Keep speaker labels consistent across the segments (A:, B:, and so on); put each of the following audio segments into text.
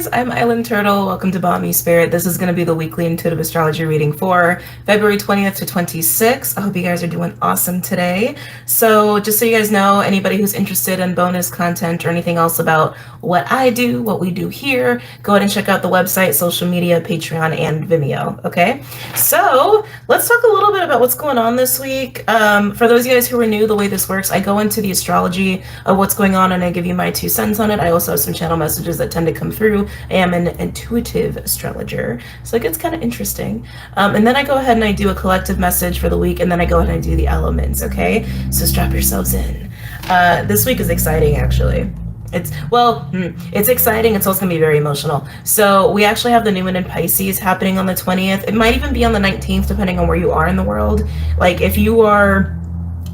A: guys, I'm Island Turtle. Welcome to BOMISpirit. This is going to be the weekly intuitive astrology reading for February 20th to 26th. I hope you guys are doing awesome today. So just so you guys know, anybody who's interested in bonus content or anything else about what I do, what we do here, go ahead and check out the website, social media, Patreon, and Vimeo, okay? So let's talk a little bit about what's going on this week. For those of you guys who are new, the way this works, I go into the astrology of what's going on and I give you my 2 cents on it. I also have some channel messages that tend to come through. I am an intuitive astrologer, so it gets kind of interesting. And then I go ahead and I do a collective message for the week, and then I go ahead and I do the elements, okay? So strap yourselves in. This week is exciting, actually. It's exciting. It's also gonna be very emotional. So we actually have the new moon in Pisces happening on the 20th. It might even be on the 19th, depending on where you are in the world. Like if you are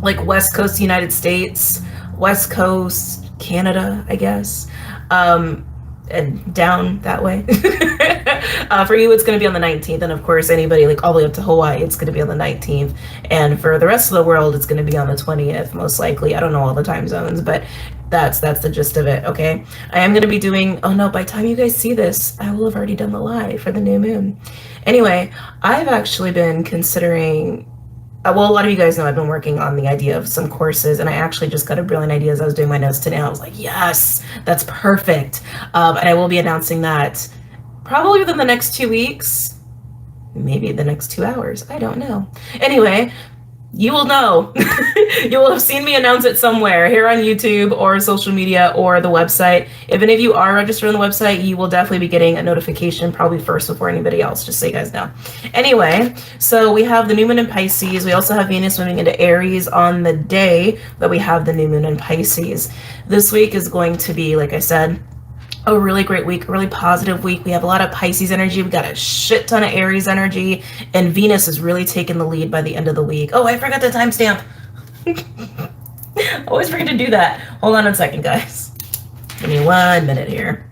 A: like West Coast United States, West Coast Canada, I guess, and down that way. For you, it's going to be on the 19th, and of course, anybody like all the way up to Hawaii, it's going to be on the 19th. And for the rest of the world, it's going to be on the 20th, most likely. I don't know all the time zones, but that's the gist of it. Okay, I am going to be doing. Oh no! By the time you guys see this, I will have already done the live for the new moon. Anyway, I've actually been considering. Well, a lot of you guys know I've been working on the idea of some courses, and I actually just got a brilliant idea as I was doing my notes today. I was like, yes, that's perfect. And I will be announcing that probably within the next 2 weeks, maybe the next 2 hours. I don't know. Anyway, you will know. You will have seen me announce it somewhere here on YouTube or social media or the website. If any of you are registered on the website, you will definitely be getting a notification probably first before anybody else, just so you guys know. Anyway, so we have the new moon in Pisces. We also have Venus moving into Aries on the day that we have the new moon in Pisces. This week is going to be, like I said, a really great week, a really positive week. We have a lot of Pisces energy. We got a shit ton of Aries energy, and Venus is really taking the lead by the end of the week. Oh, I forgot the timestamp. I always forget to do that. Hold on a second, guys. Give me 1 minute here.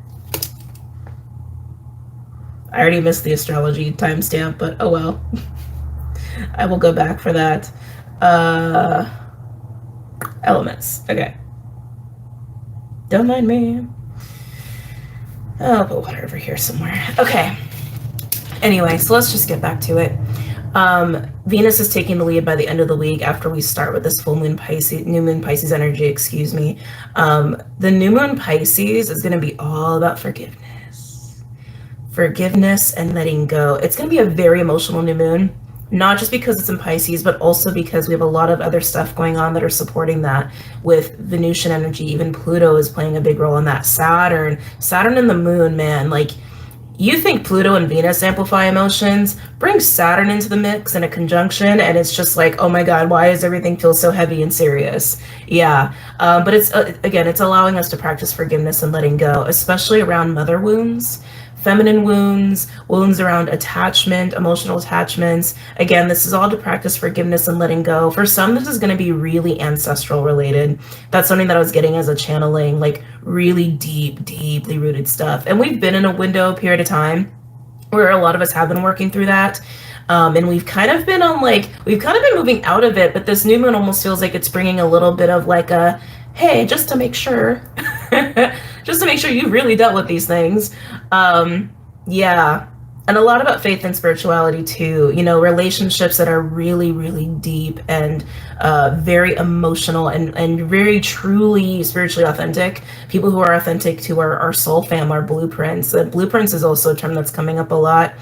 A: I already missed the astrology timestamp, but oh well. I will go back for that. Elements. Okay. Don't mind me. I'll put water over here somewhere. Okay. Anyway, so let's just get back to it. Venus is taking the lead by the end of the week after we start with this full moon Pisces, new moon Pisces energy, excuse me. The new moon Pisces is going to be all about forgiveness. Forgiveness and letting go. It's going to be a very emotional new moon. Not just because it's in Pisces, but also because we have a lot of other stuff going on that are supporting that with Venusian energy. Even Pluto is playing a big role in that. Saturn and the moon, man. Like, you think Pluto and Venus amplify emotions, bring Saturn into the mix in a conjunction, and it's just like, oh my God, why does everything feel so heavy and serious? Yeah, but it's, again, it's allowing us to practice forgiveness and letting go, especially around mother wounds, feminine wounds, wounds around attachment, emotional attachments. Again, this is all to practice forgiveness and letting go. For some, this is going to be really ancestral related. That's something that I was getting as a channeling, like really deeply rooted stuff. And we've been in a window period of time where a lot of us have been working through that. And we've kind of been on we've kind of been moving out of it, but this new moon almost feels like it's bringing a little bit of like a, hey, just to make sure, just to make sure you really dealt with these things. Yeah. And a lot about faith and spirituality too, you know, relationships that are really deep and very emotional and very truly spiritually authentic. People who are authentic to our soul fam, our blueprints. Blueprints is also a term that's coming up a lot.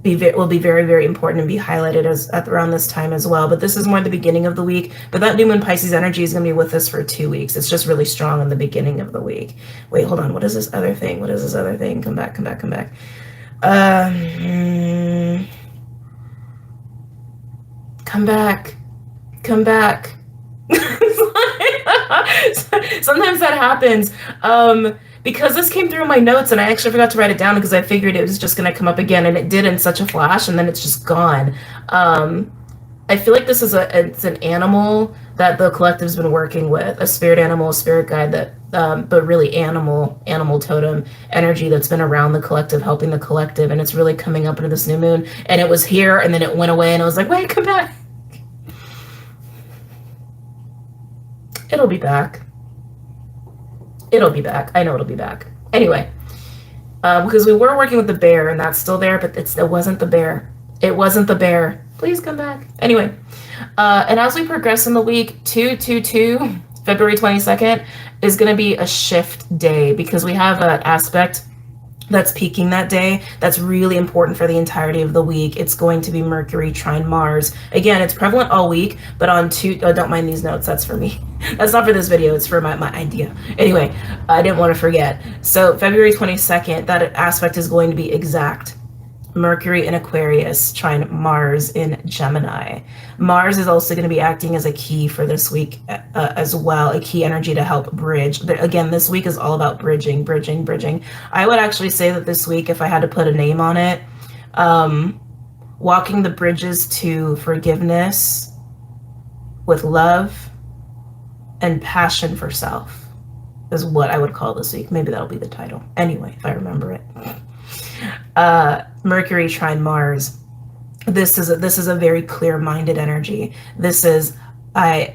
A: Will be very important and be highlighted at around this time as well. But this is more the beginning of the week. But that new moon Pisces energy is going to be with us for 2 weeks. It's just really strong in the beginning of the week. Wait, hold on. What is this other thing? Come back. Come back. Sometimes that happens. Because this came through my notes and I actually forgot to write it down because I figured it was just going to come up again, and it did in such a flash, and then it's just gone. I feel like this is it's an animal that the collective's been working with, a spirit animal, a spirit guide that, but really animal totem energy that's been around the collective, helping the collective, and it's really coming up into this new moon. And it was here, and then it went away, and I was like, wait, come back. It'll be back. It'll be back. I know it'll be back. Anyway, because we were working with the bear, and that's still there, but it wasn't the bear. It wasn't the bear. Please come back. Anyway, and as we progress in the week, 222, February 22nd, is going to be a shift day, because we have an aspect that's peaking that day that's really important for the entirety of the week. It's going to be Mercury trine Mars. Again, it's prevalent all week, but on don't mind these notes, that's for me. That's not for this video, it's for my idea. Anyway, I didn't want to forget. So February 22nd, that aspect is going to be exact. Mercury in Aquarius trine Mars in Gemini. Mars is also going to be acting as a key for this week as well, a key energy to help bridge. Again, this week is all about bridging. I would actually say that this week, if I had to put a name on it, walking the bridges to forgiveness with love and passion for self is what I would call this week. Maybe that'll be the title. Anyway, if I remember it. Mercury trine Mars. This is a very clear-minded energy. This is my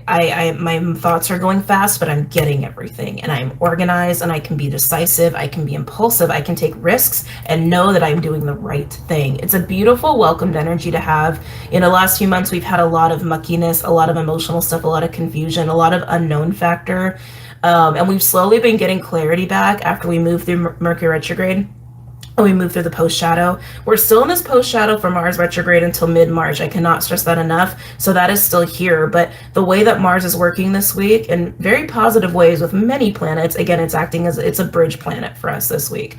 A: thoughts are going fast, but I'm getting everything, and I'm organized, and I can be decisive, I can be impulsive, I can take risks and know that I'm doing the right thing. It's a beautiful, welcomed energy to have. In the last few months, we've had a lot of muckiness, a lot of emotional stuff, a lot of confusion, a lot of unknown factor, and we've slowly been getting clarity back after we moved through Mercury retrograde. We move through the post-shadow. We're still in this post-shadow for Mars retrograde until mid-March. I cannot stress that enough. So that is still here. But the way that Mars is working this week in very positive ways with many planets, again, it's acting as it's a bridge planet for us this week.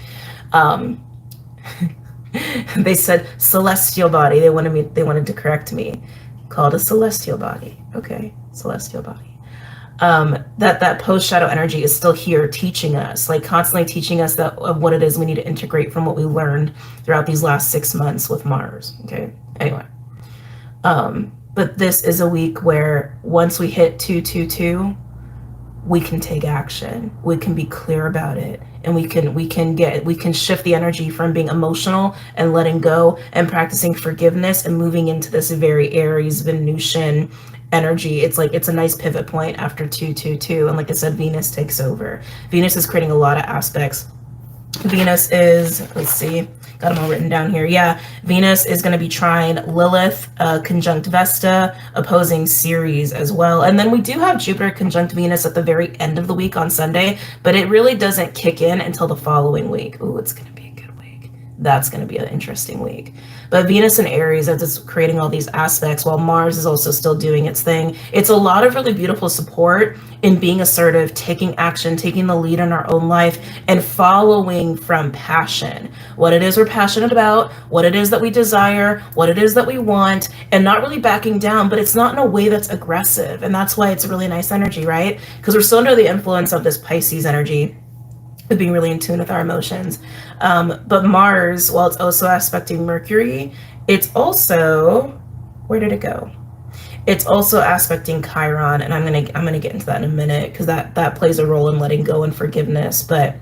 A: They said celestial body. They wanted to correct me. Called a celestial body. Okay, celestial body. That post-shadow energy is still here teaching us, like constantly teaching us of what it is we need to integrate from what we learned throughout these last 6 months with Mars. Okay, anyway. But this is a week where once we hit 222, we can take action. We can be clear about it, and we can shift the energy from being emotional and letting go and practicing forgiveness and moving into this very Aries Venusian energy. It's a nice pivot point after 222, and like I said, Venus takes over. Venus is creating a lot of aspects. Venus is, let's see, got them all written down here. Yeah, Venus is going to be trine Lilith, conjunct Vesta, opposing Ceres as well. And then we do have Jupiter conjunct Venus at the very end of the week on Sunday, but it really doesn't kick in until the following week. Ooh, it's going to be a good week. That's going to be an interesting week. But Venus and Aries, as it's creating all these aspects, while Mars is also still doing its thing. It's a lot of really beautiful support in being assertive, taking action, taking the lead in our own life, and following from passion. What it is we're passionate about, what it is that we desire, what it is that we want, and not really backing down, but it's not in a way that's aggressive. And that's why it's a really nice energy, right? Because we're still under the influence of this Pisces energy, of being really in tune with our emotions. But Mars, while it's also aspecting Mercury, it's also, where did it go? It's also aspecting Chiron, and I'm gonna get into that in a minute, because that plays a role in letting go and forgiveness. But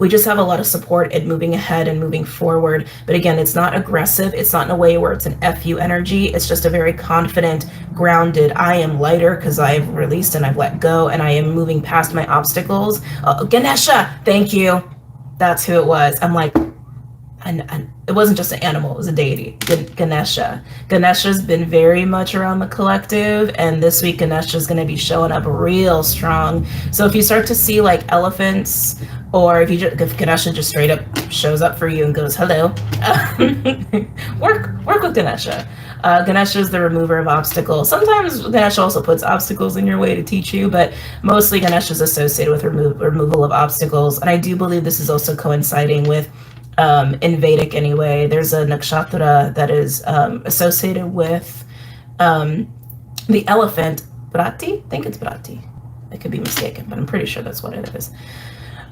A: we just have a lot of support in moving ahead and moving forward. But again, it's not aggressive. It's not in a way where it's an FU energy. It's just a very confident, grounded, I am lighter because I've released and I've let go, and I am moving past my obstacles. Ganesha, thank you. That's who it was. I'm like, and it wasn't just an animal, it was a deity, Ganesha. Ganesha's been very much around the collective, and this week Ganesha's going to be showing up real strong. So if you start to see like elephants, or if Ganesha just straight up shows up for you and goes, hello, work with Ganesha. Ganesha is the remover of obstacles. Sometimes Ganesha also puts obstacles in your way to teach you, but mostly Ganesha is associated with removal of obstacles. And I do believe this is also coinciding with, in Vedic anyway, there's a nakshatra that is associated with the elephant, Brati? I think it's Brati. I could be mistaken, but I'm pretty sure that's what it is.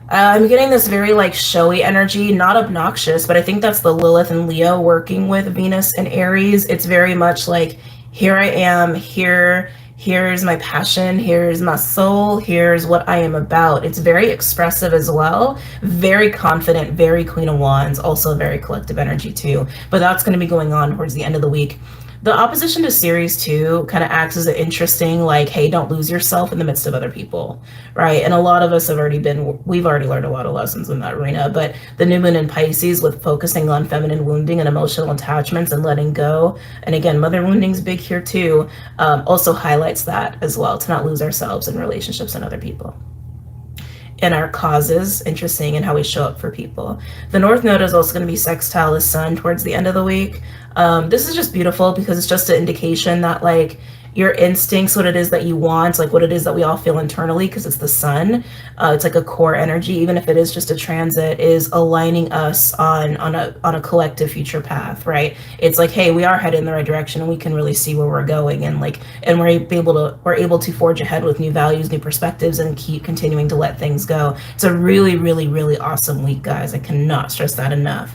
A: I'm getting this very like showy energy, not obnoxious, but I think that's the Lilith and Leo working with Venus and Aries. It's very much like, here I am, here's my passion, here's my soul, here's what I am about. It's very expressive as well, very confident, very Queen of Wands, also very collective energy too. But that's going to be going on towards the end of the week. The opposition to Series 2 kind of acts as an interesting, like, hey, don't lose yourself in the midst of other people, right? And a lot of us we've already learned a lot of lessons in that arena, but the new moon in Pisces with focusing on feminine wounding and emotional attachments and letting go, and again, mother wounding is big here too, also highlights that as well, to not lose ourselves in relationships and other people. And our causes, interesting, and how we show up for people. The North Node is also going to be sextile the Sun towards the end of the week. This is just beautiful because it's just an indication that like your instincts, what it is that you want, like what it is that we all feel internally, because it's the Sun. It's like a core energy, even if it is just a transit, is aligning us on a collective future path, right? It's like, hey, we are headed in the right direction, and we can really see where we're going, and we're able to forge ahead with new values, new perspectives, and keep continuing to let things go. It's a really, really, really awesome week, guys. I cannot stress that enough.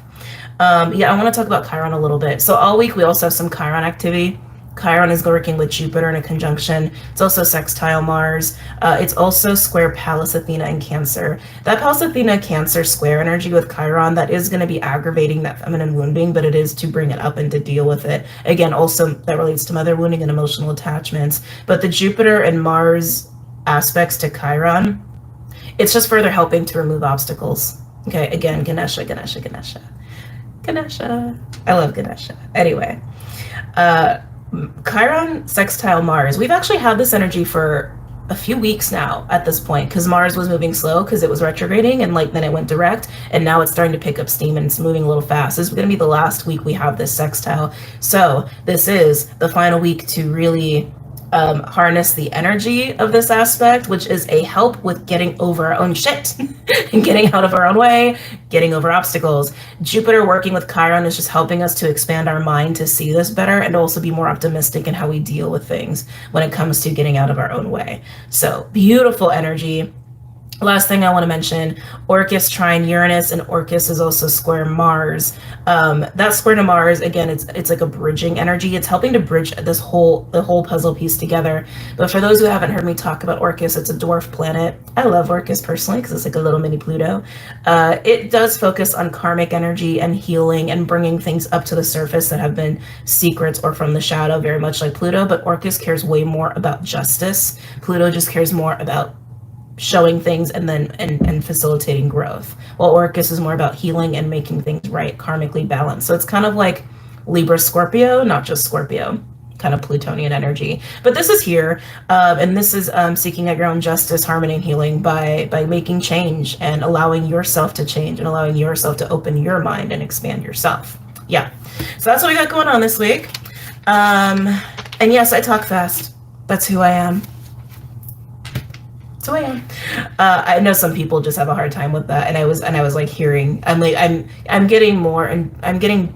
A: Yeah, I want to talk about Chiron a little bit. So all week we also have some Chiron activity. Chiron is working with Jupiter in a conjunction. It's also sextile Mars. It's also square Pallas Athena in Cancer. That Pallas Athena Cancer square energy with Chiron, that is going to be aggravating that feminine wounding, but it is to bring it up and to deal with it. Again, also that relates to mother wounding and emotional attachments. But the Jupiter and Mars aspects to Chiron, it's just further helping to remove obstacles. Okay, again, Ganesha. I love Ganesha. Anyway, Chiron sextile Mars. We've actually had this energy for a few weeks now at this point, because Mars was moving slow because it was retrograding, and then it went direct, and now it's starting to pick up steam and it's moving a little fast. This is going to be the last week we have this sextile. So this is the final week to really harness the energy of this aspect, which is a help with getting over our own shit and getting out of our own way, getting over obstacles. Jupiter working with Chiron is just helping us to expand our mind to see this better, and also be more optimistic in how we deal with things when it comes to getting out of our own way. So beautiful energy. Last thing I want to mention, Orcus trine Uranus, and Orcus is also square Mars. That square to Mars, again, it's like a bridging energy. It's helping to bridge the whole puzzle piece together. But for those who haven't heard me talk about Orcus, it's a dwarf planet. I love Orcus personally because it's like a little mini Pluto. It does focus on karmic energy and healing and bringing things up to the surface that have been secrets or from the shadow, very much like Pluto. But Orcus cares way more about justice. Pluto just cares more about showing things and facilitating growth, while Orcus is more about healing and making things right, karmically balanced. So it's kind of like Libra Scorpio, not just Scorpio, kind of Plutonian energy. But this is here, and this is seeking out your own justice, harmony, and healing by making change and allowing yourself to change and allowing yourself to open your mind and expand yourself. Yeah, so that's what we got going on this week. And yes, I talk fast. That's who I am. So I am. I know some people just have a hard time with that, and I was like hearing. I'm getting more, and I'm getting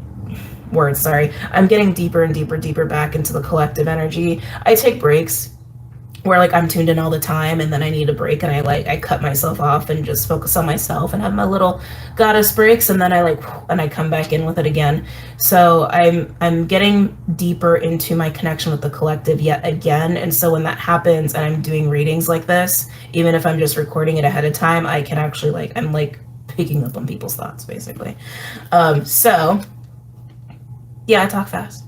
A: words. Sorry, I'm getting deeper and deeper back into the collective energy. I take breaks where like I'm tuned in all the time, and then I need a break, and I cut myself off and just focus on myself and have my little goddess breaks, and then I come back in with it again. So I'm getting deeper into my connection with the collective yet again. And so when that happens and I'm doing readings like this, even if I'm just recording it ahead of time, I can actually I'm picking up on people's thoughts basically. So yeah, I talk fast.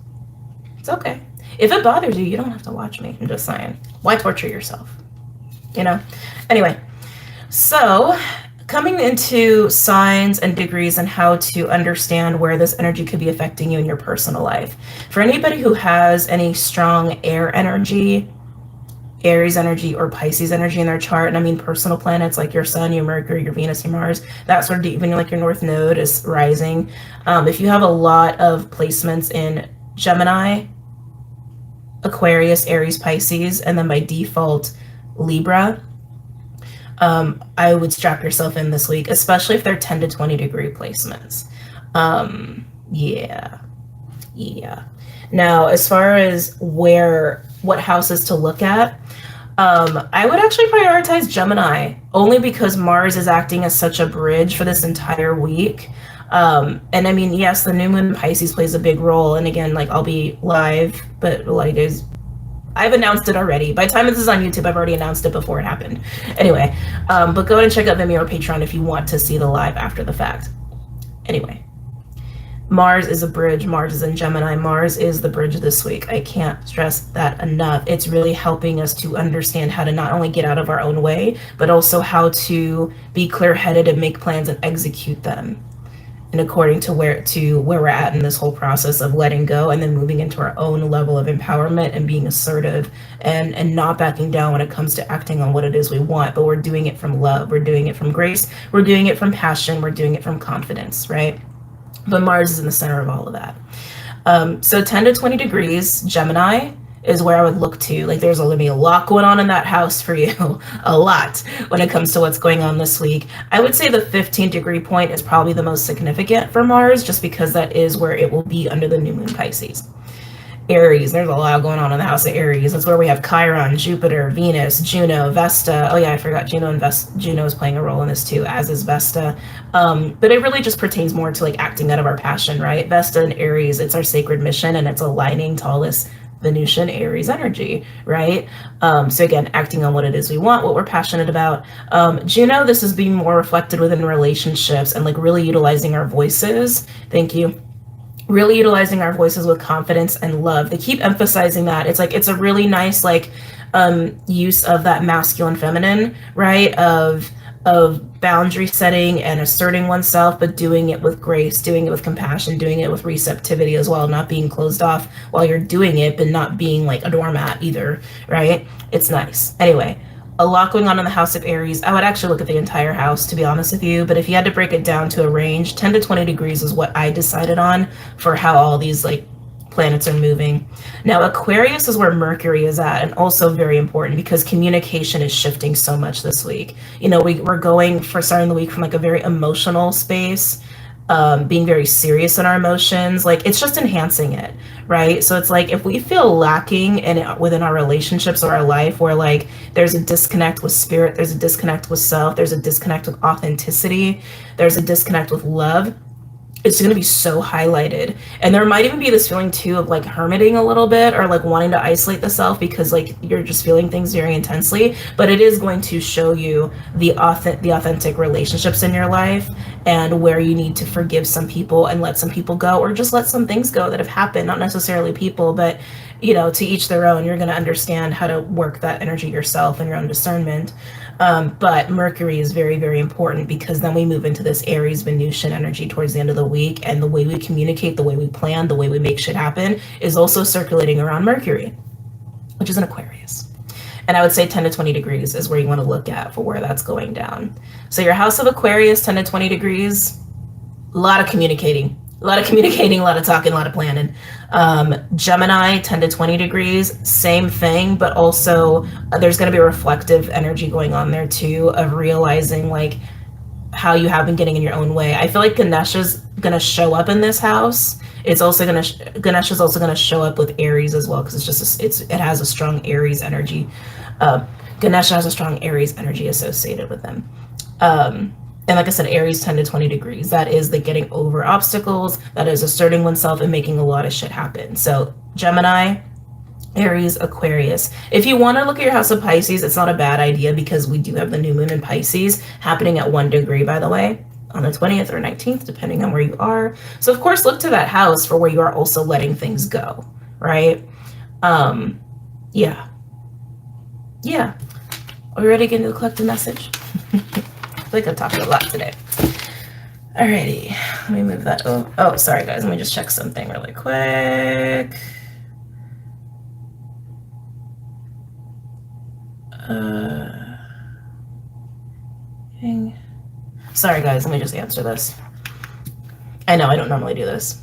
A: It's okay. If it bothers you, you don't have to watch me. I'm just saying. Why torture yourself? You know? Anyway, so coming into signs and degrees and how to understand where this energy could be affecting you in your personal life. For anybody who has any strong air energy, Aries energy, or Pisces energy in their chart, and I mean personal planets like your Sun, your Mercury, your Venus, your Mars, that sort of, even like your North Node is rising. If you have a lot of placements in Gemini, Aquarius, Aries, Pisces, and then by default Libra, I would strap yourself in this week, especially if they're 10 to 20 degree placements. Yeah. Now, as far as what houses to look at, I would actually prioritize Gemini, only because Mars is acting as such a bridge for this entire week. And I mean, yes, the new moon in Pisces plays a big role. And again, I'll be live, but I've announced it already. By the time this is on YouTube, I've already announced it before it happened. Anyway, but go ahead and check out Venmo or Patreon if you want to see the live after the fact. Anyway, Mars is a bridge. Mars is in Gemini. Mars is the bridge this week. I can't stress that enough. It's really helping us to understand how to not only get out of our own way, but also how to be clear-headed and make plans and execute them. And according to where we're at in this whole process of letting go and then moving into our own level of empowerment and being assertive and not backing down when it comes to acting on what it is we want, but we're doing it from love, we're doing it from grace, we're doing it from passion, we're doing it from confidence, right? But Mars is in the center of all of that. So 10 to 20 degrees, Gemini, is where I would look to. Like, there's going to be a lot going on in that house for you, a lot when it comes to what's going on this week. I would say the 15-degree point is probably the most significant for Mars, just because that is where it will be under the new moon Pisces. Aries, there's a lot going on in the house of Aries. That's where we have Chiron, Jupiter, Venus, Juno, Vesta. Oh yeah, I forgot Juno is playing a role in this too, as is Vesta. But it really just pertains more to like acting out of our passion, right? Vesta and Aries, it's our sacred mission, and it's aligning to all this Venusian Aries energy, right? So again, acting on what it is we want, what we're passionate about. Juno, this is being more reflected within relationships and like really utilizing our voices. Thank you. Really utilizing our voices with confidence and love. They keep emphasizing that. It's like, it's a really nice like use of that masculine feminine, right? Of boundary setting and asserting oneself, but doing it with grace, doing it with compassion, doing it with receptivity as well, not being closed off while you're doing it, but not being like a doormat either, right? It's nice. Anyway, a lot going on in the house of Aries. I would actually look at the entire house, to be honest with you, but if you had to break it down to a range, 10 to 20 degrees is what I decided on for how all these like planets are moving. Now, Aquarius is where Mercury is at, and also very important because communication is shifting so much this week. You know, we're going for starting the week from like a very emotional space, being very serious in our emotions. Like, it's just enhancing it, right? So it's like, if we feel lacking in it within our relationships or our life, where like there's a disconnect with spirit, there's a disconnect with self, there's a disconnect with authenticity, there's a disconnect with love, it's going to be so highlighted. And there might even be this feeling too of like hermiting a little bit, or like wanting to isolate the self because like you're just feeling things very intensely. But it is going to show you the authentic relationships in your life, and where you need to forgive some people and let some people go, or just let some things go that have happened. Not necessarily people, but you know, to each their own. You're going to understand how to work that energy yourself and your own discernment. But Mercury is very, very important, because then we move into this Aries Venusian energy towards the end of the week, and the way we communicate, the way we plan, the way we make shit happen is also circulating around Mercury, which is an Aquarius. And I would say 10 to 20 degrees is where you want to look at for where that's going down. So your house of Aquarius, 10 to 20 degrees, a lot of communicating, a lot of talking, a lot of planning. Gemini, 10 to 20 degrees, same thing, but also there's going to be a reflective energy going on there too, of realizing like how you have been getting in your own way. I feel like Ganesha's going to show up in this house. It's also going to, Ganesha's also going to show up with Aries as well, because it's just, it has a strong Aries energy. Ganesha has a strong Aries energy associated with them. And like I said, Aries 10 to 20 degrees, that is the getting over obstacles, that is asserting oneself and making a lot of shit happen. So Gemini, Aries, Aquarius. If you want to look at your house of Pisces, it's not a bad idea, because we do have the new moon in Pisces happening at 1 degree, by the way, on the 20th or 19th, depending on where you are. So of course, look to that house for where you are also letting things go, right? Yeah. Are we ready to get into the collective message? I feel like I've talked a lot today. Alrighty, let me move that over. Oh, sorry guys, let me just check something really quick. Sorry guys, let me just answer this. I know I don't normally do this.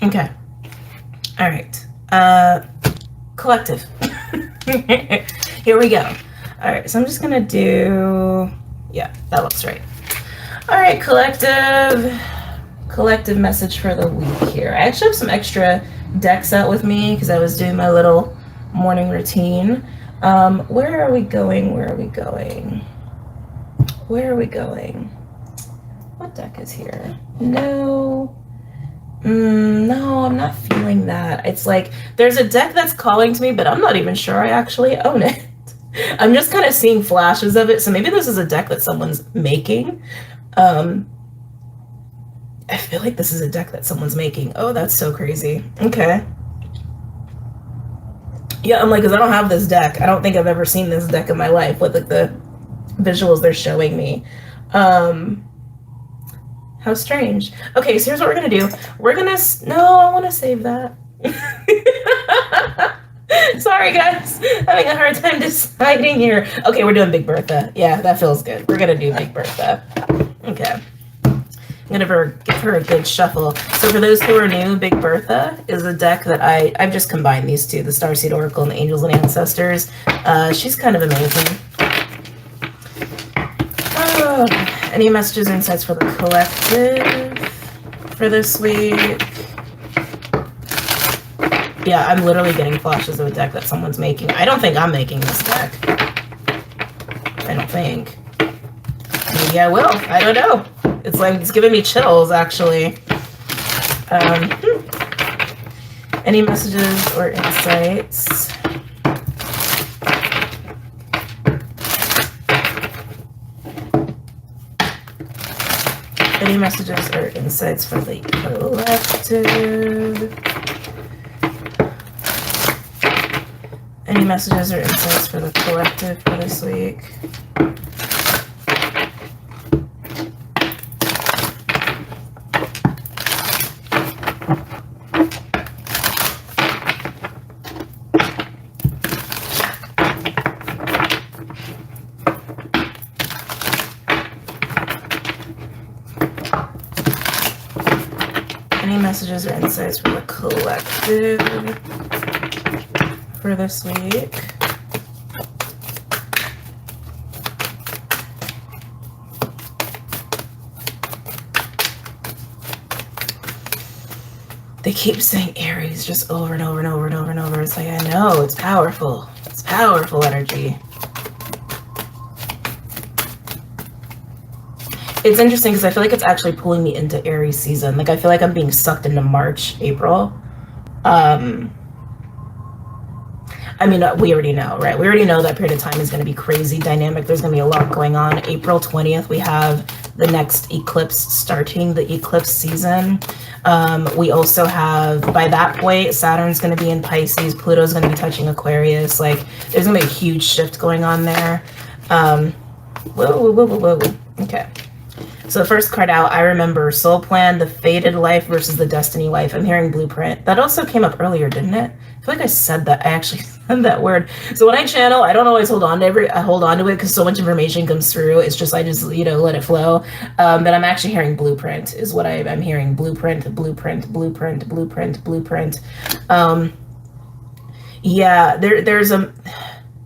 A: Okay. All right. Collective. Here we go. All right, so I'm just gonna do, yeah, that looks right. All right, collective message for the week here. I actually have some extra decks out with me because I was doing my little morning routine. Where are we going? Where are we going? Where are we going? What deck is here? No. No, I'm not feeling that. It's like there's a deck that's calling to me, but I'm not even sure I actually own it. I'm just kind of seeing flashes of it. So maybe this is a deck that someone's making. I feel like this is a deck that someone's making. Oh, that's so crazy. Okay. Yeah, I'm like, because I don't have this deck. I don't think I've ever seen this deck in my life with like the visuals they're showing me. How strange. Okay, so here's what we're gonna do. We're gonna, no, I wanna save that. Sorry guys, having a hard time deciding here. Okay, we're doing Big Bertha. Yeah, that feels good. We're gonna do Big Bertha. Okay. I'm gonna give her a good shuffle. So for those who are new, Big Bertha is a deck that I've just combined these two, the Starseed Oracle and the Angels and Ancestors. She's kind of amazing. Any messages or insights for the collective for this week? Yeah, I'm literally getting flashes of a deck that someone's making. I don't think I'm making this deck. I don't think. Maybe I will. I don't know. It's like, it's giving me chills, actually. Any messages or insights? Any messages or insights for the collective? Any messages or insights for the collective for this week? Any messages or insights for the collective for this week? They keep saying Aries just over and over and over and over and over. It's like, I know, it's powerful. It's powerful energy. It's interesting because I feel like it's actually pulling me into Aries season. Like, I feel like I'm being sucked into March, April. I mean, we already know, right? We already know that period of time is going to be crazy dynamic. There's going to be a lot going on. April 20th, we have the next eclipse starting, the eclipse season. We also have, by that point, Saturn's going to be in Pisces. Pluto's going to be touching Aquarius. Like, there's going to be a huge shift going on there. Whoa. Okay. So the first card out, I remember Soul Plan, the Fated Life versus the Destiny Life. I'm hearing Blueprint. That also came up earlier, didn't it? I feel like I said that. I actually said that word. So when I channel, I don't always hold on to it because so much information comes through. It's just, I just, let it flow. But I'm actually hearing Blueprint is what I'm hearing. Blueprint. Yeah, there's a...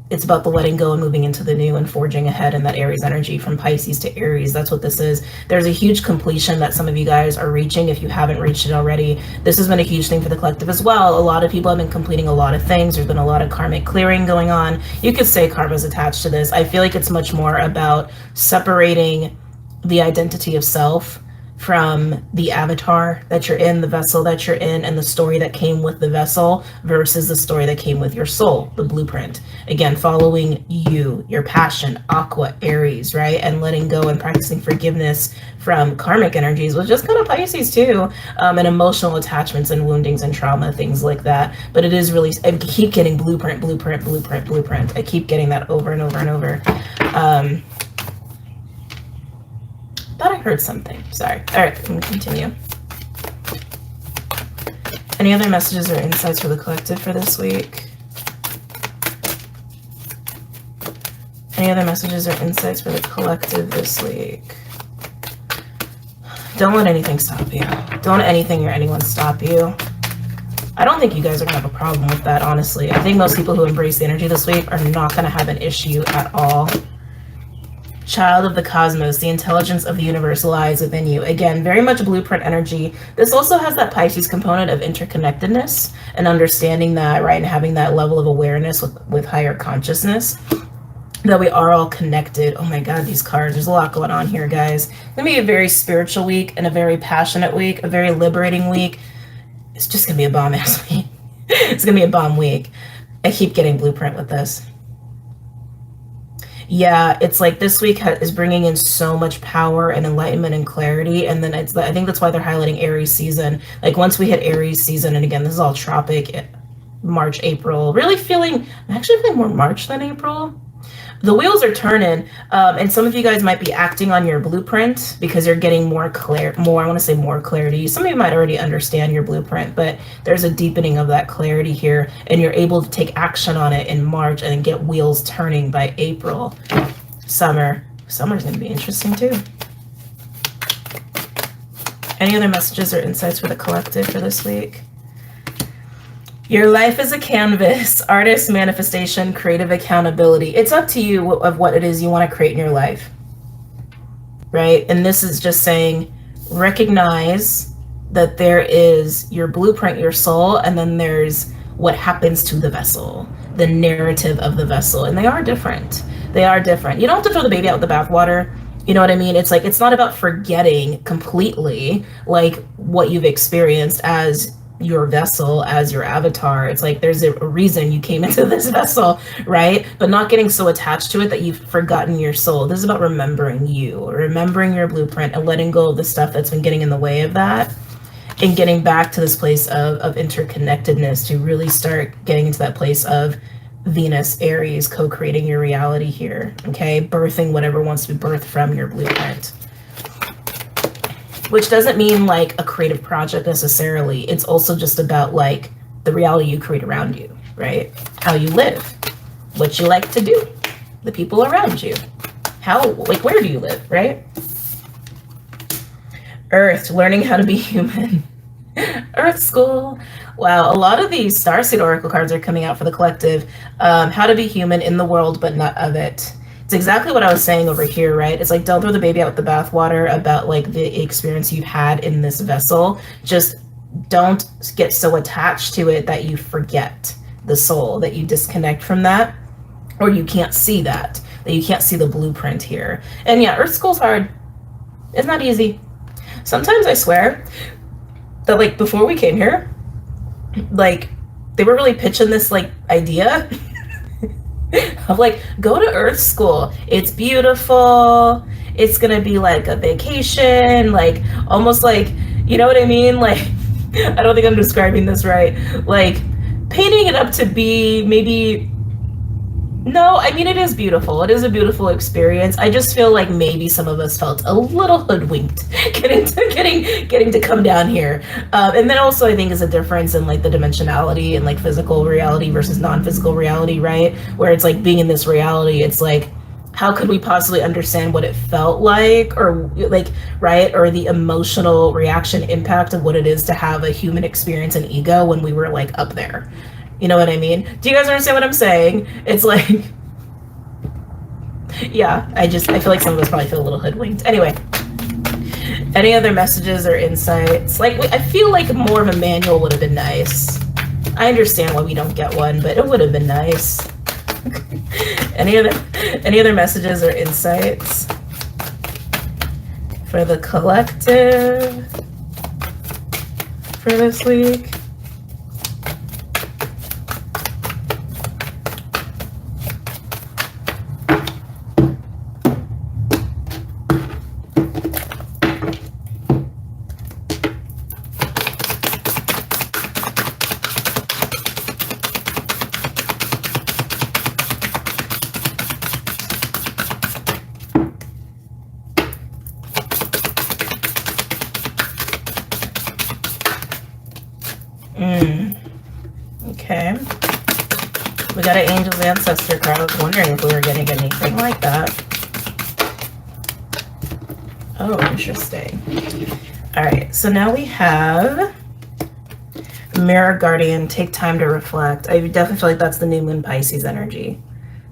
A: It's about the letting go and moving into the new and forging ahead in that Aries energy from Pisces to Aries. That's what this is. There's a huge completion that some of you guys are reaching if you haven't reached it already. This has been a huge thing for the collective as well. A lot of people have been completing a lot of things. There's been a lot of karmic clearing going on. You could say karma's attached to this. I feel like it's much more about separating the identity of self from the avatar that you're in, the vessel that you're in, and the story that came with the vessel versus the story that came with your soul, the blueprint. Again, following you, your passion, Aqua, Aries, right? And letting go and practicing forgiveness from karmic energies, which is kind of Pisces too, and emotional attachments and woundings and trauma, things like that. But it is really, I keep getting blueprint. I keep getting that over and over and over. Thought I heard something. Sorry. All right, I'm gonna continue. Any other messages or insights for the collective for this week? Any other messages or insights for the collective this week? Don't let anything stop you. Don't let anything or anyone stop you. I don't think you guys are going to have a problem with that, honestly. I think most people who embrace the energy this week are not going to have an issue at all. Child of the cosmos, the intelligence of the universe lies within you. Again, very much blueprint energy. This also has that Pisces component of interconnectedness and understanding that, right, and having that level of awareness with higher consciousness, that we are all connected. Oh my God, these cards, there's a lot going on here, guys. It's gonna be a very spiritual week and a very passionate week, a very liberating week. It's just gonna be a bomb ass week. It's gonna be a bomb week. I keep getting blueprint with this. Yeah, it's like this week is bringing in so much power and enlightenment and clarity. And then I think that's why they're highlighting Aries season. Like once we hit Aries season, and again, this is all tropic, March, April, really I'm actually feeling more March than April. The wheels are turning, and some of you guys might be acting on your blueprint because you're getting more clarity. Some of you might already understand your blueprint, but there's a deepening of that clarity here, and you're able to take action on it in March and get wheels turning by April. Summer's going to be interesting too. Any other messages or insights for the collective for this week? Your life is a canvas, artist, manifestation, creative accountability. It's up to you of what it is you want to create in your life, right? And this is just saying, recognize that there is your blueprint, your soul, and then there's what happens to the vessel, the narrative of the vessel. And they are different. They are different. You don't have to throw the baby out with the bathwater. You know what I mean? It's like, it's not about forgetting completely like what you've experienced as your vessel, as your avatar. It's like there's a reason you came into this vessel, right? But not getting so attached to it that you've forgotten your soul. This is about remembering you, remembering your blueprint, and letting go of the stuff that's been getting in the way of that, and getting back to this place of interconnectedness to really start getting into that place of Venus, Aries, co-creating your reality here, okay? Birthing whatever wants to be birthed from your blueprint. Which doesn't mean like a creative project necessarily. It's also just about like the reality you create around you, right? How you live, what you like to do, the people around you, where do you live, right? Earth, learning how to be human. Earth school. Wow, a lot of these Starseed Oracle cards are coming out for the collective. How to be human in the world, but not of it. It's exactly what I was saying over here, right? It's like, don't throw the baby out with the bathwater about like the experience you've had in this vessel. Just don't get so attached to it that you forget the soul, that you disconnect from that, or you can't see that you can't see the blueprint here. And yeah, Earth School's hard. It's not easy. Sometimes I swear that like before we came here, like they were really pitching this like idea of like, go to Earth School. It's beautiful. It's gonna be like a vacation, like almost like, you know what I mean? Like, I don't think I'm describing this right. Like painting it up to be maybe, no, I mean, it is beautiful. It is a beautiful experience. I just feel like maybe some of us felt a little hoodwinked getting to come down here. And then also I think is a difference in like the dimensionality and like physical reality versus non-physical reality, right? Where it's like being in this reality, it's like, how could we possibly understand what it felt like, or like, right? Or the emotional reaction impact of what it is to have a human experience and ego when we were like up there. You know what I mean? Do you guys understand what I'm saying? It's like, yeah, I feel like some of us probably feel a little hoodwinked. Anyway, any other messages or insights? Like, I feel like more of a manual would have been nice. I understand why we don't get one, but it would have been nice. Any other messages or insights for the collective for this week? Okay. We got an Angel's Ancestor card. I was wondering if we were getting anything like that. Oh, interesting. All right, so now we have Mirror Guardian, take time to reflect. I definitely feel like that's the new moon Pisces energy.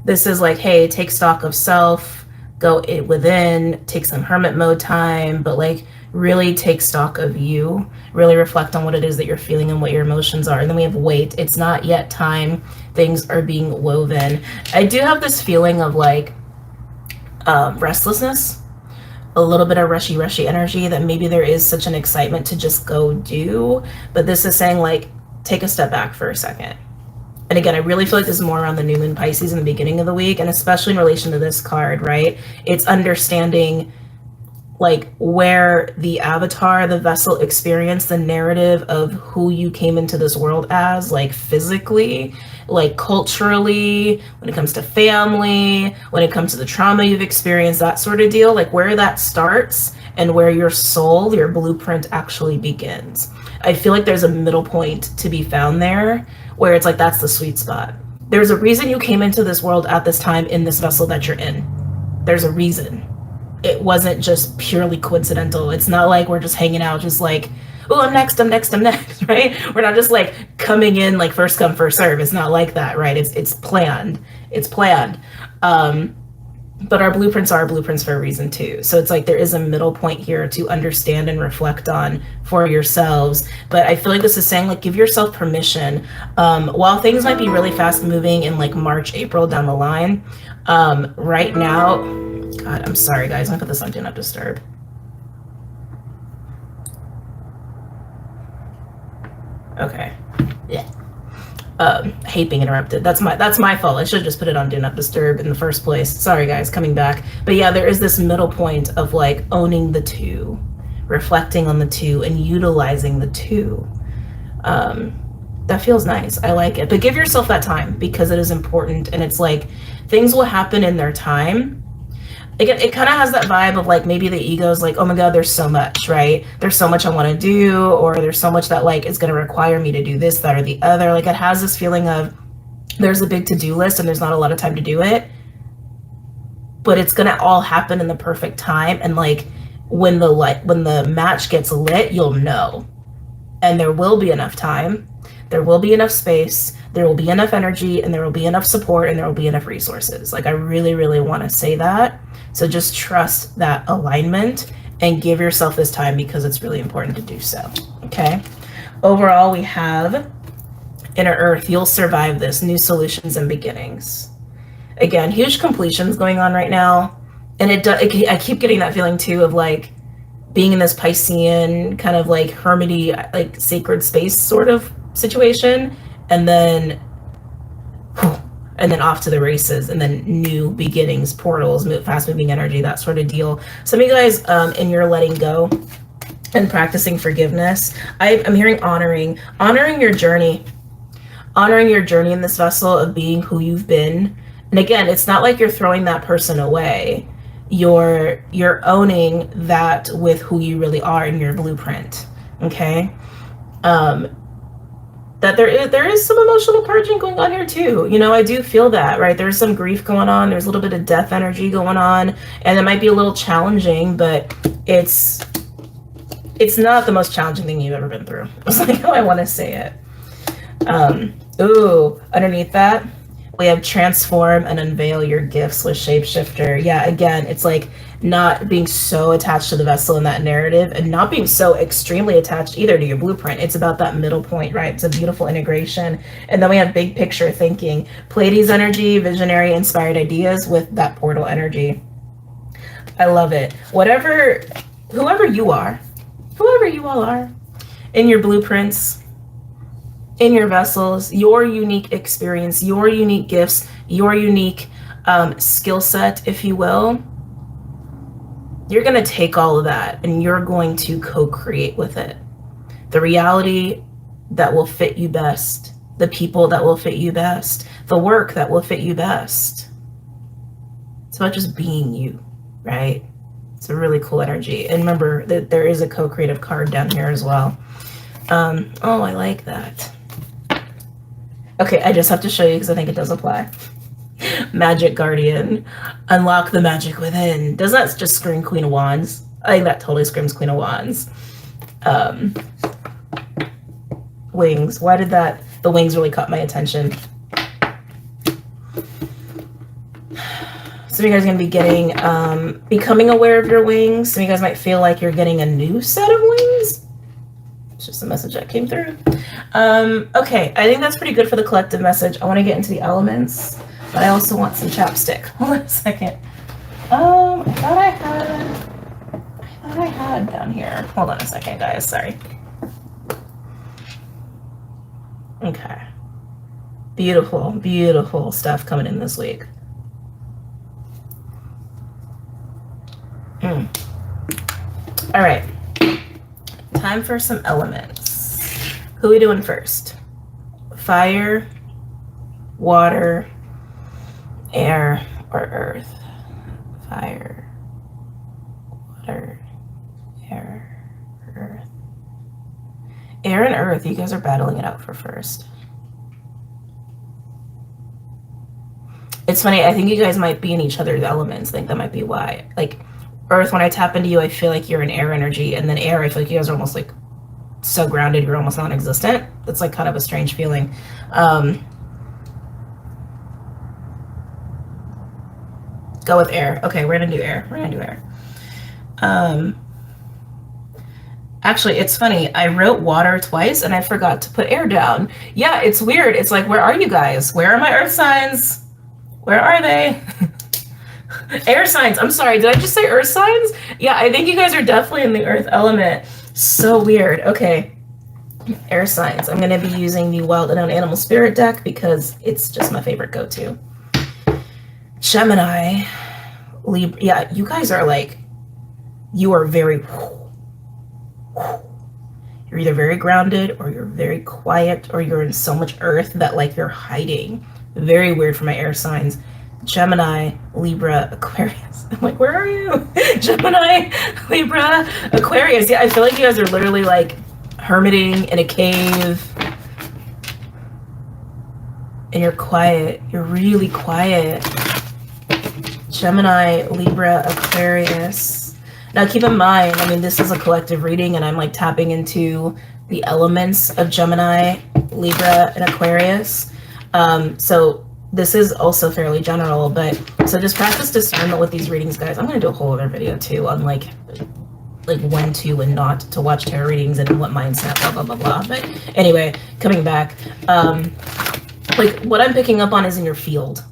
A: This is like, hey, take stock of self, go within, take some hermit mode time, but like really take stock of you, really reflect on what it is that you're feeling and what your emotions are. And then we have wait, it's not yet time, things are being woven. I do have this feeling of like restlessness, a little bit of rushy energy, that maybe there is such an excitement to just go do, but this is saying like, take a step back for a second. And again, I really feel like this is more around the new moon Pisces in the beginning of the week, and especially in relation to this card, right? It's understanding like where the avatar, the vessel experience, the narrative of who you came into this world as, like physically, like culturally, when it comes to family, when it comes to the trauma you've experienced, that sort of deal, like where that starts and where your soul, your blueprint actually begins. I feel like there's a middle point to be found there where it's like, that's the sweet spot. There's a reason you came into this world at this time in this vessel that you're in. There's a reason. It wasn't just purely coincidental. It's not like we're just hanging out, just like, oh, I'm next, right? We're not just like coming in like first come, first serve. It's not like that, right? It's planned. It's planned. But our blueprints are blueprints for a reason too. So it's like there is a middle point here to understand and reflect on for yourselves. But I feel like this is saying like, give yourself permission. While things might be really fast moving in like March, April down the line, right now, God, I'm sorry guys, I'm gonna put this on Do Not Disturb. Okay, yeah. Hate being interrupted. That's my fault. I should have just put it on Do Not Disturb in the first place. Sorry guys, coming back. But yeah, there is this middle point of like owning the two, reflecting on the two, and utilizing the two. That feels nice. I like it. But give yourself that time, because it is important, and it's like things will happen in their time. Again, it kind of has that vibe of like maybe the ego's like, oh my God, there's so much, right? There's so much I want to do, or there's so much that like is going to require me to do this, that, or the other. Like it has this feeling of there's a big to-do list and there's not a lot of time to do it, but it's going to all happen in the perfect time. And like when the match gets lit, you'll know, and there will be enough time, there will be enough space, there will be enough energy, and there will be enough support, and there will be enough resources. Like I really, really want to say that. So just trust that alignment and give yourself this time, because it's really important to do so. Okay. Overall, we have Inner Earth. You'll survive this. New solutions and beginnings. Again, huge completions going on right now. And I keep getting that feeling too of like being in this Piscean kind of like hermity, like sacred space sort of situation. And then off to the races, and then new beginnings, portals, fast moving energy, that sort of deal. Some of you guys in your letting go and practicing forgiveness, I'm hearing honoring your journey in this vessel of being who you've been. And again, it's not like you're throwing that person away. You're owning that with who you really are in your blueprint. Okay. That there is some emotional purging going on here too. You know, I do feel that, right? There's some grief going on. There's a little bit of death energy going on, and it might be a little challenging, but it's not the most challenging thing you've ever been through. It's like how I want to say it. Ooh, underneath that, we have transform and unveil your gifts with Shapeshifter. Yeah, again, it's like not being so attached to the vessel in that narrative, and not being so extremely attached either to your blueprint. It's about that middle point, right? It's a beautiful integration. And then we have big picture thinking, Pleiades energy, visionary, inspired ideas with that portal energy. I love it. Whoever you all are, in your blueprints, in your vessels, your unique experience, your unique gifts, your unique skill set, if you will, you're going to take all of that and you're going to co-create with it. The reality that will fit you best, the people that will fit you best, the work that will fit you best. It's about just being you, right? It's a really cool energy. And remember that there is a co-creative card down here as well. Oh, I like that. Okay, I just have to show you because I think it does apply. Magic Guardian, unlock the magic within. Doesn't that just scream Queen of Wands? I think that totally screams Queen of Wands. Wings. Why did that? The wings really caught my attention. Some of you guys are going to be getting, becoming aware of your wings. Some of you guys might feel like you're getting a new set of wings. It's just a message that came through. Okay, I think that's pretty good for the collective message. I want to get into the elements, but I also want some chapstick. Hold on a second. I thought I had down here. Hold on a second, guys. Sorry. Okay. Beautiful, beautiful stuff coming in this week. All right. Time for some elements. Who are we doing first? Fire, water, air, or earth? Fire, water, air, earth. Air and earth, you guys are battling it out for first. It's funny, I think you guys might be in each other's elements. I think that might be why. Like, earth, when I tap into you, I feel like you're in air energy. And then air, I feel like you guys are almost like so grounded, you're almost non-existent. It's like kind of a strange feeling. Go with air. Okay, we're gonna do air. We're gonna do air. Actually, it's funny. I wrote water twice and I forgot to put air down. Yeah, it's weird. It's like, where are you guys? Where are my earth signs? Where are they? Air signs. I'm sorry. Did I just say earth signs? Yeah, I think you guys are definitely in the earth element. So weird. Okay. Air signs. I'm going to be using the Wild Unknown Animal Spirit deck because it's just my favorite go-to. Gemini, Libra. Yeah, you guys are like, you are very, you're either very grounded or you're very quiet or you're in so much earth that like you're hiding. Very weird for my air signs. Gemini, Libra, Aquarius. I'm like, where are you? Gemini, Libra, Aquarius. Yeah, I feel like you guys are literally like hermiting in a cave. And you're quiet. You're really quiet. Gemini, Libra, Aquarius. Now keep in mind, I mean, this is a collective reading and I'm like tapping into the elements of Gemini, Libra, and Aquarius. So this is also fairly general, but so just practice discernment with these readings, guys. I'm going to do a whole other video too on like when to and not to watch tarot readings and what mindset, blah, blah, blah, blah. But anyway, coming back, like what I'm picking up on is in your field.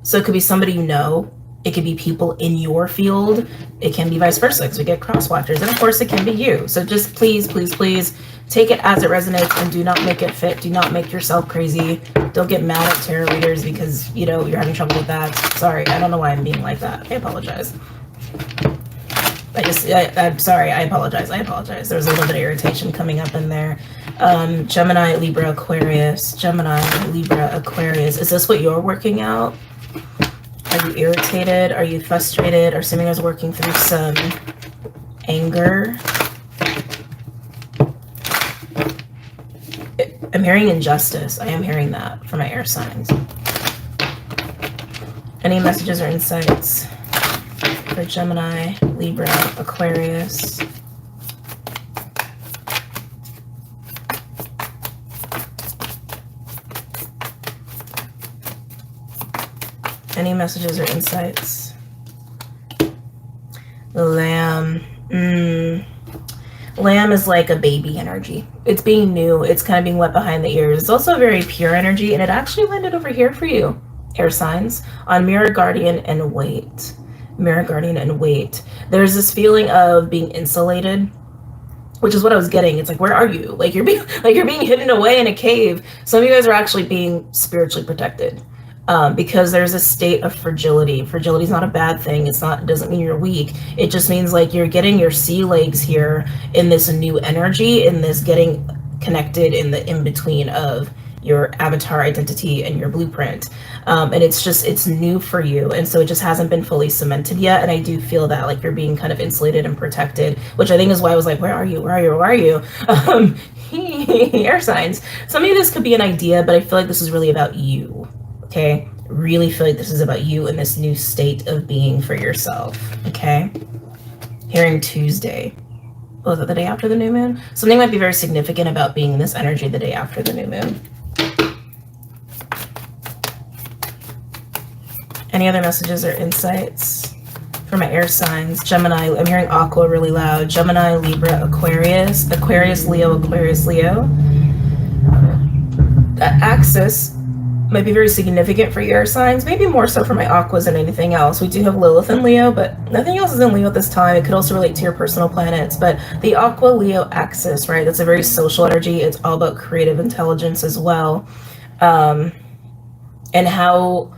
A: So it could be somebody you know. It could be people in your field. It can be vice versa because we get cross watchers. And of course it can be you. So just please, please, please take it as it resonates and do not make it fit. Do not make yourself crazy. Don't get mad at tarot readers because, you know, you're having trouble with that. Sorry, I don't know why I'm being like that. I apologize. I'm sorry, I apologize. I apologize. There's a little bit of irritation coming up in there. Gemini, Libra, Aquarius. Gemini, Libra, Aquarius. Is this what you're working out? Are you irritated? Are you frustrated? Are some of you guys working through some anger? I'm hearing injustice. I am hearing that for my air signs. Any messages or insights for Gemini, Libra, Aquarius? Any messages or insights? Lamb. Lamb is like a baby energy. It's being new. It's kind of being wet behind the ears. It's also very pure energy, and it actually landed over here for you, air signs, on Mirror Guardian and Wait. Mirror Guardian and Wait. There's this feeling of being insulated, which is what I was getting. It's like, where are you? Like you're being hidden away in a cave. Some of you guys are actually being spiritually protected. Because there's a state of fragility. Fragility is not a bad thing. It doesn't mean you're weak. It just means like you're getting your sea legs here in this new energy, in this getting connected in the in-between of your avatar identity and your blueprint. And it's new for you. And so it just hasn't been fully cemented yet. And I do feel that like you're being kind of insulated and protected, which I think is why I was like, where are you? Where are you? Where are you? Air signs. Some of you, this could be an idea, but I feel like this is really about you. Okay, really feel like this is about you and this new state of being for yourself. Okay, hearing Tuesday. Oh, is it the day after the new moon? Something might be very significant about being in this energy the day after the new moon. Any other messages or insights for my air signs? Gemini, I'm hearing Aqua really loud. Gemini, Libra, Aquarius. Aquarius, Leo, Aquarius, Leo. That axis might be very significant for your air signs, maybe more so for my Aquas than anything else. We do have Lilith in Leo, but nothing else is in Leo at this time. It could also relate to your personal planets, but the Aqua Leo axis, right? That's a very social energy. It's all about creative intelligence as well. And how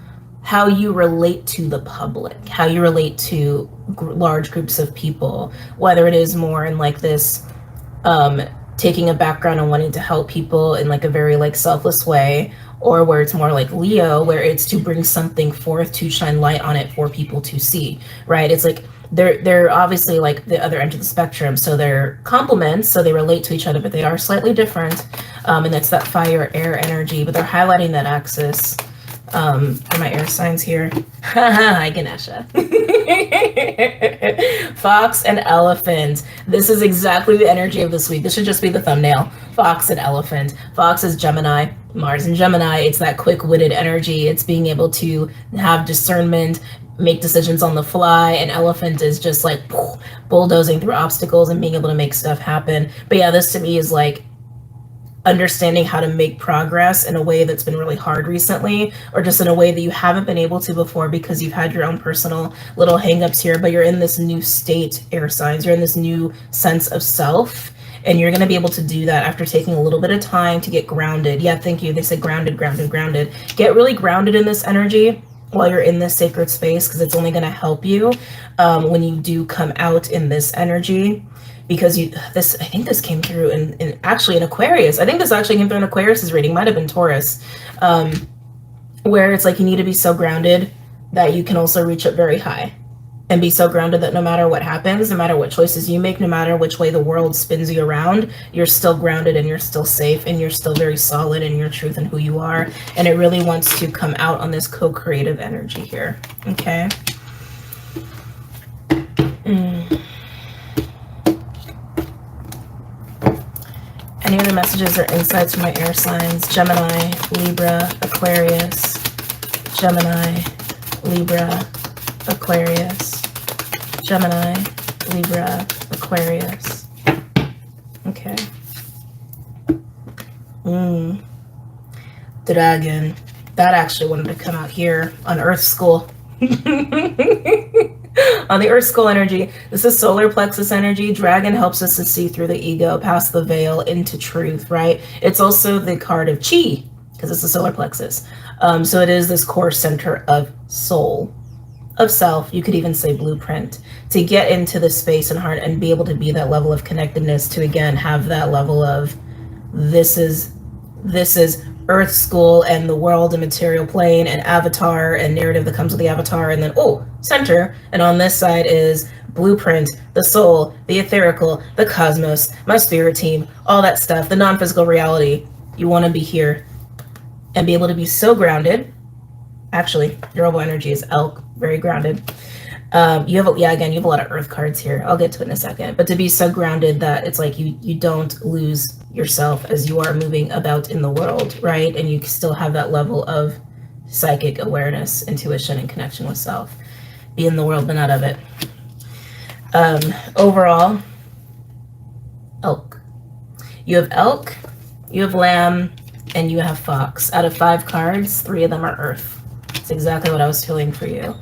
A: you relate to the public, how you relate to large groups of people, whether it is more in like this taking a background and wanting to help people in like a very like selfless way, or where it's more like Leo, where it's to bring something forth, to shine light on it for people to see, right? It's like they're obviously like the other end of the spectrum, so they're complements, so they relate to each other, but they are slightly different, and that's that fire air energy, but they're highlighting that axis for my air signs here. Hi, Ganesha. Fox and elephant. This is exactly the energy of this week. This should just be the thumbnail. Fox and elephant. Fox is Gemini, Mars and Gemini. It's that quick-witted energy. It's being able to have discernment, make decisions on the fly, and elephant is just like bulldozing through obstacles and being able to make stuff happen. But yeah, this to me is like understanding how to make progress in a way that's been really hard recently, or just in a way that you haven't been able to before because you've had your own personal little hangups here, but you're in this new state, air signs. You're in this new sense of self, and you're going to be able to do that after taking a little bit of time to get grounded. Yeah, thank you. They said grounded, grounded, grounded. Get really grounded in this energy while you're in this sacred space, because it's only going to help you when you do come out in this energy. Because I think this came through in actually in Aquarius. I think this actually came through in Aquarius's reading. Might have been Taurus, where it's like you need to be so grounded that you can also reach up very high, and be so grounded that no matter what happens, no matter what choices you make, no matter which way the world spins you around, you're still grounded and you're still safe and you're still very solid in your truth and who you are. And it really wants to come out on this co-creative energy here. Okay. Any other messages or insights from my air signs? Gemini, Libra, Aquarius. Gemini, Libra, Aquarius. Gemini, Libra, Aquarius. Okay. Dragon. That actually wanted to come out here on Earth School. On the Earth School energy, this is solar plexus energy. Dragon helps us to see through the ego, past the veil into truth, right? It's also the card of chi, because it's the solar plexus. So it is this core center of soul, of self. You could even say blueprint, to get into the space and heart and be able to be that level of connectedness, to again have that level of this is Earth School and the world and material plane and avatar and narrative that comes with the avatar, and then center, and on this side is blueprint, the soul, the etherical, the cosmos, my spirit team, all that stuff, the non-physical reality. You want to be here and be able to be so grounded. Actually, your oval energy is elk, very grounded. You have a lot of earth cards here. I'll get to it in a second, but to be so grounded that it's like you don't lose yourself as you are moving about in the world, right? And you still have that level of psychic awareness, intuition, and connection with self. Be in the world, but not of it. Overall, elk. You have elk, you have lamb, and you have fox. Out of 5 cards, 3 of them are earth. It's exactly what I was feeling for you.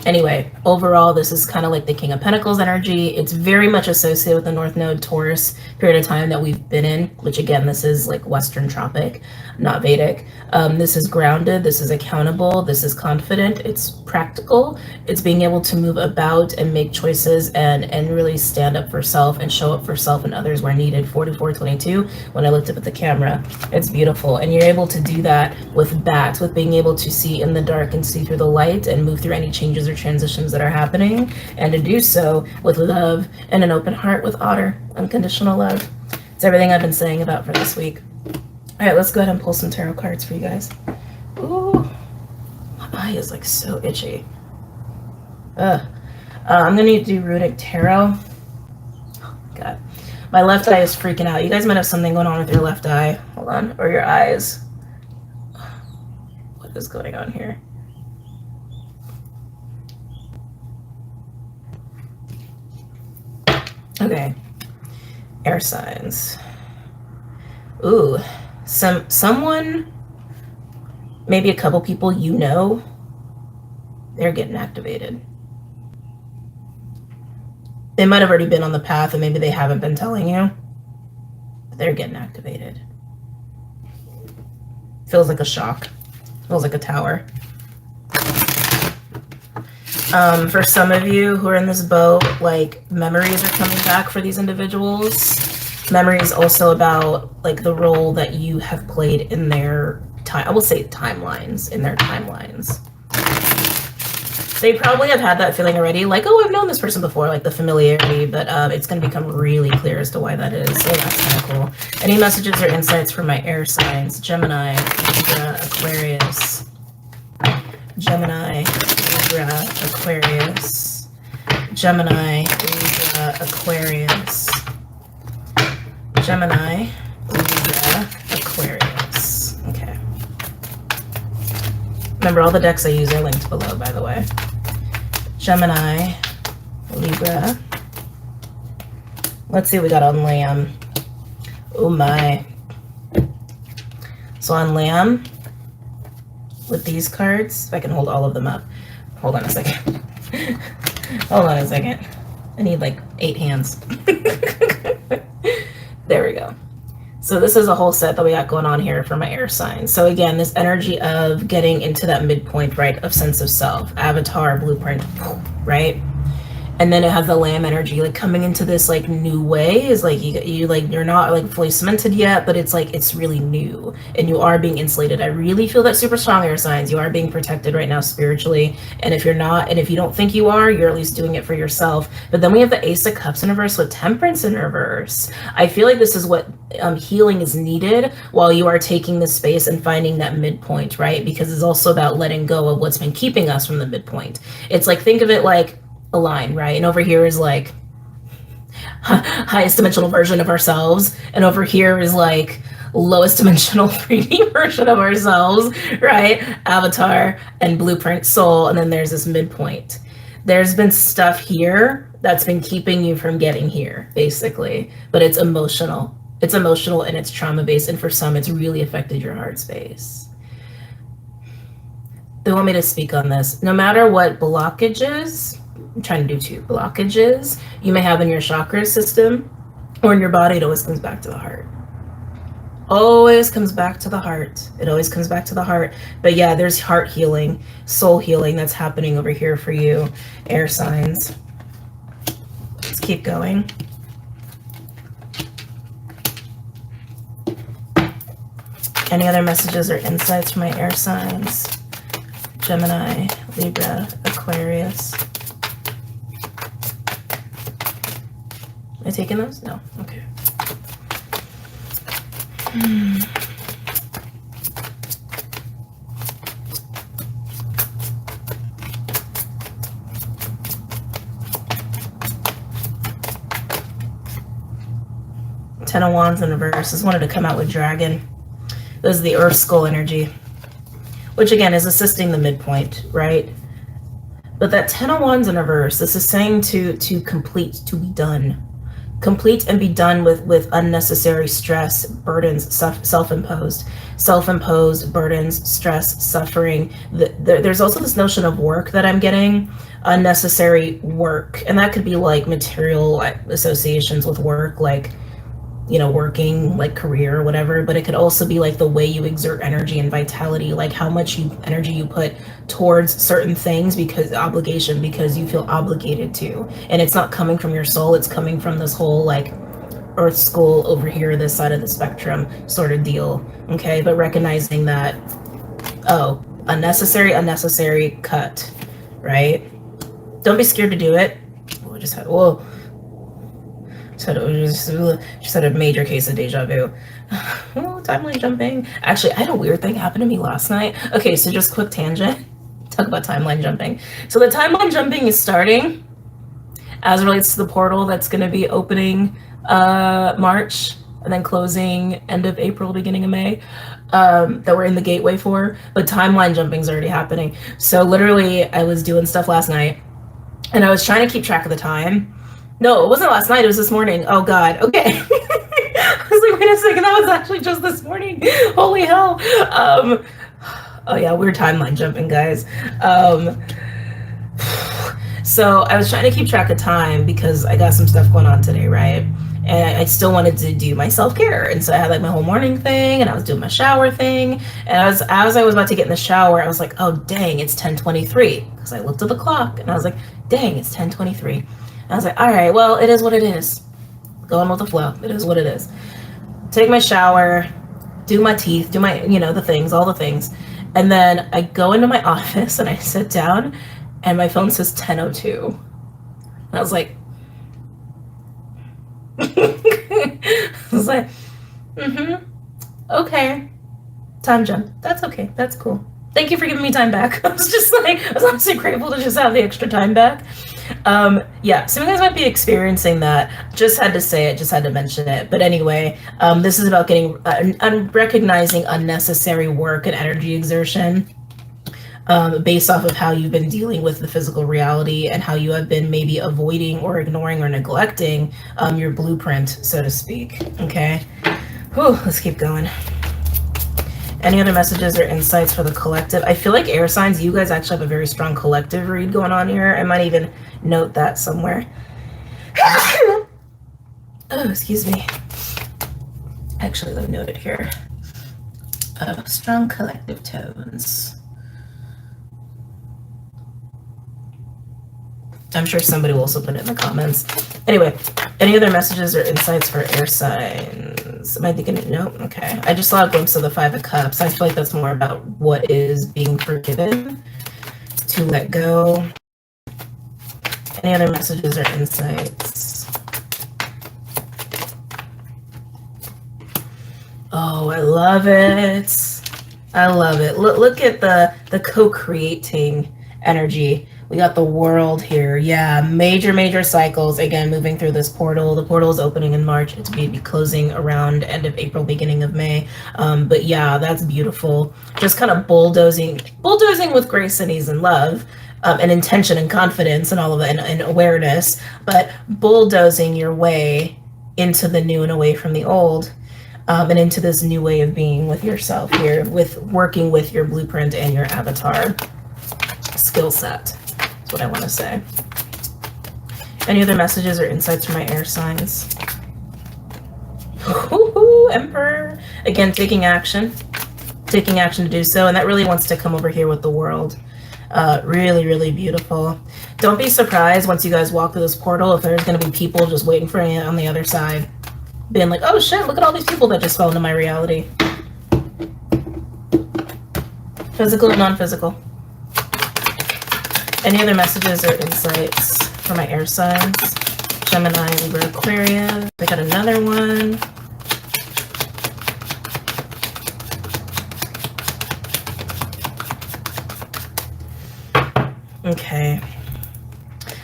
A: Anyway, overall, this is kind of like the King of Pentacles energy. It's very much associated with the North Node Taurus period of time that we've been in, which again, this is like Western Tropic, not Vedic. This is grounded, this is accountable, this is confident, it's practical, it's being able to move about and make choices and really stand up for self and show up for self and others where needed. 4422, when I looked up at the camera, it's beautiful. And you're able to do that with bats, with being able to see in the dark and see through the light and move through any changes or transitions that are happening, and to do so with love and an open heart with otter, unconditional love. It's everything I've been saying about for this week. All right, let's go ahead and pull some tarot cards for you guys. Ooh, my eye is like so itchy. I'm gonna need to do runic tarot. My left eye is freaking out. You guys might have something going on with your left eye. Hold on. Or your eyes. What is going on here? Okay. Air signs. Ooh. Someone, maybe a couple people you know, they're getting activated. They might have already been on the path and maybe they haven't been telling you, but they're getting activated. Feels like a shock. Feels like a tower. For some of you who are in this boat, like, memories are coming back for these individuals. Memories also about, like, the role that you have played in their time. I will say timelines, in their timelines. They probably have had that feeling already, like, oh, I've known this person before, like the familiarity, but it's going to become really clear as to why that is. So that's kind of cool. Any messages or insights for my air signs? Gemini, Libra, Aquarius. Gemini, Libra, Aquarius. Gemini, Libra, Aquarius. Gemini, Libra, Aquarius. Okay. Remember, all the decks I use are linked below, by the way. Gemini, Libra. Let's see what we got on Lamb. Oh my. So on Lamb, with these cards, if I can hold all of them up. Hold on a second. Hold on a second. I need like 8 hands. There we go. So this is a whole set that we got going on here for my air signs. So again, this energy of getting into that midpoint, right, of sense of self, avatar, blueprint, right? And then it has the Lamb energy, like coming into this like new way is like you like you're not like fully cemented yet, but it's like it's really new and you are being insulated. I really feel that super strong air signs. You are being protected right now spiritually. And if you're not, and if you don't think you are, you're at least doing it for yourself. But then we have the Ace of Cups in reverse with Temperance in reverse. I feel like this is what healing is needed while you are taking the space and finding that midpoint, right? Because it's also about letting go of what's been keeping us from the midpoint. It's like, think of it like a line, right? And over here is like highest dimensional version of ourselves, and over here is like lowest dimensional 3D version of ourselves, right? Avatar and blueprint soul, and then there's this midpoint. There's been stuff here that's been keeping you from getting here, basically, but it's emotional. It's emotional and it's trauma-based, and for some it's really affected your heart space. They want me to speak on this. No matter what blockages, I'm trying to do 2 blockages you may have in your chakra system or in your body, it always comes back to the heart. Always comes back to the heart. It always comes back to the heart. But yeah, there's heart healing, soul healing that's happening over here for you, air signs. Let's keep going. Any other messages or insights from my air signs? Gemini, Libra, Aquarius. Am I taking those? No. Okay. Ten of Wands in reverse. Just wanted to come out with Dragon. This is the Earth Skull energy, which again is assisting the midpoint, right? But that Ten of Wands in reverse, this is saying to complete, to be done. Complete and be done with unnecessary stress, burdens, self-imposed burdens, stress, suffering. There's also this notion of work that I'm getting, unnecessary work. And that could be like material associations with work, like, you know, working, like career or whatever, but it could also be like the way you exert energy and vitality, like how much energy you put towards certain things because obligation, because you feel obligated to, and it's not coming from your soul, it's coming from this whole like Earth School over here, this side of the spectrum sort of deal. Okay, but recognizing that, oh, unnecessary cut, right? Don't be scared to do it. Oh, just had, whoa. Just had a major case of deja vu. Oh, timeline jumping. Actually, I had a weird thing happen to me last night. Okay, so just quick tangent. Talk about timeline jumping. So the timeline jumping is starting, as it relates to the portal that's going to be opening March and then closing end of April, beginning of May, that we're in the gateway for. But timeline jumping is already happening. So literally, I was doing stuff last night, and I was trying to keep track of the time. No, it wasn't last night. It was this morning. Oh, God. Okay. I was like, wait a second. That was actually just this morning. Holy hell. Oh, yeah. We're timeline jumping, guys. So I was trying to keep track of time because I got some stuff going on today, right? And I still wanted to do my self-care. And so I had like my whole morning thing, and I was doing my shower thing. And as I was about to get in the shower, I was like, oh, dang, it's 10:23. Because I looked at the clock, and I was like, dang, it's 10:23. I was like, all right, well, it is what it is. Going with the flow. It is what it is. Take my shower, do my teeth, do my, the things, all the things. And then I go into my office and I sit down and my phone says 10:02. And I was like, okay. Time jump. That's okay. That's cool. Thank you for giving me time back. I was honestly grateful to just have the extra time back. Yeah, some of you guys might be experiencing that. Just had to say it, just had to mention it. But anyway, this is about getting, recognizing unnecessary work and energy exertion based off of how you've been dealing with the physical reality and how you have been maybe avoiding or ignoring or neglecting your blueprint, so to speak. Okay. Whew, let's keep going. Any other messages or insights for the collective? I feel like air signs, you guys actually have a very strong collective read going on here. I might even note that somewhere. Oh, excuse me. Actually, let me note it here. Strong collective tones. I'm sure somebody will also put it in the comments. Anyway, any other messages or insights for air signs? Am I thinking, no? Okay. I just saw a glimpse of the 5 of Cups. I feel like that's more about what is being forgiven, to let go. Any other messages or insights? Oh, I love it. I love it. Look at the co-creating energy. We got the world here. Yeah, major cycles. Again, moving through this portal. The portal is opening in March. It's be closing around end of April, beginning of May. But yeah, that's beautiful. Just kind of bulldozing with grace and ease and love, and intention and confidence and all of that, and awareness. But bulldozing your way into the new and away from the old. And into this new way of being with yourself here, with working with your blueprint and your avatar skill set. That's what I want to say. Any other messages or insights from my air signs? Ooh, Emperor. Again, taking action to do so. And that really wants to come over here with the world. Really beautiful. Don't be surprised once you guys walk through this portal if there's going to be people just waiting for you on the other side. Being like, oh shit, look at all these people that just fell into my reality. Physical and non-physical. Any other messages or insights for my air signs? Gemini, Libra, Aquarius. I got another one. Okay.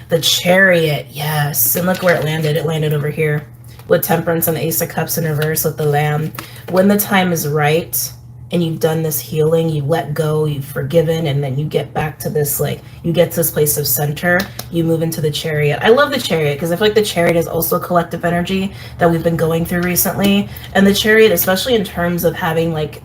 A: The Chariot, yes. And look where it landed. It landed over here with Temperance and the Ace of Cups in reverse with the Lamb. When the time is right and you've done this healing, you let go, you've forgiven, and then you get back to this, like, you get to this place of center, you move into the Chariot. I love the Chariot because I feel like the Chariot is also a collective energy that we've been going through recently. And the Chariot, especially in terms of having like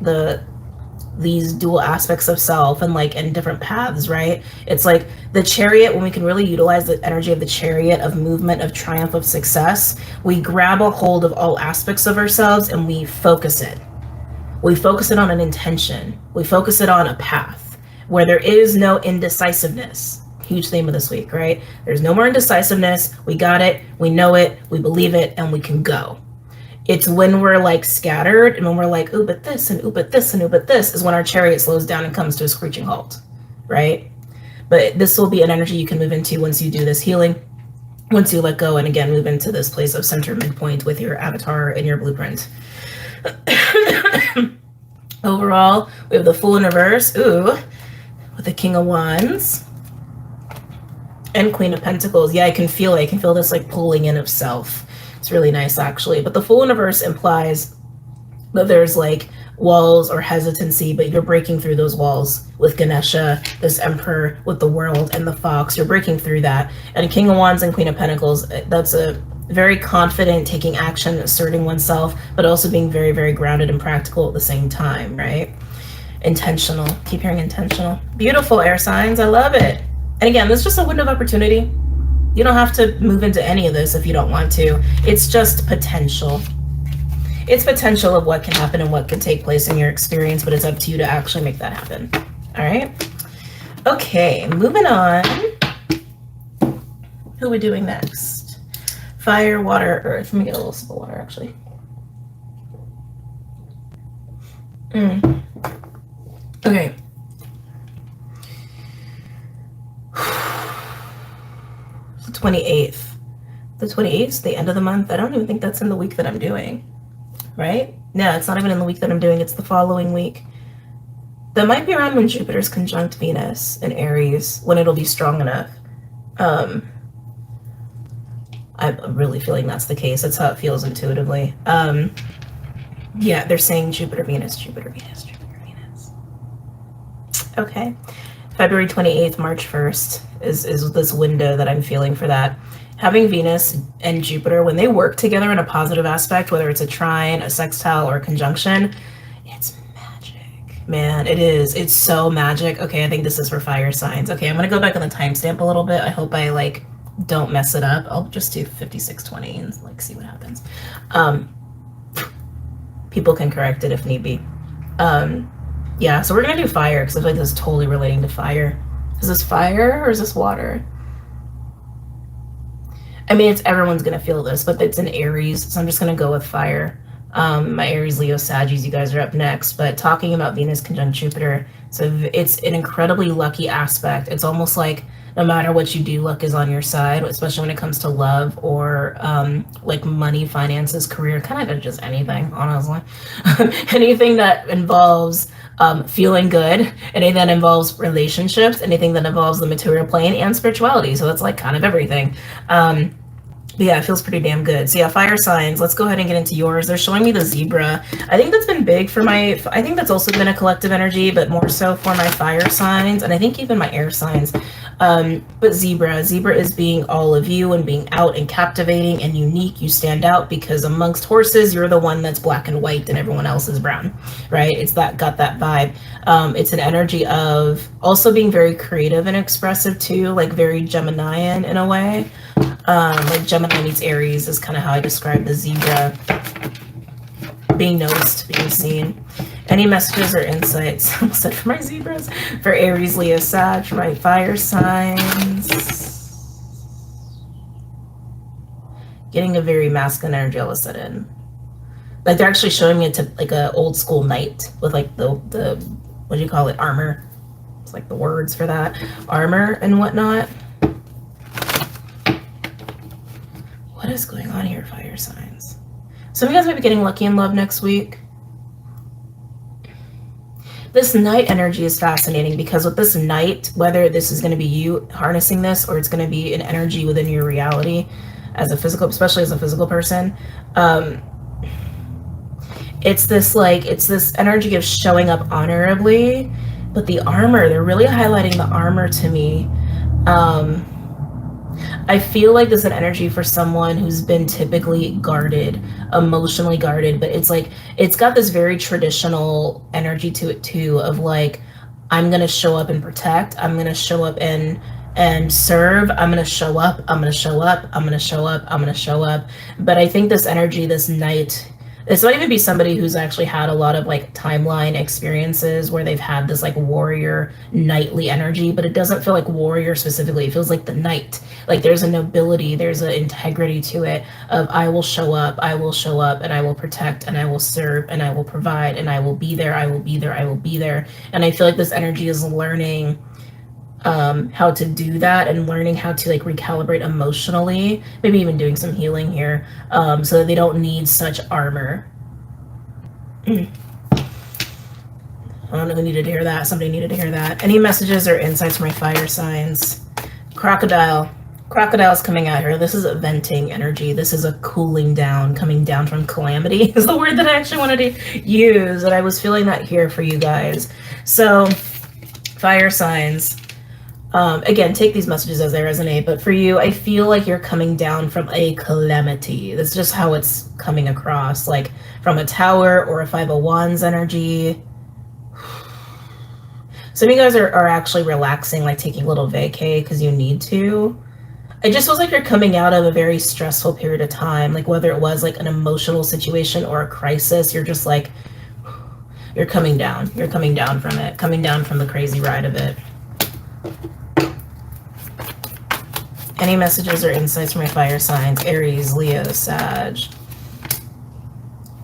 A: these dual aspects of self and like in different paths, right? It's like the Chariot, when we can really utilize the energy of the Chariot, of movement, of triumph, of success, we grab a hold of all aspects of ourselves and we focus it. We focus it on an intention. We focus it on a path where there is no indecisiveness. Huge theme of this week, right? There's no more indecisiveness. We got it. We know it. We believe it, and we can go. It's when we're like scattered and when we're like, ooh, but this and ooh, but this and ooh, but this is when our Chariot slows down and comes to a screeching halt, right? But this will be an energy you can move into once you do this healing, once you let go and again move into this place of center midpoint with your avatar and your blueprint. Overall, we have the Fool in reverse, ooh, with the King of Wands. And Queen of Pentacles. Yeah, I can feel it. I can feel this like pulling in of self. It's really nice, actually. But the Fool universe implies that there's like walls or hesitancy, but you're breaking through those walls with Ganesha, this Emperor with the World and the Fox. You're breaking through that. And King of Wands and Queen of Pentacles, that's a very confident taking action, asserting oneself, but also being very, very grounded and practical at the same time, right? Intentional. Keep hearing intentional. Beautiful, air signs. I love it. And again, this is just a window of opportunity. You don't have to move into any of this if you don't want to. It's just potential. It's potential of what can happen and what can take place in your experience, but it's up to you to actually make that happen. All right? Okay, moving on. Who are we doing next? Fire, water, earth. Let me get a little sip of water, actually. Okay. The 28th. The 28th is the end of the month. I don't even think that's in the week that I'm doing. Right? No, it's not even in the week that I'm doing. It's the following week. That might be around when Jupiter's conjunct Venus in Aries, when it'll be strong enough. I'm really feeling that's the case. That's how it feels intuitively. Yeah, they're saying Jupiter, Venus, Jupiter, Venus, Jupiter, Venus. Okay. February 28th, March 1st is this window that I'm feeling for that. Having Venus and Jupiter, when they work together in a positive aspect, whether it's a trine, a sextile, or a conjunction, it's magic. Man, it is. It's so magic. Okay, I think this is for fire signs. Okay, I'm going to go back on the timestamp a little bit. I hope I, like, don't mess it up. I'll just do 5620 and, like, see what happens. People can correct it if need be. Yeah, so we're going to do fire, because I feel like this is totally relating to fire. Is this fire, or is this water? I mean, it's everyone's going to feel this, but it's in Aries, so I'm just going to go with fire. My Aries, Leo, Sagittarius, you guys are up next, but talking about Venus conjunct Jupiter, so it's an incredibly lucky aspect. It's almost like no matter what you do, luck is on your side, especially when it comes to love or like money, finances, career, kind of just anything, honestly. Anything that involves feeling good, anything that involves relationships, anything that involves the material plane and spirituality. So that's like kind of everything. But yeah, it feels pretty damn good. So yeah, fire signs. Let's go ahead and get into yours. They're showing me the zebra. I think that's been big for my, I think that's also been a collective energy, but more so for my fire signs. And I think even my air signs. But zebra is being all of you and being out and captivating and unique. You stand out because amongst horses, you're the one that's black and white and everyone else is brown, right? It's that, got that vibe. It's an energy of also being very creative and expressive too, like very Geminian in a way. Like Gemini meets Aries is kind of how I describe the zebra. Being noticed, being seen. Any messages or insights? I almost said for my zebras. For Aries, Leo, Sag, for my fire signs. Getting a very masculine energy all of a sudden. Like they're actually showing me like a old school knight with like the what do you call it? Armor. It's like the words for that. Armor and whatnot. What is going on here, fire signs? Some of you guys might be getting lucky in love next week. This night energy is fascinating because with this night, whether this is going to be you harnessing this or it's going to be an energy within your reality as a physical, especially as a physical person, it's this energy of showing up honorably, but the armor, they're really highlighting the armor to me. I feel like there's an energy for someone who's been typically guarded, emotionally guarded, but it's like, it's got this very traditional energy to it too, of like, I'm going to show up and protect. I'm going to show up and serve. I'm going to show up. I'm going to show up. I'm going to show up. I'm going to show up. But I think this energy, this night, this might even be somebody who's actually had a lot of like timeline experiences where they've had this like warrior knightly energy, but it doesn't feel like warrior specifically. It feels like the knight. Like there's a nobility, there's an integrity to it of I will show up, and I will protect, and I will serve, and I will provide, and I will be there, I will be there, I will be there. And I feel like this energy is learning how to do that and learning how to like recalibrate emotionally, maybe even doing some healing here, so that they don't need such armor. I don't know who needed to hear that. Somebody needed to hear that. Any messages or insights from my fire signs? Crocodile. Crocodile's coming at her. This is a venting energy. This is a cooling down, coming down from calamity is the word that I actually wanted to use. And I was feeling that here for you guys. So fire signs. Again, take these messages as they resonate. But for you, I feel like you're coming down from a calamity. That's just how it's coming across. Like from a tower or a 5 of Wands energy. Some of you guys are actually relaxing, like taking a little vacay because you need to. It just feels like you're coming out of a very stressful period of time, like whether it was like an emotional situation or a crisis, you're just like, you're coming down. You're coming down from it, coming down from the crazy ride of it. Any messages or insights from my fire signs? Aries, Leo, Sag.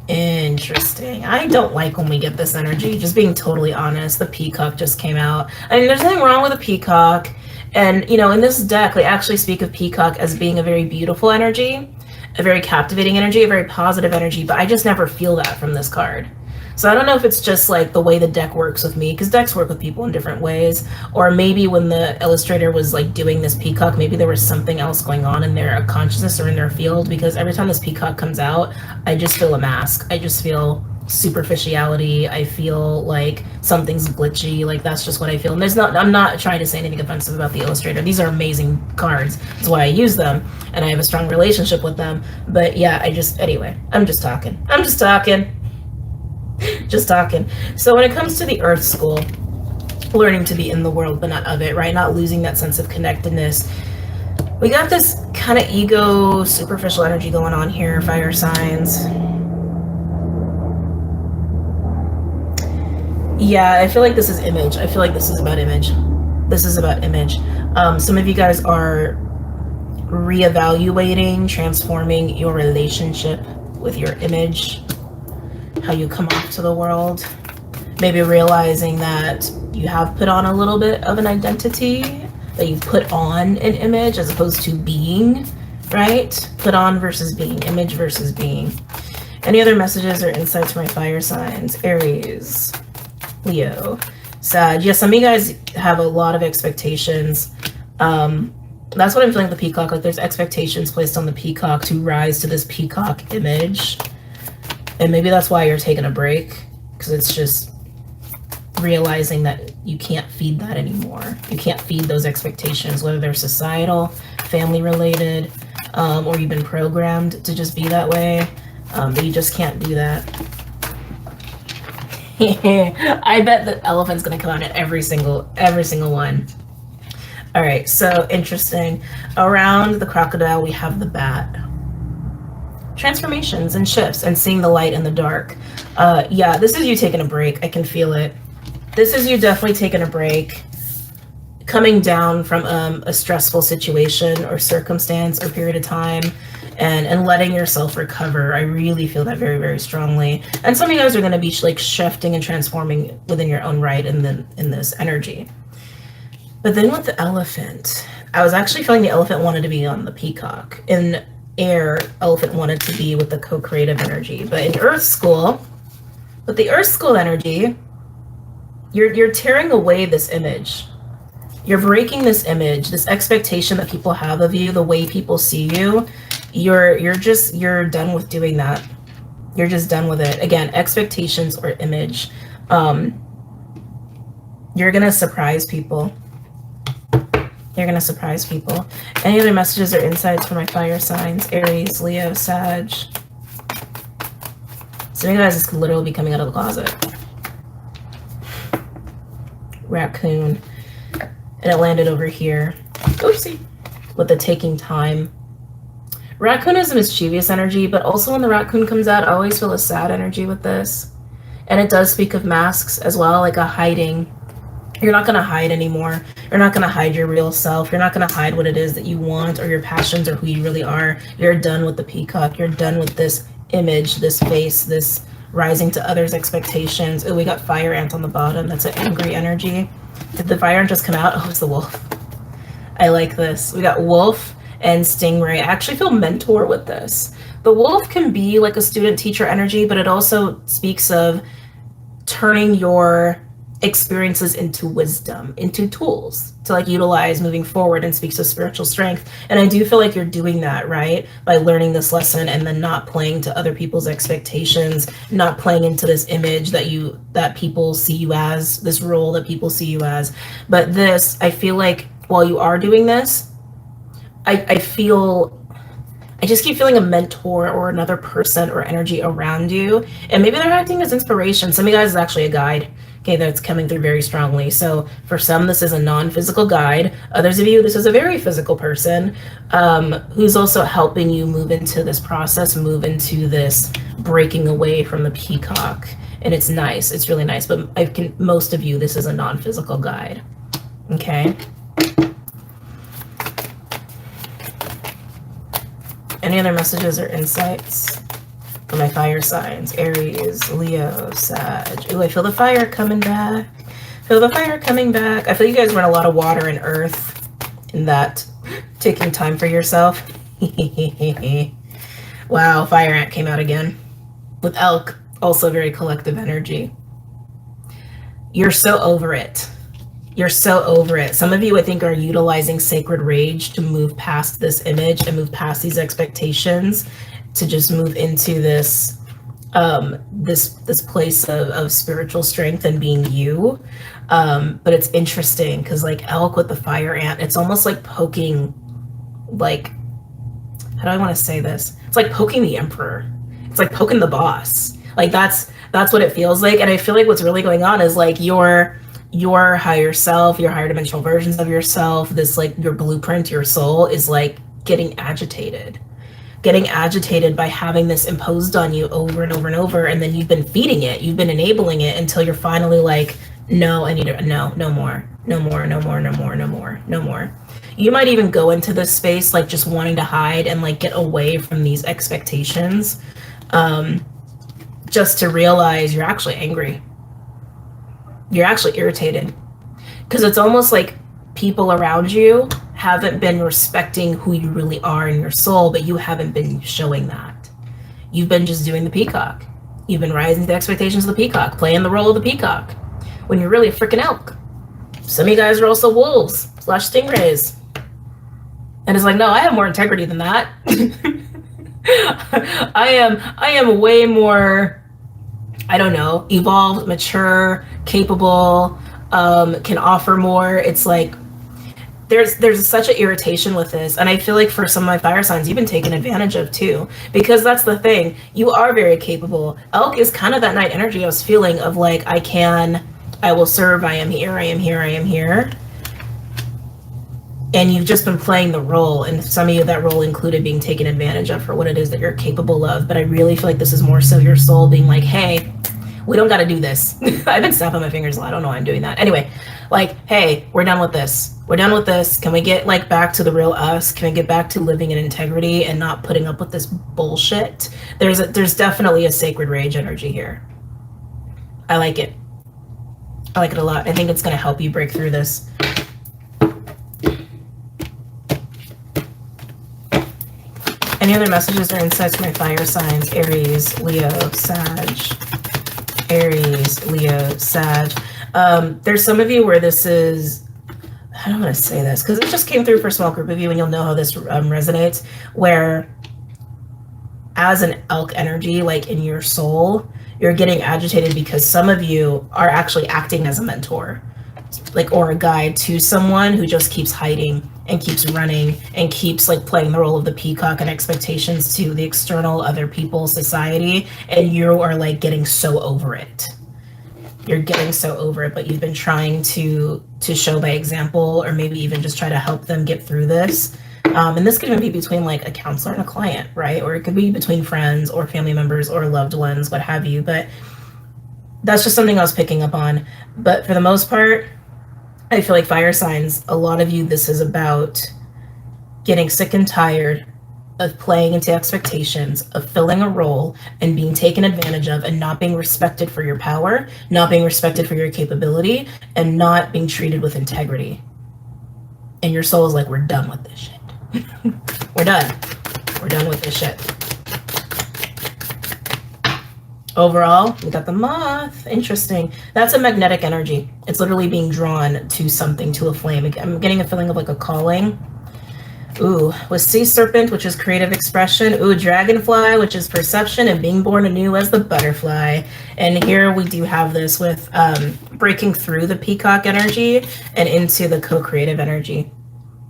A: Interesting. I don't like when we get this energy, just being totally honest. The peacock just came out. I mean, there's nothing wrong with a peacock. And, you know, in this deck, they actually speak of peacock as being a very beautiful energy, a very captivating energy, a very positive energy, but I just never feel that from this card. So I don't know if it's just like the way the deck works with me, because decks work with people in different ways, or maybe when the illustrator was like doing this peacock, maybe there was something else going on in their consciousness or in their field, because every time this peacock comes out, I just feel a mask. I just feel superficiality. I feel like something's glitchy. Like that's just what I feel. And I'm not trying to say anything offensive about the illustrator. These are amazing cards. That's why I use them and I have a strong relationship with them. But yeah, anyway, I'm just talking. Just talking. So when it comes to the Earth School, learning to be in the world but not of it, right? Not losing that sense of connectedness. We got this kind of ego, superficial energy going on here, fire signs. Yeah, I feel like this is image. I feel like this is about image. This is about image. Some of you guys are reevaluating, transforming your relationship with your image, how you come off to the world. Maybe realizing that you have put on a little bit of an identity, that you put on an image as opposed to being, right? Put on versus being, image versus being. Any other messages or insights from my fire signs? Aries, Leo, Sag. Yeah, some of you guys have a lot of expectations. That's what I'm feeling with the peacock. Like there's expectations placed on the peacock to rise to this peacock image. And maybe that's why you're taking a break, because it's just realizing that you can't feed that anymore. You can't feed those expectations, whether they're societal, family related, or you've been programmed to just be that way. But you just can't do that. I bet the elephant's gonna come out in every single one. All right, so interesting. Around the crocodile, we have the bat. Transformations and shifts and seeing the light in the dark. Yeah, this is you taking a break. I can feel it. This is you definitely taking a break, coming down from a stressful situation or circumstance or period of time, and letting yourself recover. I really feel that very, very strongly. And some of you guys are going to be like shifting and transforming within your own right in this energy. But then with the elephant, I was actually feeling the elephant wanted to be on the peacock. In air, elephant wanted to be with the co-creative energy. But in Earth School, with the Earth School energy, you're tearing away this image. You're breaking this image, this expectation that people have of you, the way people see you. You're done with doing that. You're just done with it. Again, expectations or image. You're gonna surprise people. You're gonna surprise people. Any other messages or insights for my fire signs? Aries, Leo, Sag. Some of you guys could literally be coming out of the closet. Raccoon. And it landed over here. Oopsie. With the taking time. Raccoon is a mischievous energy, but also when the raccoon comes out, I always feel a sad energy with this. And it does speak of masks as well, like a hiding. You're not going to hide anymore. You're not going to hide your real self. You're not going to hide what it is that you want or your passions or who you really are. You're done with the peacock. You're done with this image, this face, this rising to others' expectations. Oh, we got fire ant on the bottom. That's an angry energy. Did the fire ant just come out? Oh, it's the wolf. I like this. We got wolf and stingray. I actually feel mentor with this. The wolf can be like a student-teacher energy, but it also speaks of turning your experiences into wisdom, into tools to like utilize moving forward, and speaks to spiritual strength. And I do feel like you're doing that, right? By learning this lesson and then not playing to other people's expectations, not playing into this image that people see you as, this role that people see you as. But this, I feel like while you are doing this, I just keep feeling a mentor or another person or energy around you. And maybe they're acting as inspiration. Some of you guys is actually a guide, okay, that's coming through very strongly. So for some, this is a non-physical guide. Others of you, this is a very physical person who's also helping you move into this process, move into this breaking away from the peacock. And it's nice. It's really nice. But most of you, this is a non-physical guide. Okay. Any other messages or insights for my fire signs? Aries, Leo, Sag. Ooh, I feel the fire coming back. Feel the fire coming back. I feel you guys run a lot of water and earth in that taking time for yourself. Wow, fire ant came out again. With elk, also very collective energy. You're so over it. You're so over it. Some of you, I think, are utilizing sacred rage to move past this image and move past these expectations, to just move into this this place of spiritual strength and being you. But it's interesting because like elk with the fire ant, it's almost like poking, like, how do I want to say this? It's like poking the emperor. It's like poking the boss. Like that's what it feels like. And I feel like what's really going on is like your higher self, your higher dimensional versions of yourself, this like your blueprint, your soul is like getting agitated by having this imposed on you over and over and over. And then you've been feeding it, you've been enabling it until you're finally like, no, I need to, no more. You might even go into this space like just wanting to hide and like get away from these expectations, just to realize you're actually angry. You're actually irritated, because it's almost like people around you haven't been respecting who you really are in your soul, but you haven't been showing that. You've been just doing the peacock. You've been rising to the expectations of the peacock, playing the role of the peacock, when you're really a freaking elk. Some of you guys are also wolves / stingrays. And it's like, no, I have more integrity than that. I am way more, I don't know, evolved, mature, capable, can offer more. It's like there's such an irritation with this. And I feel like for some of my fire signs, you've been taken advantage of too, because that's the thing. You are very capable. Elk is kind of that night energy I was feeling of like, I will serve, I am here. And you've just been playing the role, and some of you, that role included being taken advantage of for what it is that you're capable of. But I really feel like this is more so your soul being like, hey, we don't got to do this. I've been snapping my fingers a lot. I don't know why I'm doing that. Anyway, like, hey, we're done with this. We're done with this. Can we get like back to the real us? Can we get back to living in integrity and not putting up with this bullshit? There's definitely a sacred rage energy here. I like it. I like it a lot. I think it's going to help you break through this. Any other messages or insights for my fire signs? Aries, Leo, Sag. Aries, Leo, Sag. There's some of you where this is, I don't want to say this because it just came through for a small group of you, and you'll know how this resonates, where as an elk energy, like in your soul, you're getting agitated because some of you are actually acting as a mentor, like, or a guide to someone who just keeps hiding and keeps running and keeps like playing the role of the peacock and expectations to the external other people, society, and you are like getting so over it. You're getting so over it, but you've been trying to show by example, or maybe even just try to help them get through this. And this could even be between like a counselor and a client, right? Or it could be between friends or family members or loved ones, what have you. But that's just something I was picking up on. But for the most part, I feel like fire signs, a lot of you, this is about getting sick and tired of playing into expectations, of filling a role and being taken advantage of, and not being respected for your power, not being respected for your capability, and not being treated with integrity. And your soul is like, we're done with this shit. We're done. We're done with this shit. Overall, we got the moth. Interesting. That's a magnetic energy. It's literally being drawn to something, to a flame. I'm getting a feeling of like a calling. Ooh, with sea serpent, which is creative expression. Ooh, dragonfly, which is perception, and being born anew as the butterfly. And here we do have this with breaking through the peacock energy and into the co-creative energy.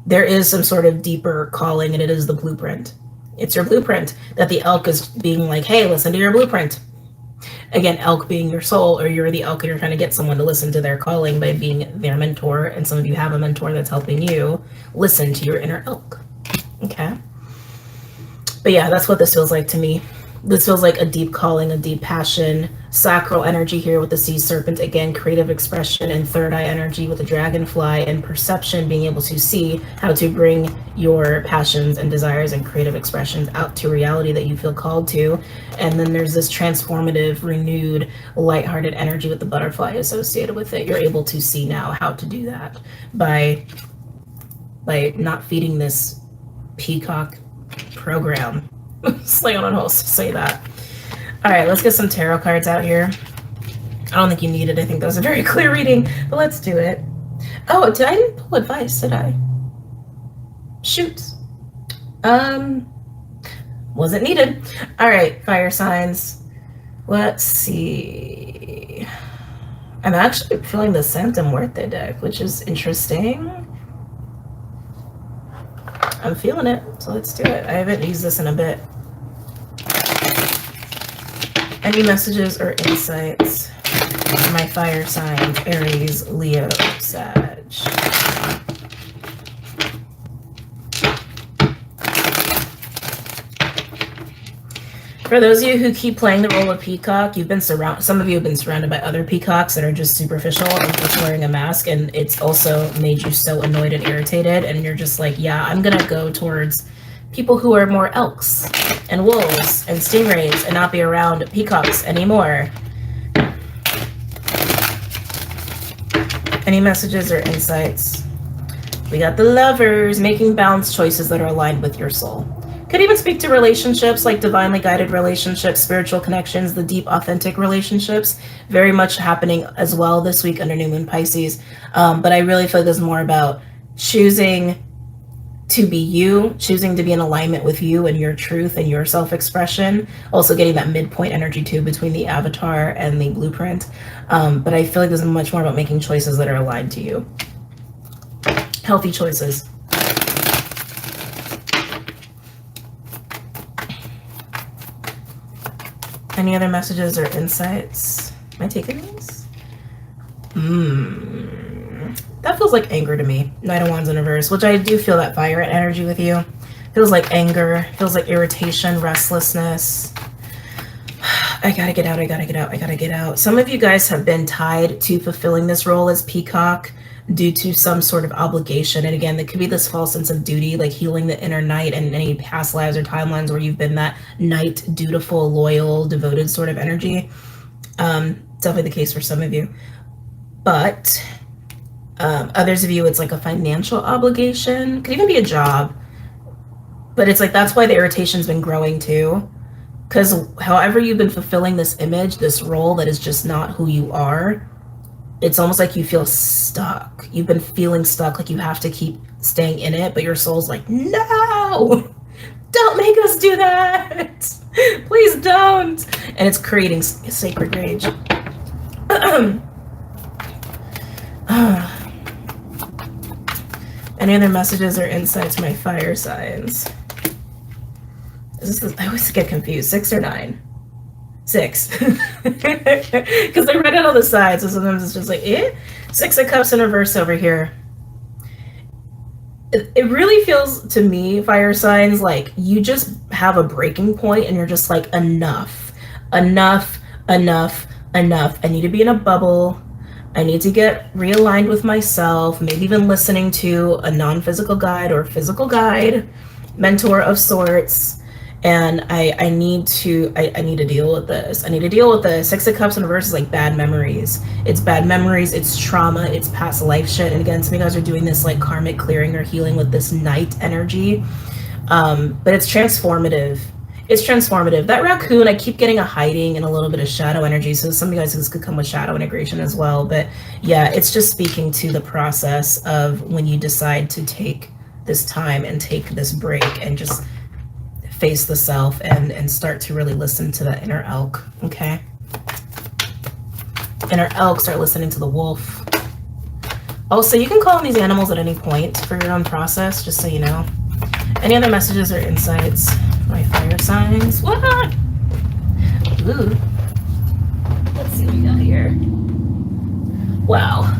A: There is some sort of deeper calling, and it is the blueprint. It's your blueprint that the elk is being like, hey, listen to your blueprint. Again, elk being your soul, or you're the elk and you're trying to get someone to listen to their calling by being their mentor, and some of you have a mentor that's helping you listen to your inner elk. Okay. But yeah, that's what this feels like to me. This feels like a deep calling, a deep passion, sacral energy here with the sea serpent, again, creative expression, and third eye energy with the dragonfly, and perception, being able to see how to bring your passions and desires and creative expressions out to reality that you feel called to. And then there's this transformative, renewed, lighthearted energy with the butterfly associated with it. You're able to see now how to do that by not feeding this peacock program. Slay on a horse to say that. All right, let's get some tarot cards out here. I don't think you need it. I think that was a very clear reading, but let's do it. Oh, I didn't pull advice, did I? Shoot. Wasn't needed. All right, fire signs. Let's see. I'm actually feeling the Sanctum Muerte deck, which is interesting. I'm feeling it, so let's do it. I haven't used this in a bit. Any messages or insights for my fire signs, Aries, Leo, Sag? For those of you who keep playing the role of peacock, you've been some of you have been surrounded by other peacocks that are just superficial and just wearing a mask, and it's also made you so annoyed and irritated, and you're just like, yeah, I'm gonna go towards people who are more elks and wolves and stingrays and not be around peacocks anymore. Any messages or insights? We got the Lovers, making balanced choices that are aligned with your soul. Could even speak to relationships, like divinely guided relationships, spiritual connections, the deep, authentic relationships, very much happening as well this week under New Moon Pisces. But I really feel this is more about choosing to be you, choosing to be in alignment with you and your truth and your self-expression. Also getting that midpoint energy too between the avatar and the blueprint. But I feel like this is much more about making choices that are aligned to you. Healthy choices. Any other messages or insights? Am I taking these? That feels like anger to me. Knight of Wands in reverse, which I do feel that fire energy with you. Feels like anger, feels like irritation, restlessness. I gotta get out, I gotta get out, I gotta get out. Some of you guys have been tied to fulfilling this role as peacock due to some sort of obligation. And again, there could be this false sense of duty, like healing the inner knight and any past lives or timelines where you've been that knight, dutiful, loyal, devoted sort of energy. Definitely the case for some of you. But others of you, it's like a financial obligation. Could even be a job. But it's like, that's why the irritation's been growing too. Because however you've been fulfilling this image, this role that is just not who you are, it's almost like you feel stuck. You've been feeling stuck, like you have to keep staying in it, but your soul's like, no, don't make us do that. Please don't. And it's creating sacred rage. Any other messages or insights, my fire signs? I always get confused. 6 or 9? 6. Because I read it on the side, so sometimes it's just like, 6 of Cups in reverse over here. It really feels to me, fire signs, like you just have a breaking point and you're just like, enough. I need to be in a bubble. I need to get realigned with myself, maybe even listening to a non-physical guide or physical guide, mentor of sorts. And I need to deal with this. I need to deal with this. 6 of Cups in reverse is like bad memories. It's bad memories, it's trauma, it's past life shit. And again, some of you guys are doing this like karmic clearing or healing with this Knight energy. But it's transformative. It's transformative. That raccoon, I keep getting a hiding and a little bit of shadow energy. So some of you guys, this could come with shadow integration as well. But yeah, it's just speaking to the process of when you decide to take this time and take this break and just face the self and start to really listen to the inner elk, okay? Inner elk, start listening to the wolf. Also, you can call on these animals at any point for your own process, just so you know. Any other messages or insights? My fire signs. What? Ooh. Let's see what we got here. Wow.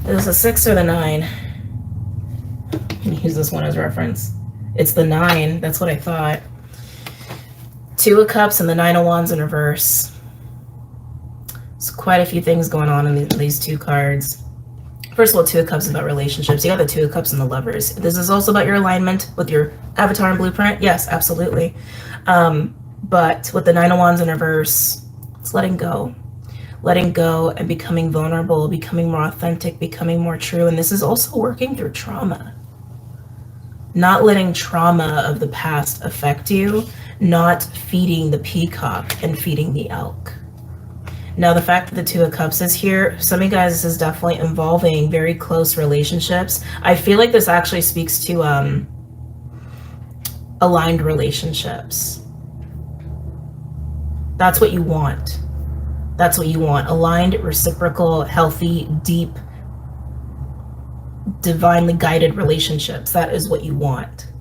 A: Is this a 6 or the 9? Can you use this one as reference? It's the 9. That's what I thought. 2 of Cups and the 9 of Wands in reverse. There's quite a few things going on in these 2 cards. First of all, 2 of Cups is about relationships. You have the 2 of Cups and the Lovers. This is also about your alignment with your avatar and blueprint. Yes, absolutely. But with the 9 of Wands in reverse, it's letting go. Letting go and becoming vulnerable, becoming more authentic, becoming more true. And this is also working through trauma. Not letting trauma of the past affect you. Not feeding the peacock and feeding the elk. Now, the fact that the 2 of Cups is here, some of you guys, this is definitely involving very close relationships. I feel like this actually speaks to aligned relationships. That's what you want. That's what you want. Aligned, reciprocal, healthy, deep, divinely guided relationships. That is what you want.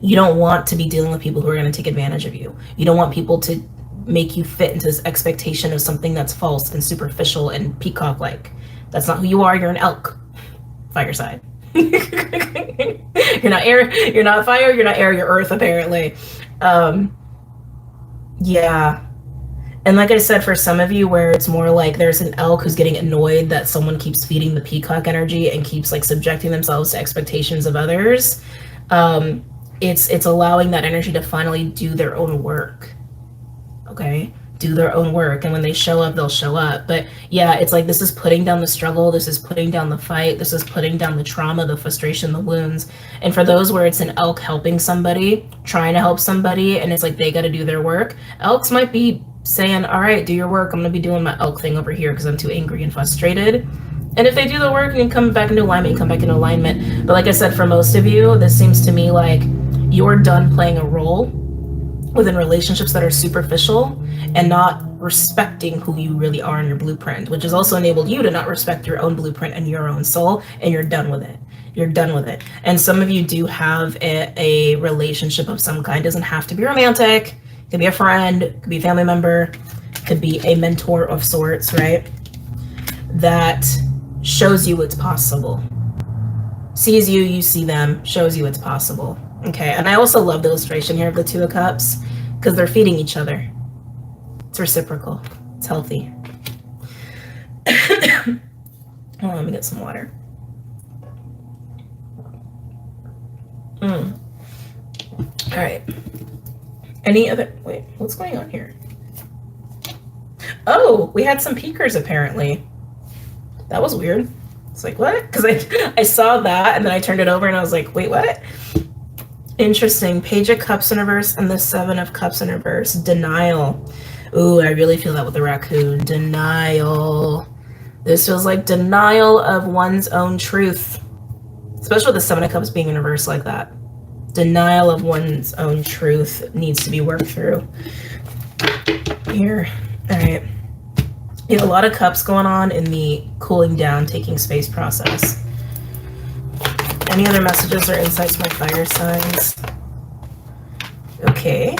A: You don't want to be dealing with people who are going to take advantage of you. You don't want people to make you fit into this expectation of something that's false and superficial and peacock-like. That's not who you are. You're an elk. Fire sign. You're not air. You're not fire. You're not air. You're earth, apparently. Yeah. And like I said, for some of you where it's more like there's an elk who's getting annoyed that someone keeps feeding the peacock energy and keeps like subjecting themselves to expectations of others, it's allowing that energy to finally do their own work. Okay, do their own work, and when they show up, they'll show up. But yeah, it's like this is putting down the struggle, this is putting down the fight, this is putting down the trauma, the frustration, the wounds. And for those where it's an elk helping somebody, trying to help somebody, and it's like they got to do their work, elks might be saying, all right, do your work, I'm gonna be doing my elk thing over here because I'm too angry and frustrated. And if they do the work and come back into alignment, you come back into alignment. But like I said, for most of you, this seems to me like you're done playing a role within relationships that are superficial and not respecting who you really are in your blueprint, which has also enabled you to not respect your own blueprint and your own soul, and you're done with it. You're done with it. And some of you do have a relationship of some kind. It doesn't have to be romantic. It could be a friend, it could be a family member, it could be a mentor of sorts, right? That shows you it's possible. Sees you, you see them, shows you it's possible. Okay, and I also love the illustration here of the 2 of Cups because they're feeding each other. It's reciprocal. It's healthy. Oh, let me get some water. All right. Any other... Wait, what's going on here? Oh, we had some peekers apparently. That was weird. It's like, what? Because I saw that and then I turned it over and I was like, wait, what? Interesting. Page of Cups in reverse and the 7 of Cups in reverse. Denial. Ooh, I really feel that with the raccoon. Denial. This feels like denial of one's own truth. Especially with the 7 of Cups being in reverse like that. Denial of one's own truth needs to be worked through. Here. All right. You have a lot of cups going on in the cooling down, taking space process. Any other messages or insights from my fire signs? Okay.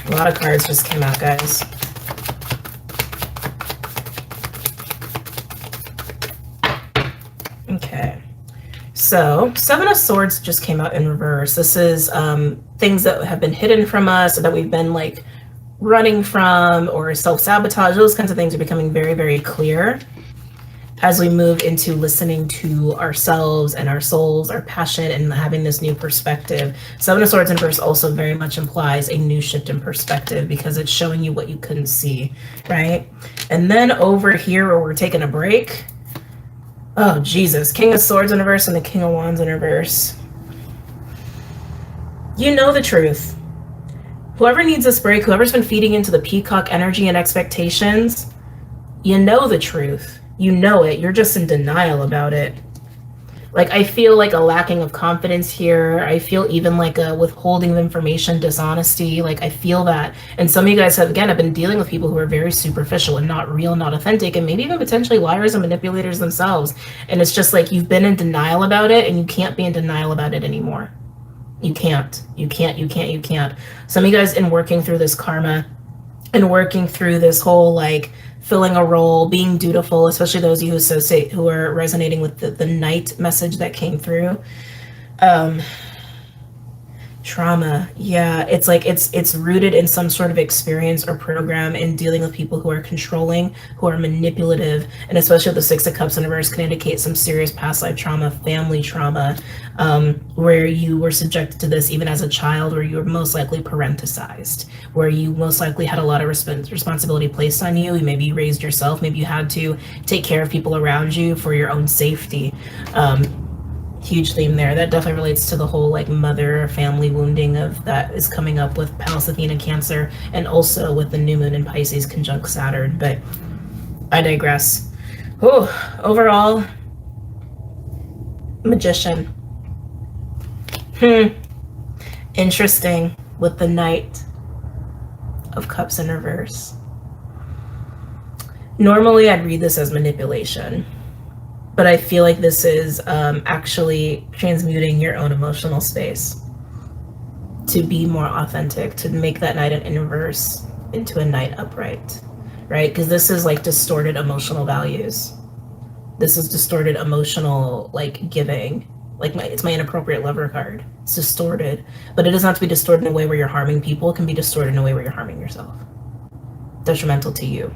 A: A lot of cards just came out, guys. Okay. So, 7 of Swords just came out in reverse. This is things that have been hidden from us, or that we've been like running from, or self-sabotage. Those kinds of things are becoming very, very clear as we move into listening to ourselves and our souls, our passion, and having this new perspective. 7 of Swords in reverse also very much implies a new shift in perspective because it's showing you what you couldn't see, right? And then over here where we're taking a break, oh, Jesus, King of Swords in reverse and the King of Wands in reverse. You know the truth. Whoever needs this break, whoever's been feeding into the peacock energy and expectations, you know the truth. You know it. You're just in denial about it. Like, I feel like a lacking of confidence here. I feel even like a withholding of information, dishonesty. Like, I feel that. And some of you guys have, again, have been dealing with people who are very superficial and not real, not authentic, and maybe even potentially liars and manipulators themselves. And it's just like you've been in denial about it, and you can't be in denial about it anymore. You can't. You can't. You can't. You can't. Some of you guys, in working through this karma and working through this whole, like, filling a role, being dutiful, especially those of you who are resonating with the night message that came through. Trauma, yeah, it's like it's rooted in some sort of experience or program in dealing with people who are controlling, who are manipulative, and especially the Six of Cups in reverse can indicate some serious past life trauma, family trauma, where you were subjected to this even as a child, where you were most likely parenticized, where you most likely had a lot of responsibility placed on you. Maybe you raised yourself, maybe you had to take care of people around you for your own safety. Huge theme there. That definitely relates to the whole like mother family wounding of that is coming up with Pallas Athena Cancer, and also with the new moon in Pisces conjunct Saturn. But I digress. Overall, Magician. Interesting with the Knight of Cups in reverse. Normally I'd read this as manipulation, but I feel like this is actually transmuting your own emotional space to be more authentic, to make that Knight in reverse into a Knight upright, right? Because this is like distorted emotional values. This is distorted emotional like giving. Like it's my inappropriate lover card. It's distorted, but it doesn't have to be distorted in a way where you're harming people. It can be distorted in a way where you're harming yourself. Detrimental to you,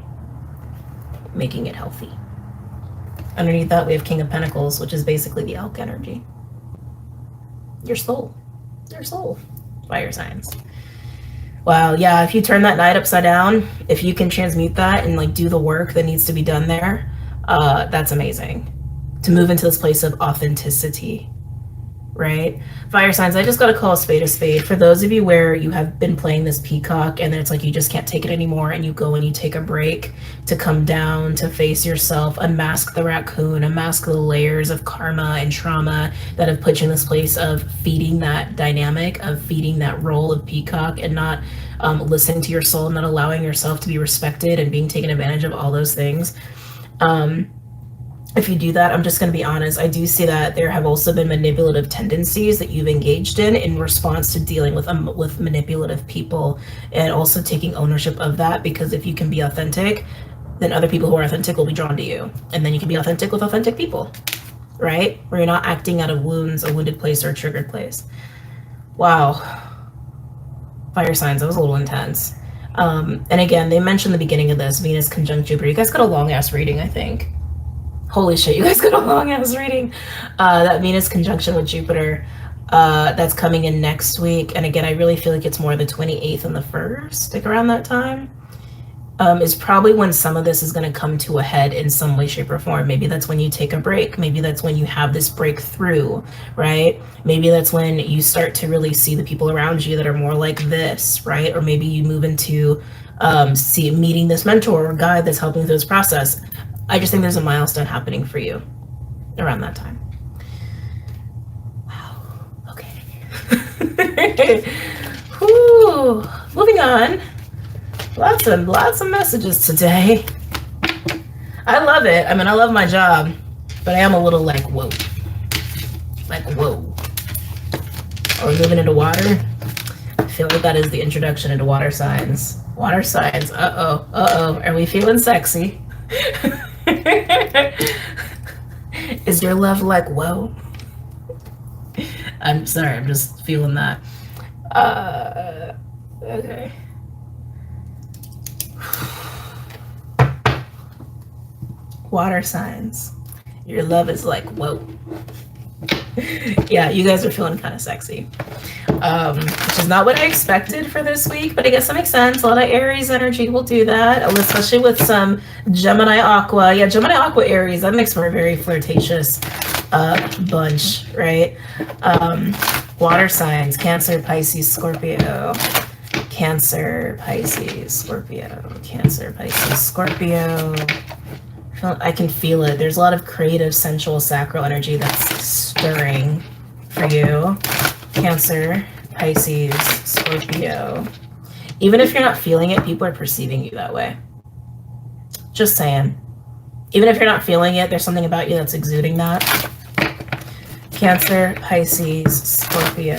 A: making it healthy. Underneath that, we have King of Pentacles, which is basically the elk energy. Your soul. Your soul. Fire signs. Wow, yeah, if you turn that Knight upside down, if you can transmute that and like do the work that needs to be done there, that's amazing. To move into this place of authenticity, right? Fire signs, I just got to call a spade a spade. For those of you where you have been playing this peacock and then it's like you just can't take it anymore and you go and you take a break to come down, to face yourself, unmask the raccoon, unmask the layers of karma and trauma that have put you in this place of feeding that dynamic, of feeding that role of peacock and not listening to your soul, not allowing yourself to be respected and being taken advantage of, all those things. If you do that, I'm just going to be honest, I do see that there have also been manipulative tendencies that you've engaged in response to dealing with manipulative people, and also taking ownership of that, because if you can be authentic, then other people who are authentic will be drawn to you. And then you can be authentic with authentic people, right? Where you're not acting out of wounds, a wounded place, or a triggered place. Wow. Fire signs, that was a little intense. And again, they mentioned the beginning of this, Venus conjunct Jupiter. You guys got a long ass reading, I think. Holy shit, you guys got a long ass reading. That Venus conjunction with Jupiter, that's coming in next week. And again, I really feel like it's more the 28th and the 1st, like around that time, is probably when some of this is going to come to a head in some way, shape, or form. Maybe that's when you take a break. Maybe that's when you have this breakthrough, right? Maybe that's when you start to really see the people around you that are more like this, right? Or maybe you move into meeting this mentor or guide that's helping through this process. I just think there's a milestone happening for you around that time. Wow. Okay. Whew. Moving on. Lots of messages today. I love it. I mean, I love my job, but I am a little like, whoa. Like, whoa. Are we moving into water? I feel like that is the introduction into water signs. Water signs. Uh-oh. Uh-oh. Are we feeling sexy? Is your love like whoa? I'm sorry, I'm just feeling that. Okay. Water signs. Your love is like whoa. Yeah, you guys are feeling kind of sexy. Which is not what I expected for this week, but I guess that makes sense. A lot of Aries energy will do that, especially with some Gemini Aqua. Yeah, Gemini Aqua Aries, that makes for a very flirtatious bunch, right? Water signs, Cancer, Pisces, Scorpio. Cancer, Pisces, Scorpio. Cancer, Pisces, Scorpio. I can feel it. There's a lot of creative, sensual, sacral energy that's stirring for you. Cancer, Pisces, Scorpio. Even if you're not feeling it, people are perceiving you that way. Just saying. Even if you're not feeling it, there's something about you that's exuding that. Cancer, Pisces, Scorpio.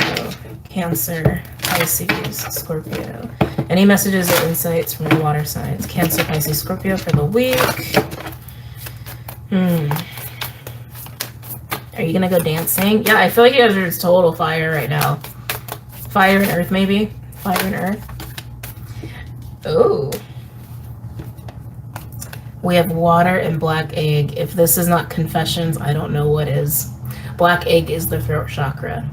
A: Cancer, Pisces, Scorpio. Any messages or insights from your water signs? Cancer, Pisces, Scorpio for the week. Are you gonna go dancing? Yeah, I feel like you guys are just total fire right now. Fire and earth, maybe? Fire and earth. Oh. We have water and black egg. If this is not confessions, I don't know what is. Black egg is the throat chakra.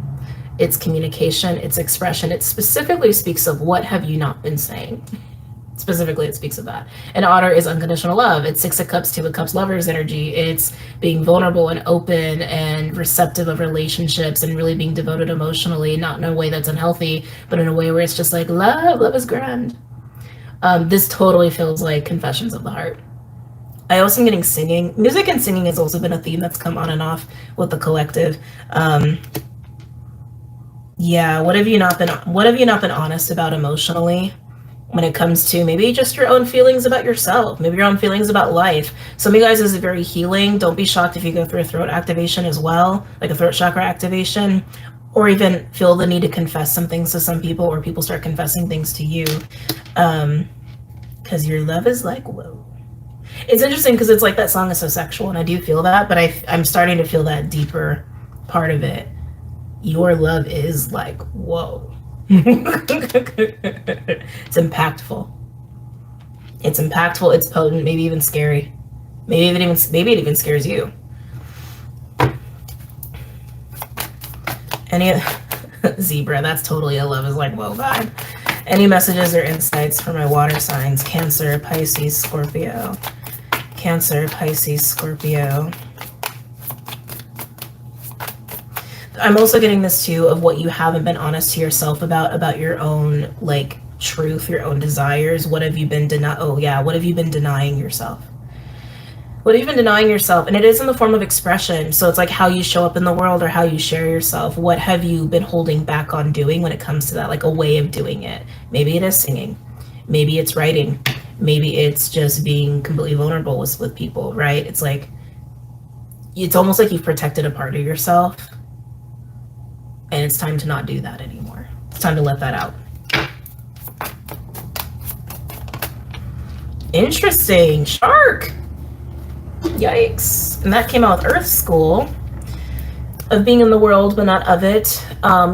A: It's communication, it's expression. It specifically speaks of what have you not been saying. Specifically, it speaks of that. And otter is unconditional love. It's 6 of Cups, 2 of Cups, lovers energy. It's being vulnerable and open and receptive of relationships and really being devoted emotionally, not in a way that's unhealthy, but in a way where it's just like, love is grand. This totally feels like confessions of the heart. I also am getting singing. Music and singing has also been a theme that's come on and off with the collective. Yeah, what have you not been honest about emotionally when it comes to maybe just your own feelings about yourself, maybe your own feelings about life? Some of you guys is very healing. Don't be shocked if you go through a throat activation as well, like a throat chakra activation, or even feel the need to confess some things to some people, or people start confessing things to you. Because your love is like, whoa. It's interesting because it's like that song is so sexual, and I do feel that, but I'm starting to feel that deeper part of it. Your love is like, whoa. It's impactful. It's impactful, it's potent, maybe even scary. Maybe it even scares you. Any zebra, that's totally a love is like, whoa vibe. Any messages or insights for my water signs? Cancer, Pisces, Scorpio. Cancer, Pisces, Scorpio. I'm also getting this too of what you haven't been honest to yourself about your own like truth, your own desires. What have you been what have you been denying yourself? What have you been denying yourself? And it is in the form of expression. So it's like how you show up in the world or how you share yourself. What have you been holding back on doing when it comes to that, like a way of doing it? Maybe it is singing. Maybe it's writing. Maybe it's just being completely vulnerable with people, right? It's like, it's almost like you've protected a part of yourself, and it's time to not do that anymore. It's time to let that out. Interesting. Shark. Yikes. And that came out with Earth School. Of being in the world, but not of it.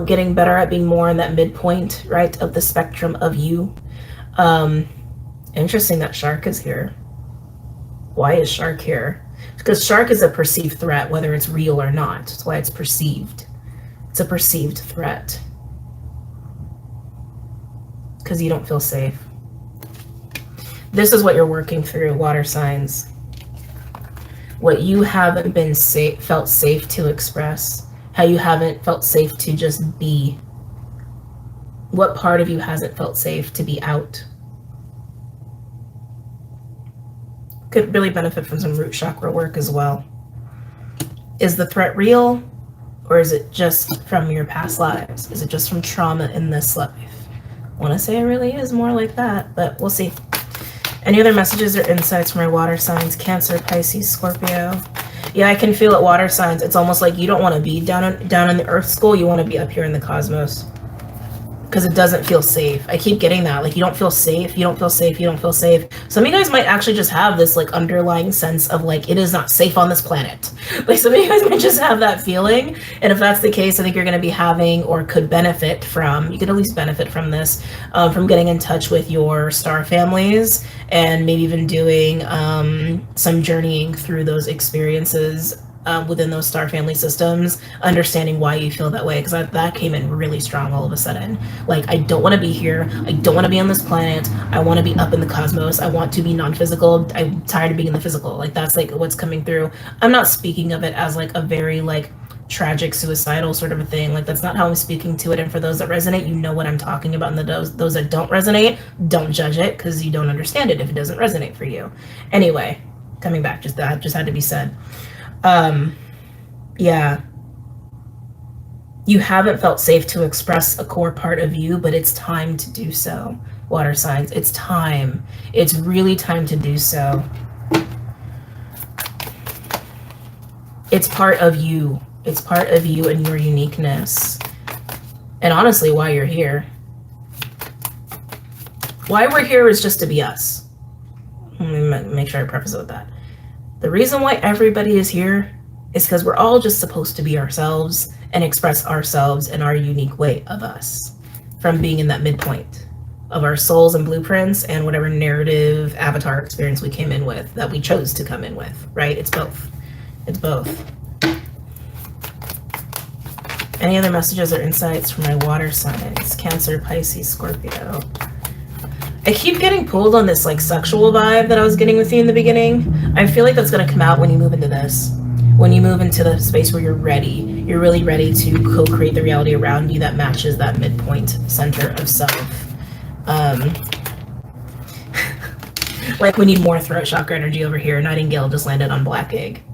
A: Getting better at being more in that midpoint, right, of the spectrum of you. Interesting that Shark is here. Why is Shark here? Because Shark is a perceived threat, whether it's real or not. That's why it's perceived. It's a perceived threat. Because you don't feel safe. This is what you're working through, water signs. What you haven't been felt safe to express. How you haven't felt safe to just be. What part of you hasn't felt safe to be out? Could really benefit from some root chakra work as well. Is the threat real? Or is it just from your past lives? Is it just from trauma in this life? I want to say it really is more like that, but we'll see. Any other messages or insights from my water signs? Cancer, Pisces, Scorpio. Yeah, I can feel it, water signs. It's almost like you don't want to be down in the Earth School. You want to be up here in the cosmos. Because it doesn't feel safe. I keep getting that. Like, you don't feel safe. You don't feel safe. You don't feel safe. Some of you guys might actually just have this, like, underlying sense of, like, it is not safe on this planet. Like, some of you guys might just have that feeling. And if that's the case, I think you're going to be having, or could benefit from, you could at least benefit from this, from getting in touch with your star families and maybe even doing some journeying through those experiences within those star family systems, understanding why you feel that way, because that came in really strong all of a sudden. Like, I don't want to be here. I don't want to be on this planet. I want to be up in the cosmos. I want to be non-physical. I'm tired of being in the physical. Like, that's like what's coming through. I'm not speaking of it as like a very like tragic, suicidal sort of a thing. Like, that's not how I'm speaking to it. And for those that resonate, you know what I'm talking about. And those that don't resonate, don't judge it, because you don't understand it if it doesn't resonate for you. Anyway, coming back, that just had to be said. Yeah. You haven't felt safe to express a core part of you, but it's time to do so, water signs. It's time. It's really time to do so. It's part of you. It's part of you and your uniqueness. And honestly, why you're here. Why we're here is just to be us. Let me make sure I preface it with that. The reason why everybody is here is because we're all just supposed to be ourselves and express ourselves in our unique way of us, from being in that midpoint of our souls and blueprints and whatever narrative avatar experience we came in with, that we chose to come in with, right? It's both. It's both. Any other messages or insights from my water signs? Cancer, Pisces, Scorpio. I keep getting pulled on this like sexual vibe that I was getting with you in the beginning. I feel like that's going to come out when you move into this. When you move into the space where you're ready, you're really ready to co-create the reality around you that matches that midpoint center of self. Like we need more throat chakra energy over here. Nightingale just landed on black egg.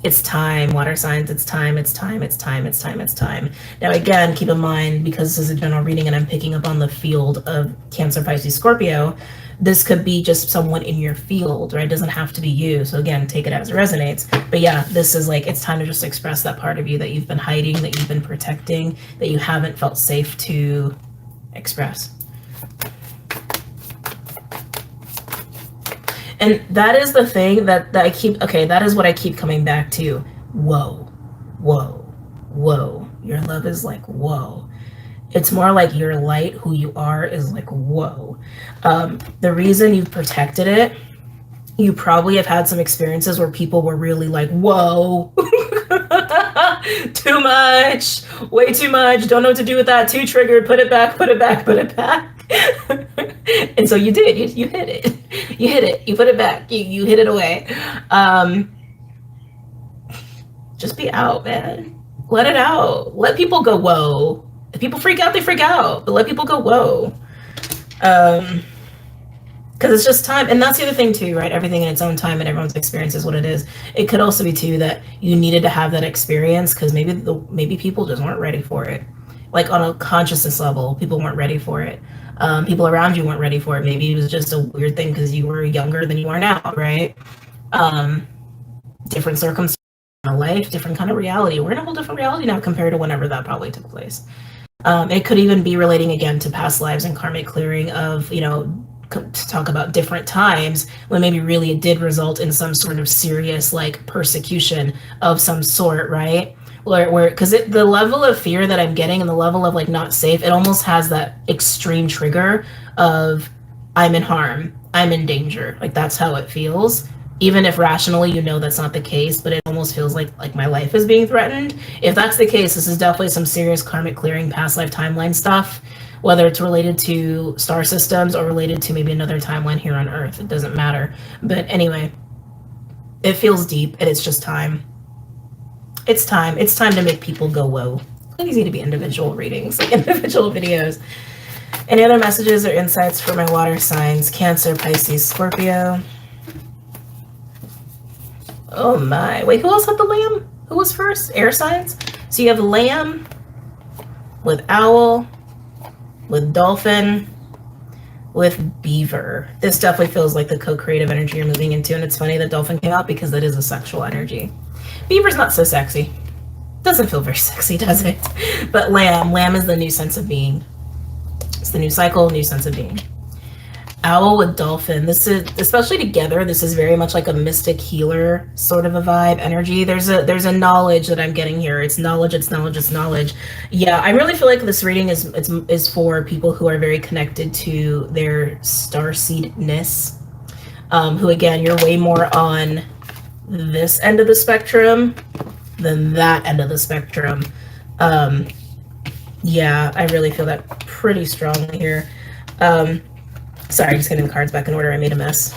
A: It's time, water signs. It's time, it's time, it's time, it's time, it's time. Now, again, keep in mind, because this is a general reading and I'm picking up on the field of Cancer, Pisces, Scorpio, this could be just someone in your field, right? It doesn't have to be you. So again, take it as it resonates. But yeah, this is like, it's time to just express that part of you that you've been hiding, that you've been protecting, that you haven't felt safe to express. And that is the thing that I keep, okay, that is what I keep coming back to. Whoa, whoa, whoa. Your love is like, whoa. It's more like your light, who you are, is like, whoa. The reason you've protected it, you probably have had some experiences where people were really like, whoa, too much, way too much, don't know what to do with that, too triggered, put it back, put it back, put it back. And so you did, you hit it. You hit it, you put it back, you hit it away. Just be out, man. Let it out. Let people go, whoa. If people freak out, they freak out. But let people go, whoa. Because it's just time. And that's the other thing too, right? Everything in its own time and everyone's experience is what it is. It could also be too that you needed to have that experience because maybe people just weren't ready for it. Like on a consciousness level, people weren't ready for it. People around you weren't ready for it. Maybe it was just a weird thing because you were younger than you are now, right? Different circumstances in life, different kind of reality. We're in a whole different reality now compared to whenever that probably took place. It could even be relating again to past lives and karmic clearing of, to talk about different times when maybe really it did result in some sort of serious like persecution of some sort, right? Where because the level of fear that I'm getting and the level of like not safe, it almost has that extreme trigger of I'm in harm, I'm in danger. Like that's how it feels. Even if rationally that's not the case, but it almost feels like my life is being threatened. If that's the case, this is definitely some serious karmic clearing, past life timeline stuff, whether it's related to star systems or related to maybe another timeline here on Earth. It doesn't matter. But anyway, it feels deep and it's just time. It's time. It's time to make people go, whoa. These need to be individual readings, like individual videos. Any other messages or insights for my water signs? Cancer, Pisces, Scorpio. Oh my. Wait, who else had the lamb? Who was first? Air signs? So you have lamb with owl, with dolphin, with beaver. This definitely feels like the co-creative energy you're moving into. And it's funny that dolphin came out because that is a sexual energy. Beaver's not so sexy. Doesn't feel very sexy, does it? But lamb is the new sense of being. It's the new cycle, new sense of being. Owl with dolphin. This is, especially together, this is very much like a mystic healer sort of a vibe energy. There's a knowledge that I'm getting here. It's knowledge, it's knowledge, it's knowledge. Yeah, I really feel like this reading is for people who are very connected to their starseedness. Who again, you're way more on this end of the spectrum than that end of the spectrum. Yeah, I really feel that pretty strongly here. Sorry, just getting the cards back in order. I made a mess.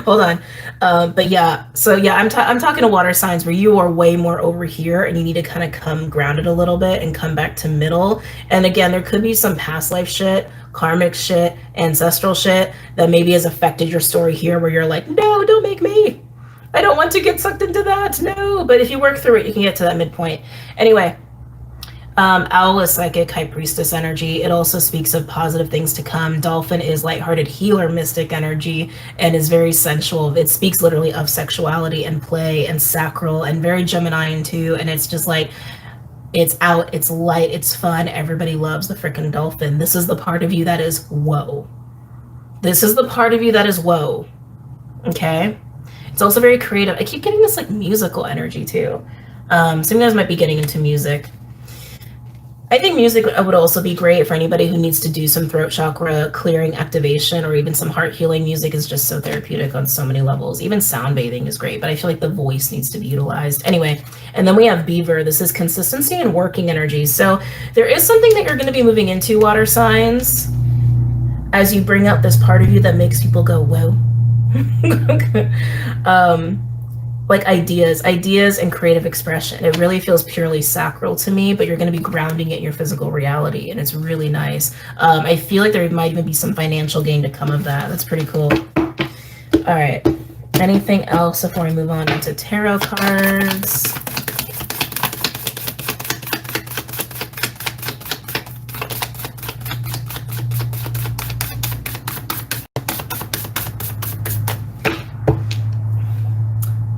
A: Hold on. But yeah, so yeah, I'm talking to water signs where you are way more over here and you need to kind of come grounded a little bit and come back to middle. And again, there could be some past life shit, karmic shit, ancestral shit that maybe has affected your story here where you're like, no, don't make me. I don't want to get sucked into that. No, but if you work through it, you can get to that midpoint. Anyway, owl is psychic, high priestess energy. It also speaks of positive things to come. Dolphin is lighthearted healer, mystic energy, and is very sensual. It speaks literally of sexuality and play and sacral and very Geminian too. And it's just like, it's out, it's light, it's fun. Everybody loves the freaking dolphin. This is the part of you that is whoa. This is the part of you that is whoa. Okay? It's also very creative. I keep getting this like musical energy too. Some of you guys might be getting into music. I think music would also be great for anybody who needs to do some throat chakra clearing activation, or even some heart healing. Music is just so therapeutic on so many levels. Even sound bathing is great, but I feel like the voice needs to be utilized. Anyway, and then we have Beaver. This is consistency and working energy. So there is something that you're going to be moving into, water signs, as you bring out this part of you that makes people go, whoa. Like ideas and creative expression. It really feels purely sacral to me, but you're going to be grounding it in your physical reality, and it's really nice. I feel like there might even be some financial gain to come of that. That's pretty cool. All right. Anything else before we move on into tarot cards?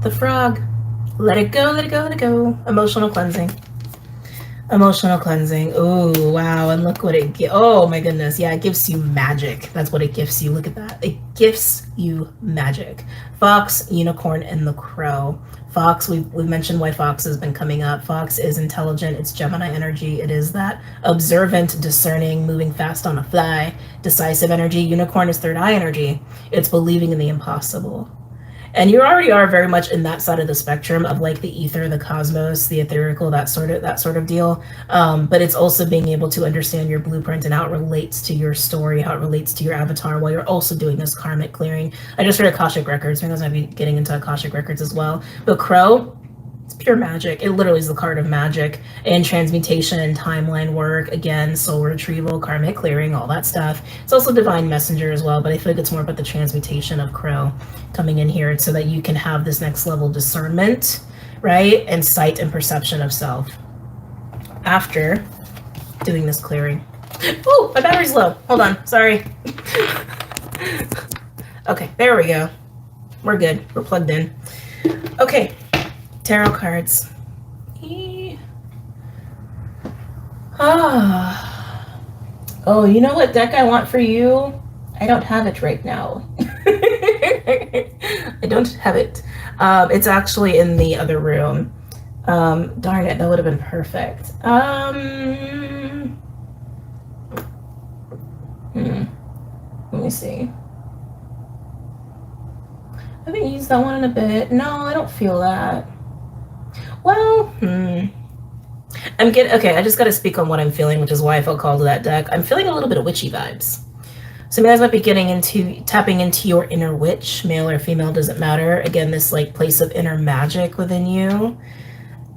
A: The frog. Let it go, let it go, let it go. Emotional cleansing. Emotional cleansing. Oh, wow. And look what it gives. Oh, my goodness. Yeah, it gives you magic. That's what it gives you. Look at that. It gifts you magic. Fox, unicorn, and the crow. Fox, we've mentioned why Fox has been coming up. Fox is intelligent. It's Gemini energy. It is that observant, discerning, moving fast on a fly, decisive energy. Unicorn is third eye energy. It's believing in the impossible. And you already are very much in that side of the spectrum of like the ether, the cosmos, the etherical, that sort of deal. But it's also being able to understand your blueprint and how it relates to your story, how it relates to your avatar while you're also doing this karmic clearing. I just read Akashic Records. I might be getting into Akashic Records as well. But Crow, it's pure magic. It literally is the card of magic and transmutation and timeline work. Again, soul retrieval, karmic clearing, all that stuff. It's also divine messenger as well, but I feel like it's more about the transmutation of Crow coming in here so that you can have this next level discernment, right? And sight and perception of self after doing this clearing. Oh, my battery's low. Hold on. Sorry. Okay, there we go. We're good. We're plugged in. Okay. Tarot cards. Oh, you know what deck I want for you? I don't have it right now. I don't have it. It's actually in the other room. Darn it, that would have been perfect. Let me see. I haven't used that one in a bit. No, I don't feel that. Well, okay, I just got to speak on what I'm feeling, which is why I felt called to that deck. I'm feeling a little bit of witchy vibes. So you guys might be tapping into your inner witch, male or female, doesn't matter. Again, this like place of inner magic within you.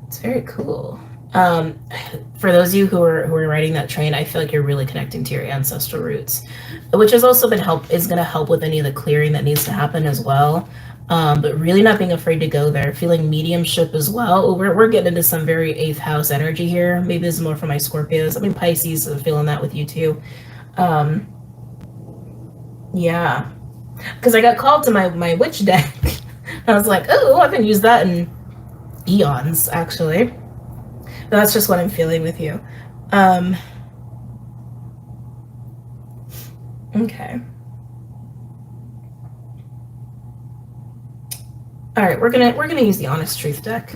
A: It's very cool. For those of you who are riding that train, I feel like you're really connecting to your ancestral roots, which has also been is going to help with any of the clearing that needs to happen as well. But really not being afraid to go there, feeling mediumship as well. We're getting into some very 8th house energy here. Maybe this is more for my Scorpios. I mean, Pisces, I'm feeling that with you too. Yeah, because I got called to my witch deck. I was like, oh, I haven't used that in eons, actually. But that's just what I'm feeling with you. Okay. All right, we're gonna use the Honest Truth deck.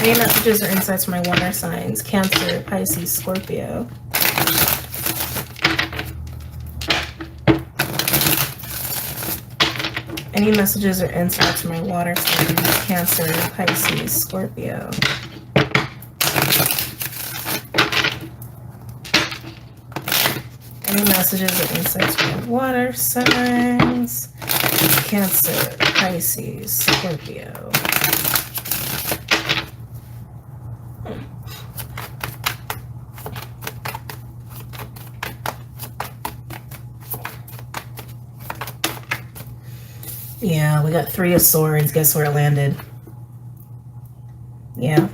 A: Any messages or insights for my water signs? Cancer, Pisces, Scorpio. Any messages or insights for my water signs? Cancer, Pisces, Scorpio. Any messages or insights from water signs? Cancer, Pisces, Scorpio. Yeah, we got 3 of Swords. Guess where it landed? Yeah.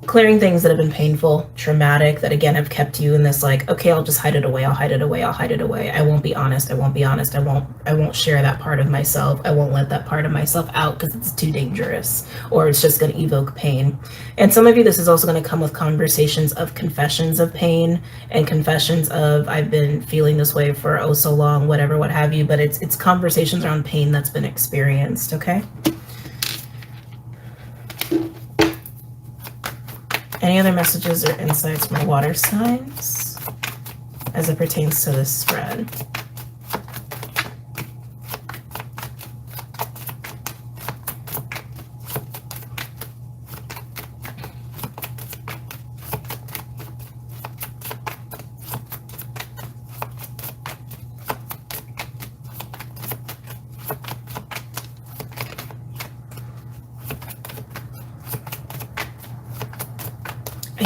A: Clearing things that have been painful, traumatic, that again have kept you in this like, okay, I'll just hide it away. I'll hide it away. I'll hide it away. I won't be honest. I won't be honest. I won't share that part of myself. I won't let that part of myself out because it's too dangerous, or it's just going to evoke pain. And some of you, this is also going to come with conversations of confessions of pain and confessions of, I've been feeling this way for oh so long, whatever, what have you. But it's conversations around pain that's been experienced. Okay. Any other messages or insights from water signs as it pertains to this spread?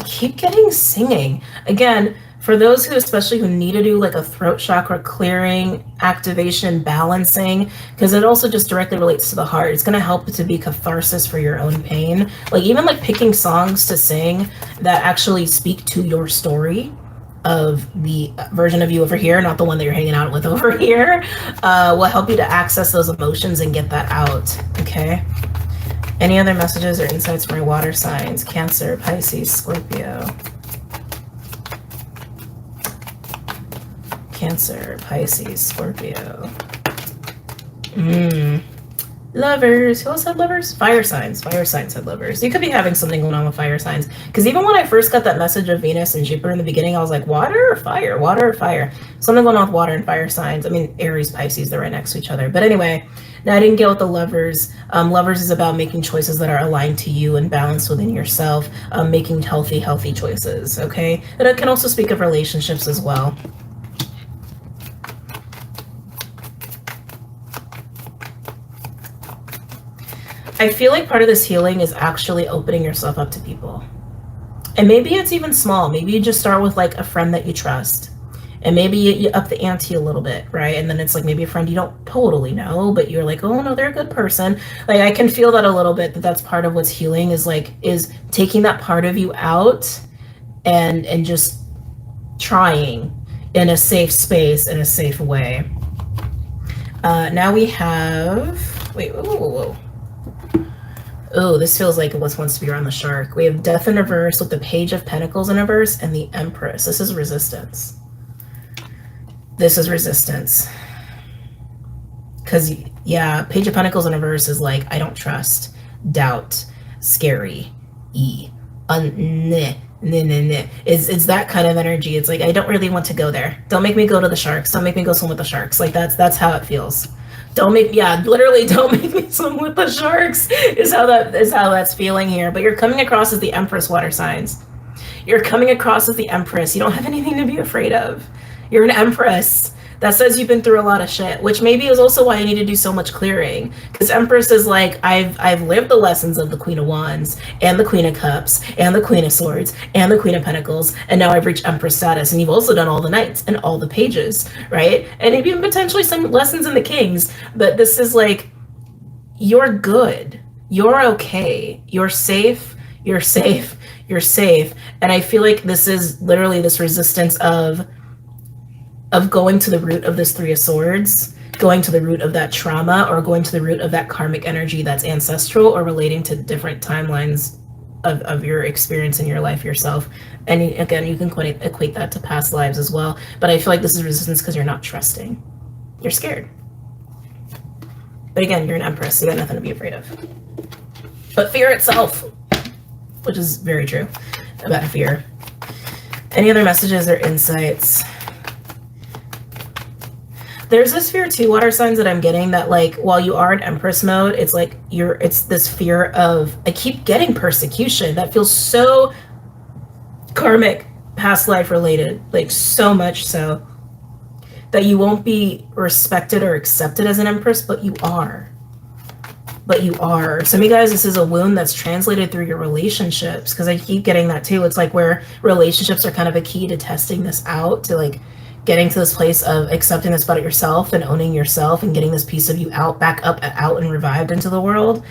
A: Keep getting singing. Again, for those who especially who need to do like a throat chakra clearing, activation, balancing, because it also just directly relates to the heart. It's going to help to be catharsis for your own pain. Like even like picking songs to sing that actually speak to your story of the version of you over here, not the one that you're hanging out with over here, will help you to access those emotions and get that out. Okay. Any other messages or insights for my water signs? Cancer, Pisces, Scorpio. Cancer, Pisces, Scorpio. Lovers. Who else had lovers? Fire signs. Fire signs had lovers. You could be having something going on with fire signs. Because even when I first got that message of Venus and Jupiter in the beginning, I was like, water or fire? Water or fire? Something going on with water and fire signs. I mean, Aries, Pisces, they're right next to each other. But anyway, now I didn't get with the lovers. Lovers is about making choices that are aligned to you and balanced within yourself. Making healthy choices, okay? And it can also speak of relationships as well. I feel like part of this healing is actually opening yourself up to people. And maybe it's even small. Maybe you just start with like a friend that you trust. And maybe you up the ante a little bit, right? And then it's like maybe a friend you don't totally know, but you're like, oh no, they're a good person. Like I can feel that a little bit, that's part of what's healing is taking that part of you out and just trying in a safe space, in a safe way. Now we have, wait, whoa. Oh, this feels like it was wants to be around the shark. We have Death in reverse with the Page of Pentacles in reverse and the Empress. This is resistance. This is resistance. Because, yeah, Page of Pentacles in reverse is like, I don't trust, doubt, scary, It's that kind of energy. It's like, I don't really want to go there. Don't make me go to the sharks. Don't make me go swim with the sharks. Like, that's how it feels. Literally don't make me swim with the sharks is how that's feeling here. But you're coming across as the Empress, water signs. You're coming across as the Empress. You don't have anything to be afraid of. You're an Empress. That says you've been through a lot of shit, which maybe is also why you need to do so much clearing. Because Empress is like, I've lived the lessons of the Queen of Wands and the Queen of Cups and the Queen of Swords and the Queen of Pentacles, and now I've reached Empress status. And you've also done all the Knights and all the Pages, right? And even potentially some lessons in the Kings. But this is like, you're good. You're okay. You're safe. You're safe. You're safe. And I feel like this is literally this resistance of going to the root of this Three of Swords, going to the root of that trauma, or going to the root of that karmic energy that's ancestral or relating to different timelines of your experience in your life yourself. And again, you can equate that to past lives as well. But I feel like this is resistance because you're not trusting. You're scared. But again, you're an Empress, so you got nothing to be afraid of. But fear itself, which is very true about fear. Any other messages or insights? There's this fear too, water signs, that I'm getting that like while you are in Empress mode, it's like it's this fear of, I keep getting persecution that feels so karmic, past life related, like so much so that you won't be respected or accepted as an empress, but you are. But you are. Some of you guys, this is a wound that's translated through your relationships, because I keep getting that too. It's like where relationships are kind of a key to testing this out, to like getting to this place of accepting this about yourself and owning yourself and getting this piece of you out, back up, out and revived into the world.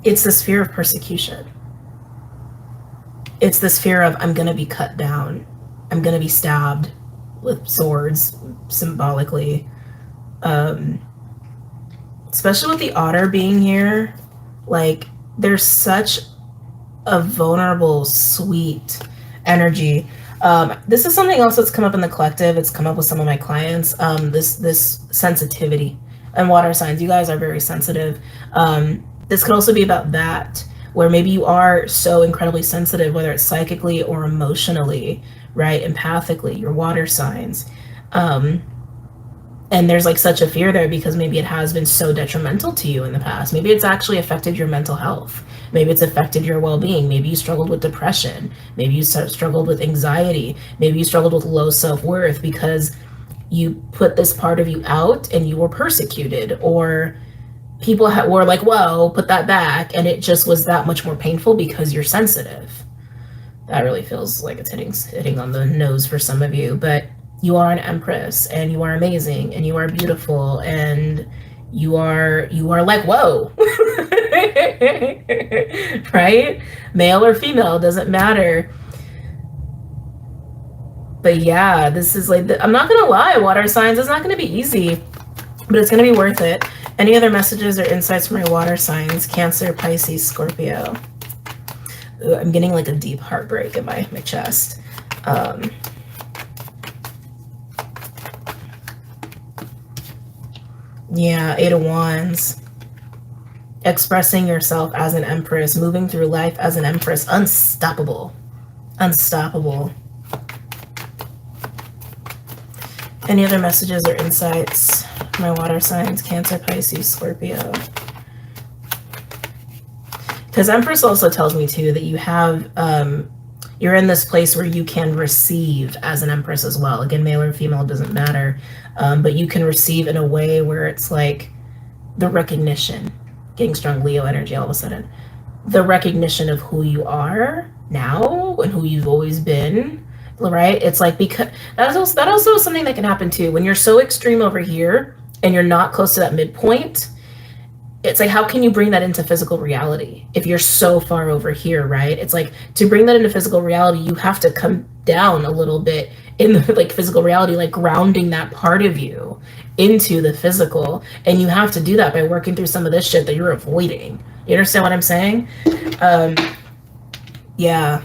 A: It's this fear of persecution. It's this fear of, I'm going to be cut down. I'm going to be stabbed with swords, symbolically. Especially with the otter being here, like there's such a vulnerable, sweet energy. This is something else that's come up in the collective. It's come up with some of my clients. This sensitivity. And water signs, you guys are very sensitive. This could also be about that, where maybe you are so incredibly sensitive, whether it's psychically or emotionally, right? Empathically, your water signs. And there's like such a fear there because maybe it has been so detrimental to you in the past. Maybe it's actually affected your mental health. Maybe it's affected your well-being. Maybe you struggled with depression. Maybe you struggled with anxiety. Maybe you struggled with low self-worth because you put this part of you out and you were persecuted, or people were like, whoa, put that back. And it just was that much more painful because you're sensitive. That really feels like it's hitting on the nose for some of you, but you are an empress and you are amazing and you are beautiful and you are like, whoa, right? Male or female, doesn't matter. But yeah, this is like, I'm not going to lie, water signs, it's not going to be easy, but it's going to be worth it. Any other messages or insights from my water signs? Cancer, Pisces, Scorpio. Ooh, I'm getting like a deep heartbreak in my chest. Yeah, 8 of Wands. Expressing yourself as an empress, moving through life as an empress, unstoppable. Unstoppable. Any other messages or insights? My water signs, Cancer, Pisces, Scorpio. Because Empress also tells me too that you have, you're in this place where you can receive as an Empress as well. Again, male or female, doesn't matter. But you can receive in a way where it's like the recognition, getting strong Leo energy all of a sudden, the recognition of who you are now and who you've always been, right? It's like, because that also is something that can happen too. When you're so extreme over here and you're not close to that midpoint, it's like, how can you bring that into physical reality if you're so far over here, right? It's like, to bring that into physical reality, you have to come down a little bit in the like physical reality, like grounding that part of you into the physical. And you have to do that by working through some of this shit that you're avoiding. You understand what I'm saying? Yeah.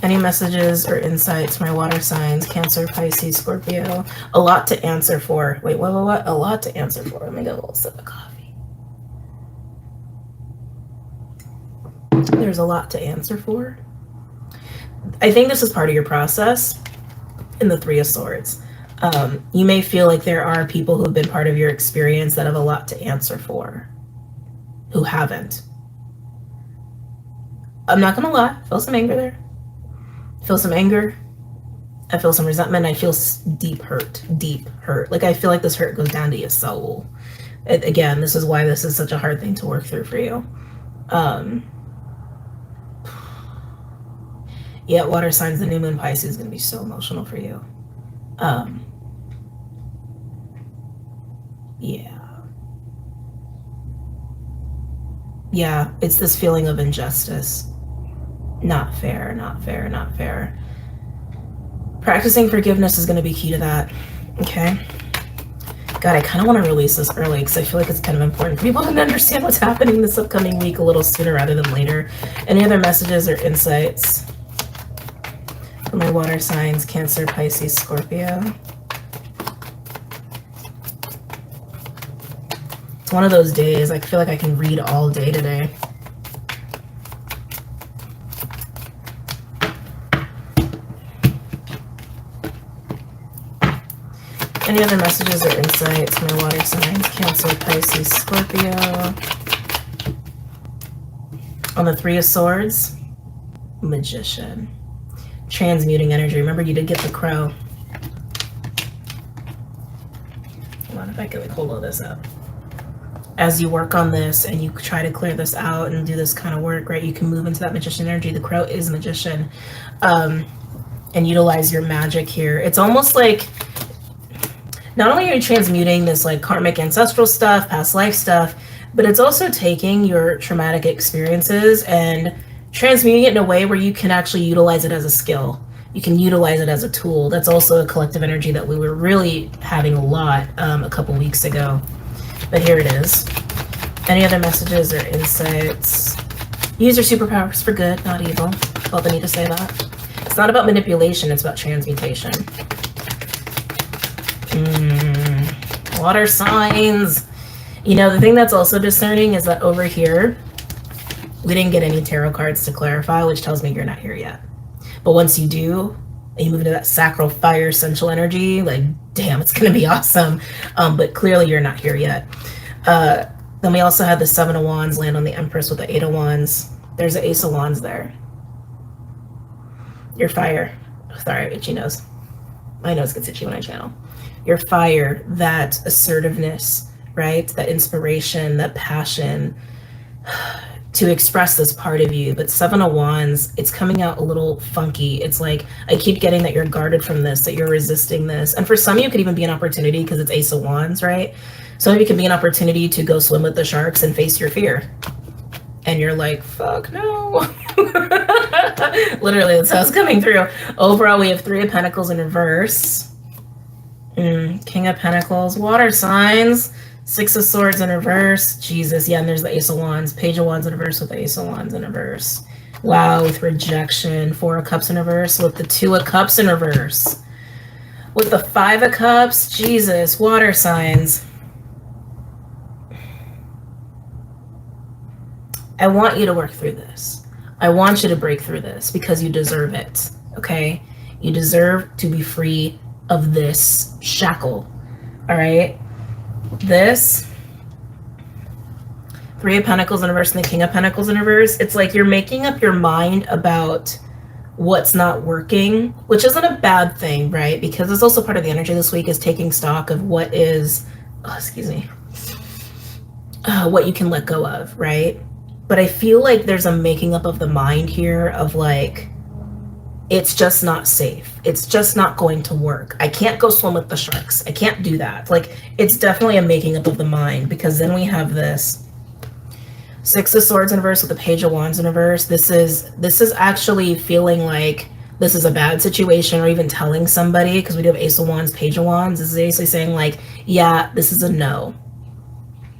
A: Any messages or insights, my water signs, Cancer, Pisces, Scorpio? A lot to answer for. Wait, what? A lot to answer for. Let me get a little sip of coffee. There's a lot to answer for. I think this is part of your process in the Three of Swords. You may feel like there are people who have been part of your experience that have a lot to answer for, who haven't. I'm not gonna lie, I feel some anger there. I feel some anger. I feel some resentment. I feel deep hurt. Like, I feel like this hurt goes down to your soul. Again, this is why this is such a hard thing to work through for you. Yeah, water signs, the new moon Pisces is going to be so emotional for you. Yeah, it's this feeling of injustice. Not fair, not fair, not fair. Practicing forgiveness is going to be key to that, okay? God, I kind of want to release this early because I feel like it's kind of important for people to understand what's happening this upcoming week a little sooner rather than later. Any other messages or insights for my water signs, Cancer, Pisces, Scorpio? It's one of those days. I feel like I can read all day today. Any other messages or insights for my water signs? Cancer, Pisces, Scorpio. On the Three of Swords, Magician. Transmuting energy. Remember, you did get the crow. Hold on, if I can like hold all this up. As you work on this and you try to clear this out and do this kind of work, right, you can move into that magician energy. The crow is magician. And utilize your magic here. It's almost like not only are you transmuting this like karmic ancestral stuff, past life stuff, but it's also taking your traumatic experiences and transmuting it in a way where you can actually utilize it as a skill. You can utilize it as a tool. That's also a collective energy that we were really having a lot a couple weeks ago. But here it is. Any other messages or insights? Use your superpowers for good, not evil. Felt the need to say that. It's not about manipulation, it's about transmutation. Water signs. You know, the thing that's also discerning is that over here, we didn't get any tarot cards to clarify, which tells me you're not here yet. But once you do, and you move into that sacral fire essential energy, like, damn, it's gonna be awesome. But clearly you're not here yet. Then we also had the Seven of Wands land on the Empress with the Eight of Wands. There's an Ace of Wands there. Your fire. Sorry, itchy nose. My nose gets itchy when I channel. Your fire, that assertiveness, right? That inspiration, that passion to express this part of you. But Seven of Wands, it's coming out a little funky. It's like, I keep getting that you're guarded from this, that you're resisting this. And for some of you, it could even be an opportunity because it's Ace of Wands, right? Some of you could be an opportunity to go swim with the sharks and face your fear. And you're like, fuck no. Literally, that's how it's coming through. Overall, we have Three of Pentacles in reverse. King of Pentacles, water signs. Six of Swords in reverse. Jesus, yeah, and there's the Ace of Wands. Page of Wands in reverse with the Ace of Wands in reverse. Wow, with rejection. Four of Cups in reverse with the Two of Cups in reverse. With the Five of Cups, Jesus, water signs. I want you to work through this. I want you to break through this because you deserve it, okay? You deserve to be free of this shackle, all right? This Three of Pentacles in reverse and the King of Pentacles in reverse, it's like you're making up your mind about what's not working, which isn't a bad thing, right? Because it's also part of the energy this week is taking stock of what is, what you can let go of, right? But I feel like there's a making up of the mind here of like, it's just not safe. It's just not going to work. I can't go swim with the sharks. I can't do that. Like, it's definitely a making up of the mind because then we have this Six of Swords in reverse with the Page of Wands in reverse. This is actually feeling like this is a bad situation or even telling somebody because we do have Ace of Wands, Page of Wands. This is basically saying like, yeah, this is a no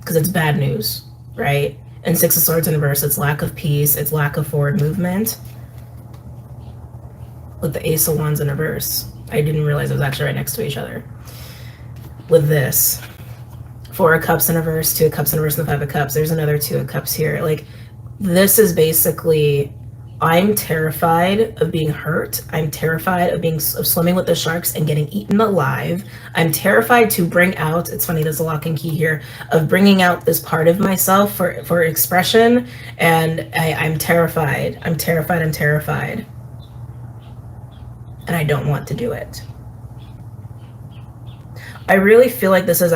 A: because it's bad news, right? And Six of Swords in reverse, it's lack of peace, it's lack of forward movement. With the Ace of Wands in reverse. I didn't realize it was actually right next to each other. With this, Four of Cups in reverse, Two of Cups in reverse, and the Five of Cups. There's another Two of Cups here. Like, this is basically, I'm terrified of being hurt. I'm terrified of swimming with the sharks and getting eaten alive. I'm terrified to bring out, it's funny, there's a lock and key here, of bringing out this part of myself for expression. And I'm terrified. I'm terrified. I'm terrified. And I don't want to do it. I really feel like this is...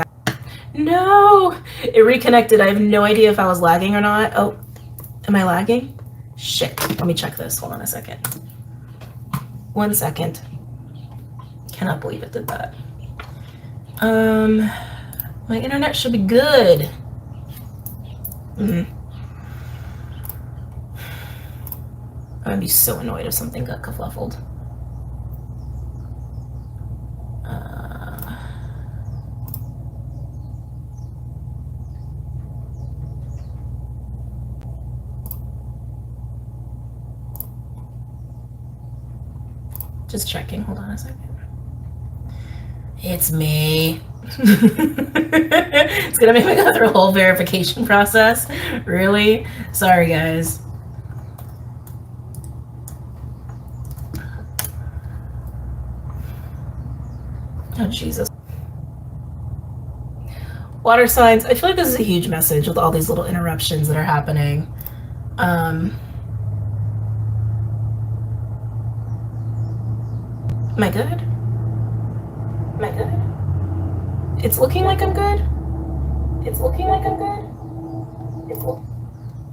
A: No! It reconnected. I have no idea if I was lagging or not. Oh, am I lagging? Shit. Let me check this. Hold on a second. 1 second. Cannot believe it did that. My internet should be good. I'd be so annoyed if something got kerfluffled. Just checking. Hold on a second. It's me. It's gonna make me go through a whole verification process. Really? Sorry, guys. Oh, Jesus. Water signs, I feel like this is a huge message with all these little interruptions that are happening. Am I good? Am I good? It's looking like I'm good. It's looking like I'm good. All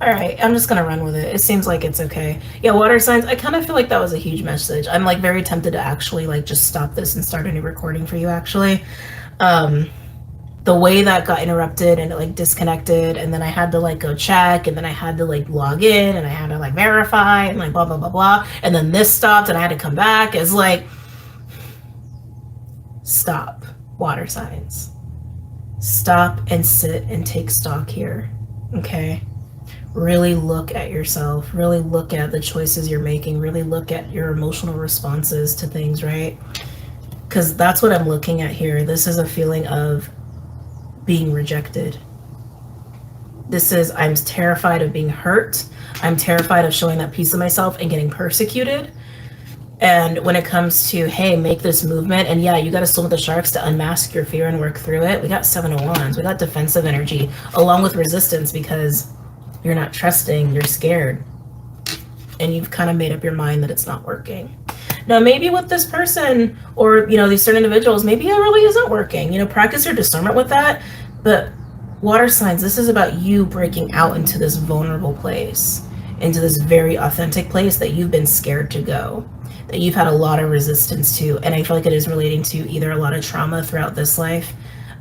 A: right, I'm just gonna run with it. It seems like it's okay. Yeah, water signs, I kind of feel like that was a huge message. I'm like very tempted to actually like just stop this and start a new recording for you actually. The way that got interrupted and it like disconnected, and then I had to like go check, and then I had to like log in, and I had to like verify, and like blah blah blah blah, and then this stopped and I had to come back. It's like, stop, water signs. Stop and sit and take stock here, okay? Really look at yourself, really look at the choices you're making, really look at your emotional responses to things, right? Because that's what I'm looking at here. This is a feeling of being rejected. This is, I'm terrified of being hurt. I'm terrified of showing that piece of myself and getting persecuted. And when it comes to, hey, make this movement, and yeah, you got to swim with the sharks to unmask your fear and work through it. We got 7 of Wands. We got defensive energy along with resistance because you're not trusting, you're scared. And you've kind of made up your mind that it's not working. Now, maybe with this person or, you know, these certain individuals, maybe it really isn't working. You know, practice your discernment with that. But water signs, this is about you breaking out into this vulnerable place, into this very authentic place that you've been scared to go, that you've had a lot of resistance to. And I feel like it is relating to either a lot of trauma throughout this life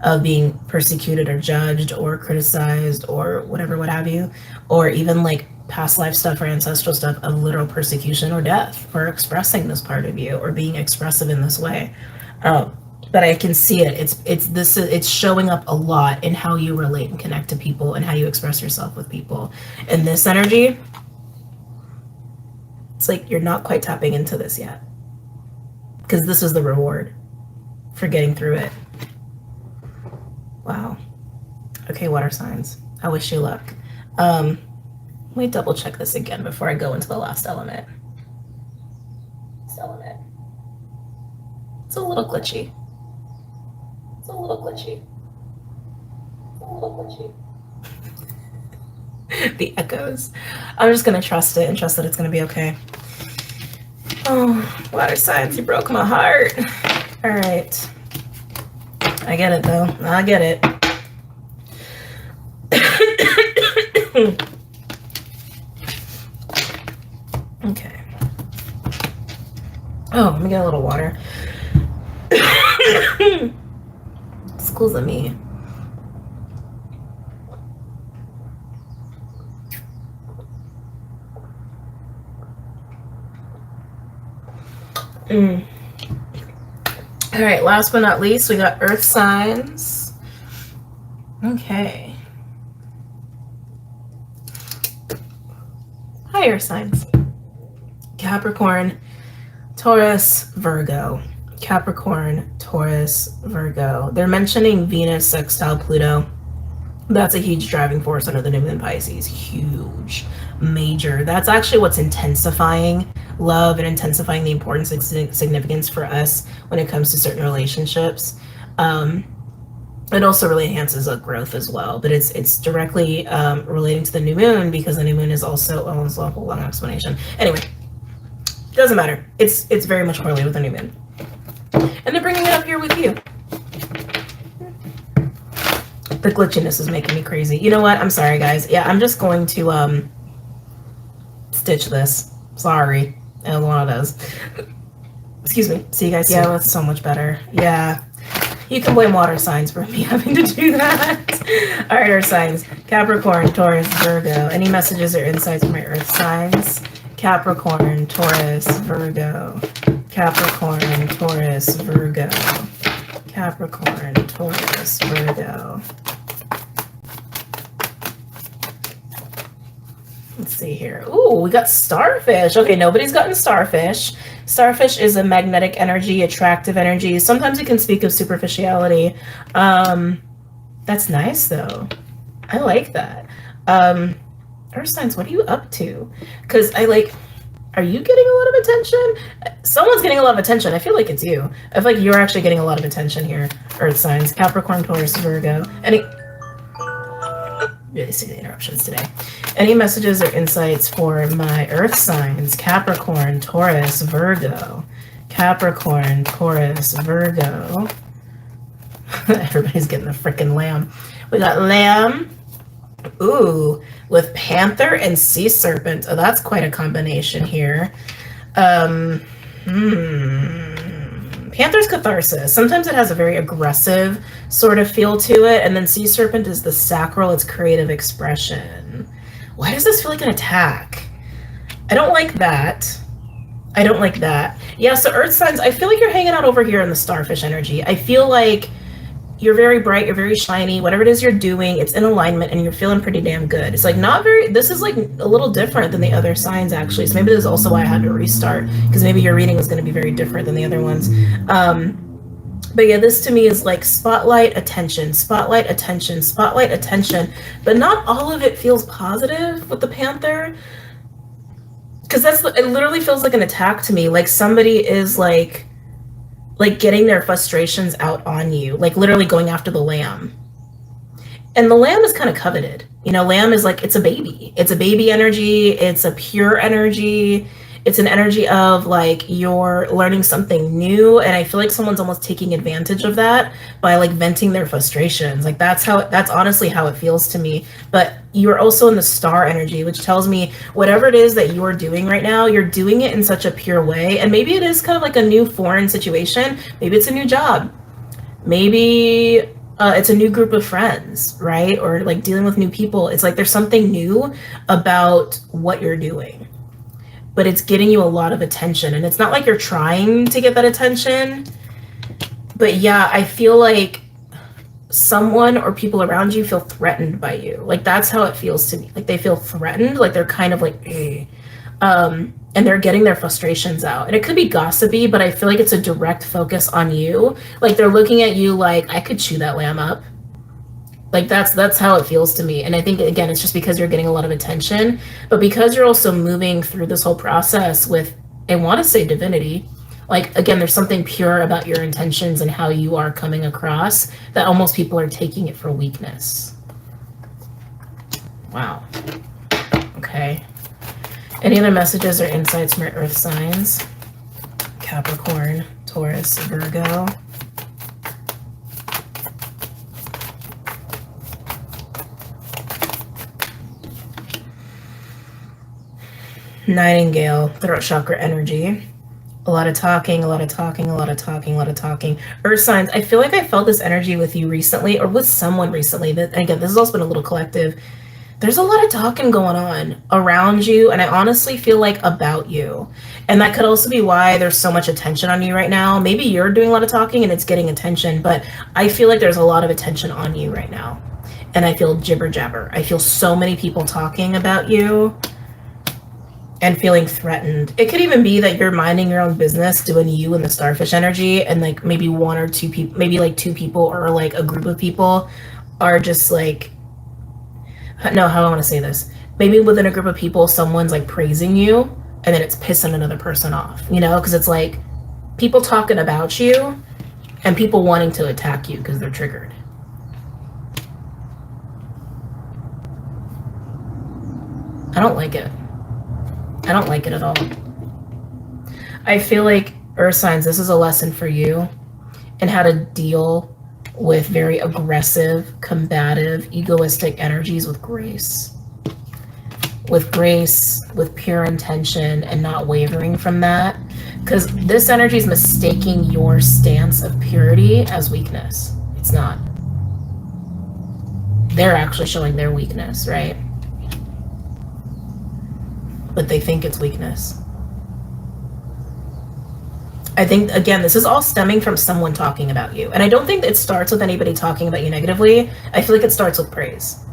A: of being persecuted or judged or criticized or whatever, what have you, or even like past life stuff or ancestral stuff of literal persecution or death for expressing this part of you or being expressive in this way. But I can see it. It's showing up a lot in how you relate and connect to people and how you express yourself with people. And this energy, it's like you're not quite tapping into this yet, because this is the reward for getting through it. Wow. Okay, water signs. I wish you luck. Let me double check this again before I go into the last element. It's a little glitchy. The echoes. I'm just gonna trust it and trust that it's gonna be okay. Oh, water signs, you broke my heart. All right. I get it though. I get it. Okay. Oh, let me get a little water. Excuse me. All right, last but not least, we got earth signs. Okay. Hi, earth signs. Capricorn, Taurus, Virgo. Capricorn, Taurus, Virgo. They're mentioning Venus sextile Pluto. That's a huge driving force under the new moon Pisces. Huge, major. That's actually what's intensifying love and intensifying the importance and significance for us when it comes to certain relationships. It also really enhances growth as well, but it's directly relating to the new moon, because the new moon is also, oh, it's a whole long explanation. Anyway, doesn't matter. It's very much correlated with the new moon. And they're bringing it up here with you. The glitchiness is making me crazy. You know what? I'm sorry, guys. Yeah, I'm just going to stitch this. Sorry. I don't know one of those. Excuse me. See you guys soon. Yeah, that's so much better. Yeah. You can blame water signs for me having to do that. All right, earth signs. Capricorn, Taurus, Virgo. Any messages or insights from my earth signs? Capricorn, Taurus, Virgo. Capricorn, Taurus, Virgo. Capricorn, Taurus, Virgo. Let's see here. Ooh, we got starfish. Okay, nobody's gotten starfish. Starfish is a magnetic energy, attractive energy. Sometimes it can speak of superficiality. That's nice, though. I like that. Earth signs, what are you up to? Because are you getting a lot of attention? Someone's getting a lot of attention. I feel like it's you. I feel like you're actually getting a lot of attention here, earth signs. Capricorn, Taurus, Virgo. really sick of the interruptions today. Any messages or insights for my earth signs? Capricorn, Taurus, Virgo. Capricorn, Taurus, Virgo. Everybody's getting the freaking lamb. We got lamb. Ooh, with panther and sea serpent. Oh, that's quite a combination here. Panther's catharsis. Sometimes it has a very aggressive sort of feel to it, and then sea serpent is the sacral, it's creative expression. Why does this feel like an attack? I don't like that. I don't like that. Yeah, so earth signs, I feel like you're hanging out over here in the starfish energy. I feel like you're very bright, you're very shiny, whatever it is you're doing, it's in alignment and you're feeling pretty damn good. It's like not very, this is like a little different than the other signs actually. So maybe this is also why I had to restart, because maybe your reading was going to be very different than the other ones. But yeah, this to me is like spotlight, attention, spotlight, attention, spotlight, attention. But not all of it feels positive with the panther. Because it literally feels like an attack to me. Like somebody is like getting their frustrations out on you, like literally going after the lamb. And the lamb is kind of coveted. You know, lamb is like, it's a baby. It's a baby energy. It's a pure energy. It's an energy of like you're learning something new. And I feel like someone's almost taking advantage of that by like venting their frustrations. Like that's honestly how it feels to me. But you're also in the star energy, which tells me whatever it is that you're doing right now, you're doing it in such a pure way. And maybe it is kind of like a new foreign situation. Maybe it's a new job. Maybe it's a new group of friends, right? Or like dealing with new people. It's like there's something new about what you're doing, but it's getting you a lot of attention. And it's not like you're trying to get that attention, but yeah, I feel like someone or people around you feel threatened by you. Like that's how it feels to me. Like they feel threatened, like they're kind of like, and they're getting their frustrations out. And it could be gossipy, but I feel like it's a direct focus on you. Like they're looking at you like, I could chew that lamb up. Like that's how it feels to me. And I think, again, it's just because you're getting a lot of attention, but because you're also moving through this whole process with, I want to say divinity. Like, again, there's something pure about your intentions and how you are coming across that almost people are taking it for weakness. Wow. Okay. Any other messages or insights from your earth signs? Capricorn, Taurus, Virgo. Nightingale, throat chakra energy. A lot of talking, a lot of talking, a lot of talking, a lot of talking. Earth signs, I feel like I felt this energy with you recently, or with someone recently. That, again, this has also been a little collective. There's a lot of talking going on around you, and I honestly feel like about you. And that could also be why there's so much attention on you right now. Maybe you're doing a lot of talking and it's getting attention, but I feel like there's a lot of attention on you right now. And I feel jibber jabber. I feel so many people talking about you and feeling threatened. It could even be that you're minding your own business, doing you in the starfish energy, and like maybe one or two people, maybe like two people or like a group of people are just like, no, how do I want to say this? Maybe within a group of people, someone's like praising you and then it's pissing another person off, you know? Because it's like people talking about you and people wanting to attack you because they're triggered. I don't like it. I don't like it at all. I feel like, earth signs, this is a lesson for you and how to deal with very aggressive, combative, egoistic energies with grace. With grace, with pure intention, and not wavering from that. Because this energy is mistaking your stance of purity as weakness. It's not. They're actually showing their weakness, right? But they think it's weakness. I think, again, this is all stemming from someone talking about you. And I don't think it starts with anybody talking about you negatively. I feel like it starts with praise.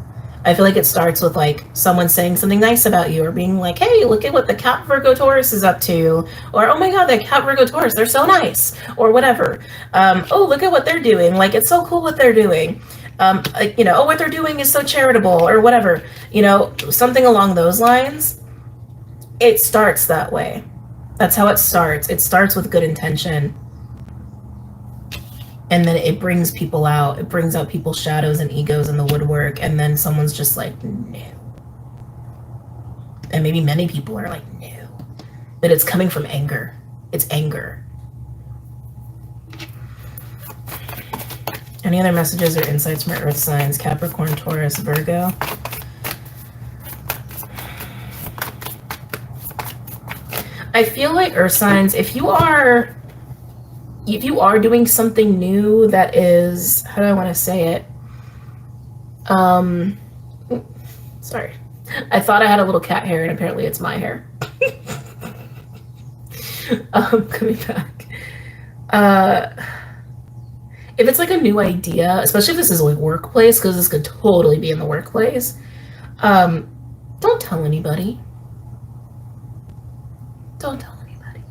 A: I feel like it starts with like someone saying something nice about you, or being like, hey, look at what the Cap Virgo Taurus is up to. Or, oh my God, the Cap Virgo Taurus, they're so nice. Or whatever. Oh, look at what they're doing. Like, it's so cool what they're doing. You know, oh, what they're doing is so charitable, or whatever. You know, something along those lines. It starts that way. That's how it starts. It starts with good intention. and then it brings people out. It brings out people's shadows and egos in the woodwork, and then someone's just like, no. And maybe many people are like, no. But it's coming from anger. It's anger. Any other messages or insights from earth signs? Capricorn, Taurus, Virgo. I feel like earth signs, if you are doing something new that is, how do I want to say it? Sorry. I thought I had a little cat hair, and apparently it's my hair. Coming back. If it's like a new idea, especially if this is like workplace, because this could totally be in the workplace, don't tell anybody. Don't tell anybody.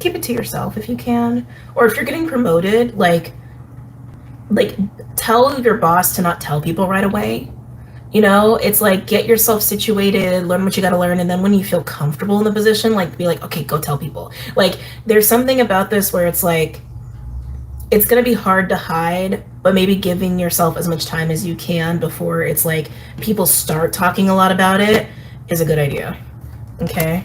A: Keep it to yourself if you can. Or if you're getting promoted, like tell your boss to not tell people right away. You know, it's like, get yourself situated, learn what you got to learn, and then when you feel comfortable in the position, like, be like, okay, go tell people. Like, there's something about this where it's like, it's going to be hard to hide, but maybe giving yourself as much time as you can before it's like people start talking a lot about it is a good idea. Okay?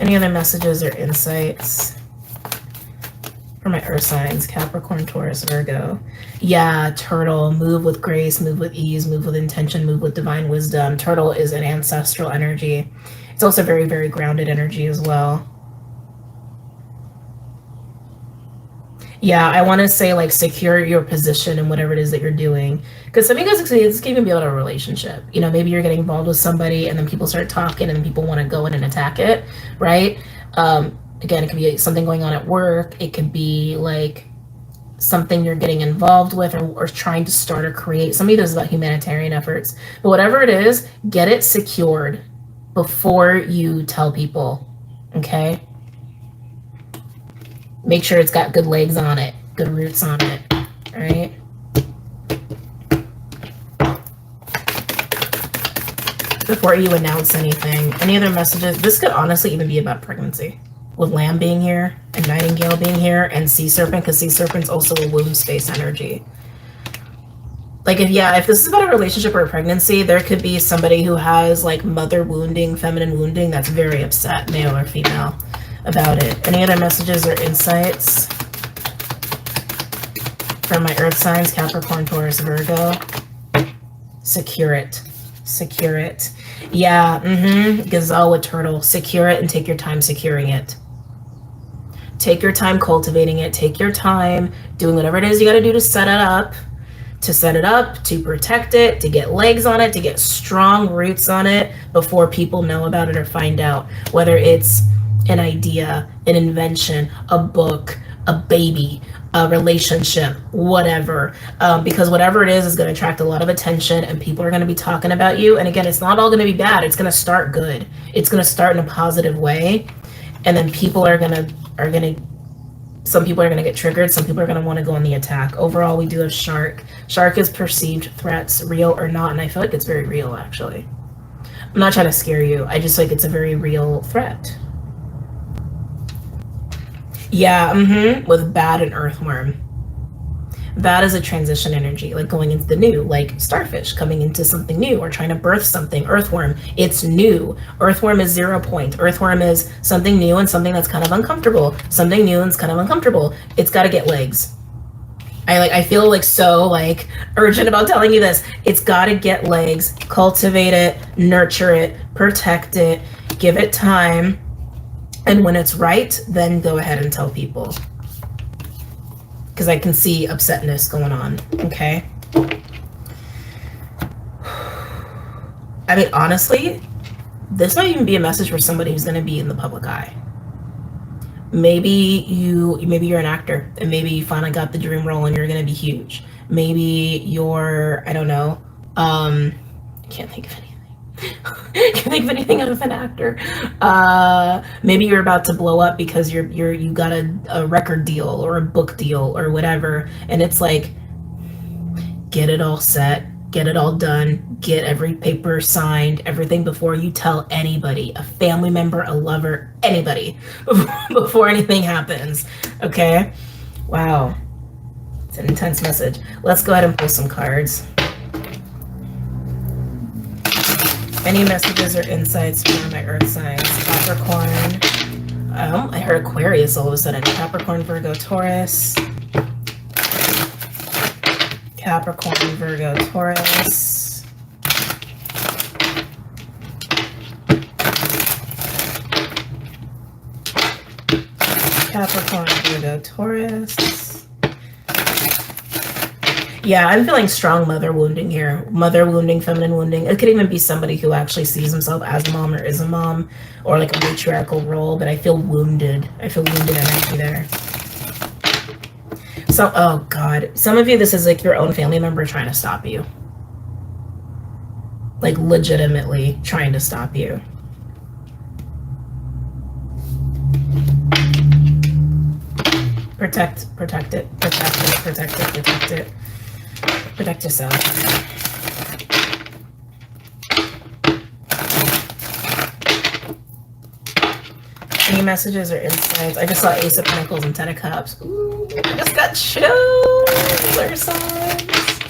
A: Any other messages or insights for my earth signs? Capricorn, Taurus, Virgo. Yeah, turtle, move with grace, move with ease, move with intention, move with divine wisdom. Turtle is an ancestral energy. It's also very, very grounded energy as well. Yeah, I want to say, like, secure your position in whatever it is that you're doing. Because some of you guys, this can even be about a relationship. You know, maybe you're getting involved with somebody and then people start talking and then people want to go in and attack it, right? Again, it could be something going on at work. It could be like something you're getting involved with or trying to start or create. Some of this is about humanitarian efforts. But whatever it is, get it secured before you tell people, okay? Make sure it's got good legs on it, good roots on it, all right? Before you announce anything. Any other messages? This could honestly even be about pregnancy. With Lamb being here, and Nightingale being here, and Sea Serpent, because Sea Serpent's also a womb space energy. Like, if this is about a relationship or a pregnancy, there could be somebody who has, like, mother wounding, feminine wounding, that's very upset, male or female, about it. Any other messages or insights from my earth signs? Capricorn, Taurus, Virgo. Secure it. Secure it. Yeah, Gazelle with turtle. Secure it and take your time securing it. Take your time cultivating it. Take your time doing whatever it is you got to do to set it up, to protect it, to get legs on it, to get strong roots on it before people know about it or find out. Whether it's an idea, an invention, a book, a baby, a relationship, whatever, because whatever it is going to attract a lot of attention and people are going to be talking about you. And again, it's not all going to be bad. It's going to start good. It's going to start in a positive way. And then people some people are going to get triggered. Some people are going to want to go on the attack. Overall, we do have shark. Shark is perceived threats, real or not. And I feel like it's very real, actually. I'm not trying to scare you. I just like it's a very real threat. Yeah, with Bat and Earthworm. Bat is a transition energy, like going into the new, like starfish coming into something new or trying to birth something. Earthworm, it's new. Earthworm is 0 point. Earthworm is something new and something that's kind of uncomfortable. Something new and it's kind of uncomfortable. It's got to get legs. I feel like so like urgent about telling you this. It's got to get legs. Cultivate it, nurture it, protect it, give it time. And when it's right, then go ahead and tell people. Because I can see upsetness going on, okay? I mean, honestly, this might even be a message for somebody who's going to be in the public eye. Maybe you're an actor, and maybe you finally got the dream role and you're going to be huge. Maybe you're, I don't know, I can't think of anything. Can't think of anything other than actor. Maybe you're about to blow up because you got a record deal or a book deal or whatever, and it's like, get it all set, Get it all done. Get every paper signed, everything before you tell anybody, a family member, a lover, anybody, before anything happens. Okay? Wow. It's an intense message. Let's go ahead and pull some cards. Any messages or insights for my earth signs? Capricorn. I heard Aquarius all of a sudden. Capricorn, Virgo, Taurus. Capricorn, Virgo, Taurus. Capricorn, Virgo, Taurus. Yeah, I'm feeling strong mother wounding here. Mother wounding, feminine wounding. It could even be somebody who actually sees himself as a mom or is a mom, or like a matriarchal role, but I feel wounded. I feel wounded energy there. So, oh God, some of you, this is like your own family member trying to stop you. Like legitimately trying to stop you. Protect it, protect it, protect it, protect it. Protect yourself. Any messages or insights? I just saw Ace of Pentacles and Ten of Cups. Ooh, I just got chills. Air signs.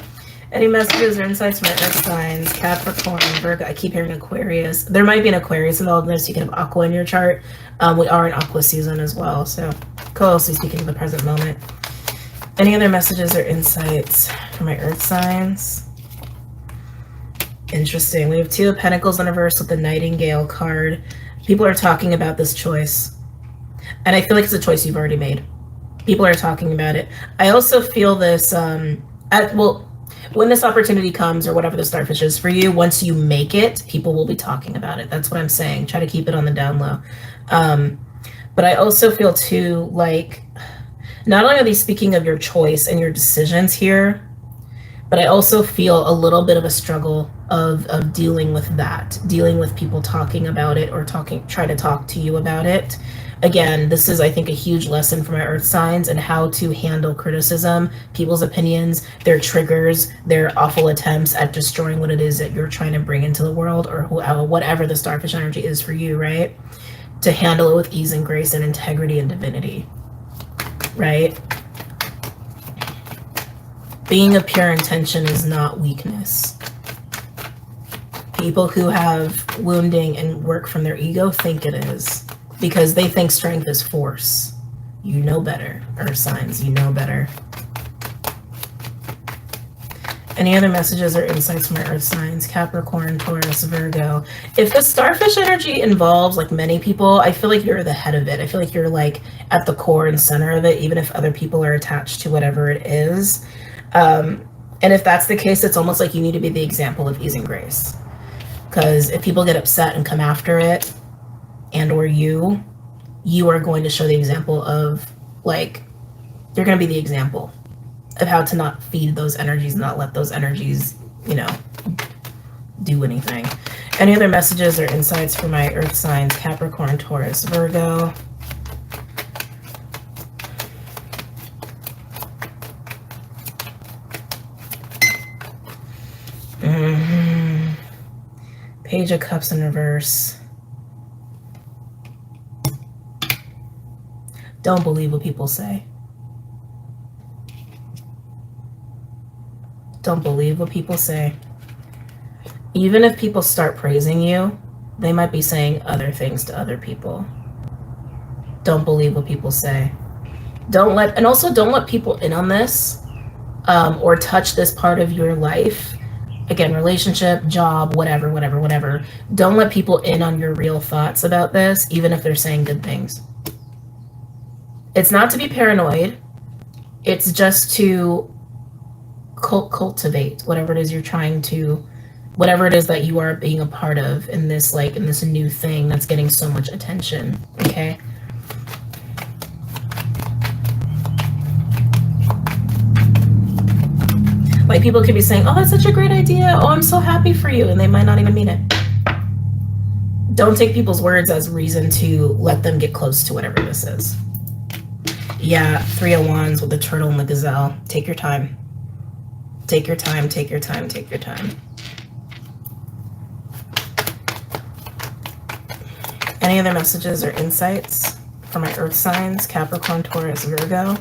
A: Any messages or insights from my earth signs? Capricorn, Virgo. I keep hearing Aquarius. There might be an Aquarius involved in this. You can have Aqua in your chart. We are in Aqua season as well. So closely speaking of the present moment. Any other messages or insights for my earth signs? Interesting. We have Two of Pentacles in reverse with the Nightingale card. People are talking about this choice. And I feel like it's a choice you've already made. People are talking about it. I also feel this, when this opportunity comes or whatever the starfish is for you, once you make it, people will be talking about it. That's what I'm saying. Try to keep it on the down low. But I also feel too, like, not only are they speaking of your choice and your decisions here, but I also feel a little bit of a struggle of dealing with that, dealing with people talking about it or try to talk to you about it. Again, this is, I think, a huge lesson for my earth signs and how to handle criticism, people's opinions, their triggers, their awful attempts at destroying what it is that you're trying to bring into the world, or whatever the starfish energy is for you, right? To handle it with ease and grace and integrity and divinity. Right? Being of pure intention is not weakness. People who have wounding and work from their ego think it is, because they think strength is force. You know better, earth signs, you know better. Any other messages or insights from my earth signs? Capricorn, Taurus, Virgo. If the starfish energy involves like many people, I feel like you're the head of it. I feel like you're like at the core and center of it, even if other people are attached to whatever it is. And if that's the case, it's almost like you need to be the example of ease and grace. Because if people get upset and come after it, and or you are going to show the example of, like, you're going to be the example of how to not feed those energies, not let those energies, you know, do anything. Any other messages or insights for my earth signs? Capricorn, Taurus, Virgo. Page of Cups in reverse. Don't believe what people say. Don't believe what people say. Even if people start praising you, they might be saying other things to other people. Don't believe what people say. Don't let people in on this, or touch this part of your life. Again, relationship, job, whatever. Don't let people in on your real thoughts about this, even if they're saying good things. It's not to be paranoid. It's just to cultivate whatever it is you're trying to, whatever it is that you are being a part of in this new thing that's getting so much attention. Okay. Like, people could be saying, oh, that's such a great idea. Oh, I'm so happy for you. And they might not even mean it. Don't take people's words as reason to let them get close to whatever this is. Yeah, 3 of Wands with the turtle and the gazelle. Take your time. Take your time, take your time, take your time. Any other messages or insights for my earth signs, Capricorn, Taurus, Virgo?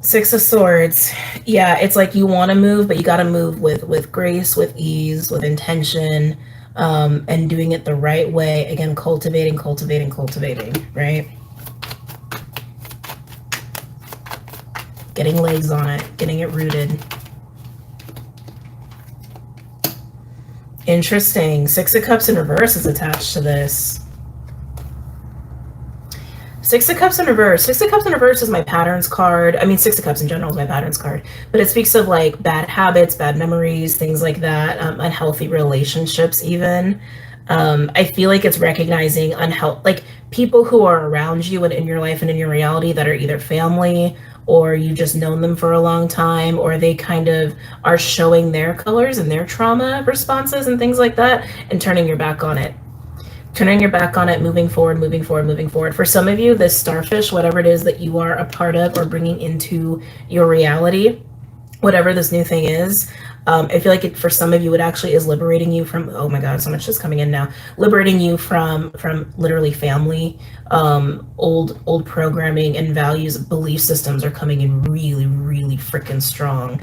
A: Six of Swords. Yeah, it's like you want to move, but you got to move with grace, with ease, with intention, and doing it the right way. Again, cultivating, right? Getting legs on it, getting it rooted. Interesting. Six of Cups in reverse is attached to this. Six of Cups in reverse. Six of Cups in reverse is my patterns card. I mean, Six of Cups in general is my patterns card. But it speaks of like bad habits, bad memories, things like that, unhealthy relationships even. I feel like it's recognizing like people who are around you and in your life and in your reality that are either family or you've just known them for a long time, or they kind of are showing their colors and their trauma responses and things like that, and turning your back on it. Turning your back on it, moving forward, moving forward, moving forward. For some of you, this starfish, whatever it is that you are a part of or bringing into your reality, whatever this new thing is, I feel like it, for some of you, it actually is liberating you from, oh my God, so much is coming in now, liberating you from literally family, old programming and values, belief systems are coming in really, really freaking strong.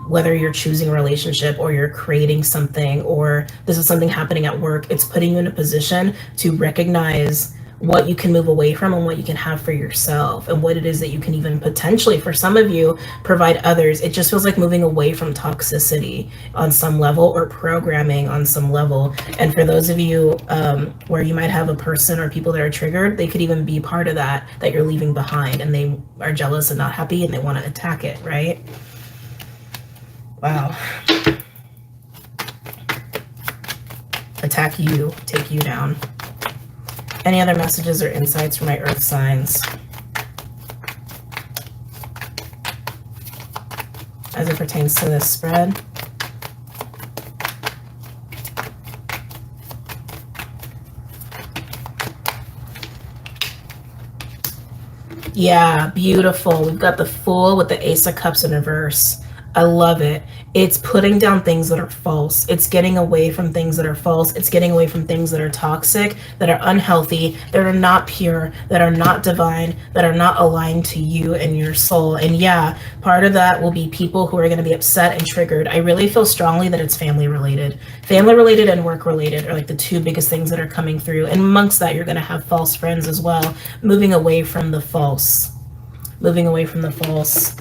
A: Whether you're choosing a relationship or you're creating something, or this is something happening at work, it's putting you in a position to recognize what you can move away from and what you can have for yourself, and what it is that you can even potentially, for some of you, provide others. It just feels like moving away from toxicity on some level, or programming on some level. And for those of you where you might have a person or people that are triggered, they could even be part of that you're leaving behind, and they are jealous and not happy and they want to attack it, right? Wow. Attack you, take you down. Any other messages or insights for my earth signs as it pertains to this spread? Yeah, beautiful. We've got the Fool with the Ace of Cups in reverse. I love it. It's putting down things that are false. It's getting away from things that are false. It's getting away from things that are toxic, that are unhealthy, that are not pure, that are not divine, that are not aligned to you and your soul. And yeah, part of that will be people who are going to be upset and triggered. I really feel strongly that it's family related. Family related and work related are like the two biggest things that are coming through. And amongst that, you're going to have false friends as well, moving away from the false. Moving away from the false.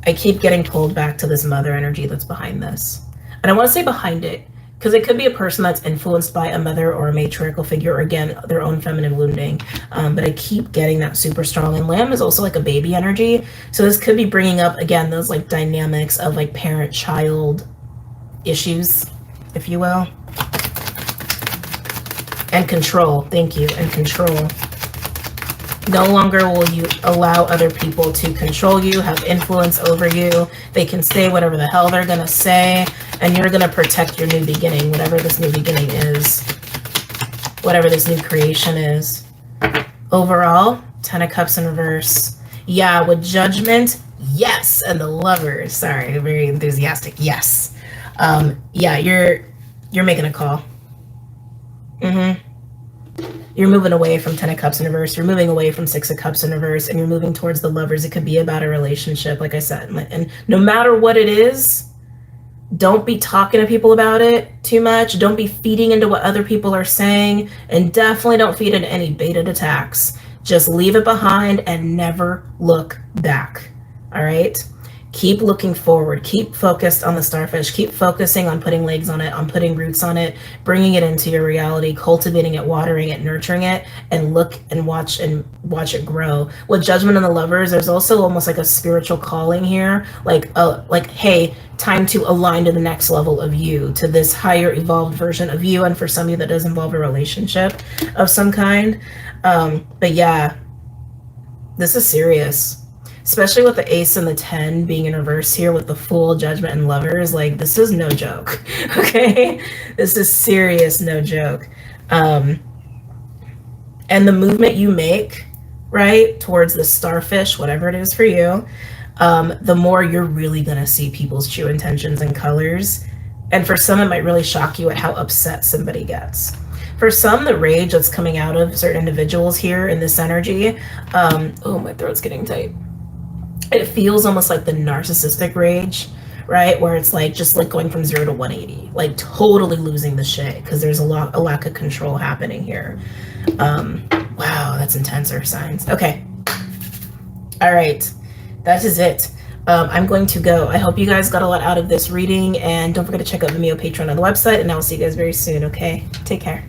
A: I keep getting pulled back to this mother energy that's behind this. And I want to say behind it, because it could be a person that's influenced by a mother or a matriarchal figure, or again, their own feminine wounding. But I keep getting that super strong. And Lamb is also like a baby energy. So this could be bringing up, again, those like dynamics of like parent-child issues, if you will. And control, thank you, and control. No longer will you allow other people to control you, have influence over you. They can say whatever the hell they're going to say, and you're going to protect your new beginning, whatever this new beginning is, whatever this new creation is. Overall, 10 of Cups in reverse. Yeah, with Judgment, yes, and the Lovers. Sorry, very enthusiastic, yes. Yeah, you're making a call. You're moving away from 10 of Cups in reverse. You're moving away from 6 of Cups in reverse, and you're moving towards the Lovers. It could be about a relationship, like I said. And no matter what it is, don't be talking to people about it too much. Don't be feeding into what other people are saying, and definitely don't feed into any baited attacks. Just leave it behind and never look back. All right? Keep looking forward. Keep focused on the starfish. Keep focusing on putting legs on it, on putting roots on it, bringing it into your reality, cultivating it, watering it, nurturing it, and look and watch it grow. With Judgment and the Lovers, there's also almost like a spiritual calling here, like hey, time to align to the next level of you, to this higher evolved version of you. And for some of you, that does involve a relationship of some kind. But yeah, this is serious. especially with the ace and the 10 being in reverse here with the Fool, Judgment, and Lovers. Like, this is no joke, okay? This is serious, no joke. And the movement you make, right, towards the starfish, whatever it is for you, the more you're really going to see people's true intentions and colors. And for some, it might really shock you at how upset somebody gets. For some, the rage that's coming out of certain individuals here in this energy, oh, my throat's getting tight. It feels almost like the narcissistic rage, right? Where it's like just like going from 0 to 180, like totally losing the shit because there's a lack of control happening here. Wow, that's intense, earth signs. Okay. All right. That is it. I'm going to go. I hope you guys got a lot out of this reading, and don't forget to check out Vimeo, Patreon, on the website, and I will see you guys very soon, okay? Take care.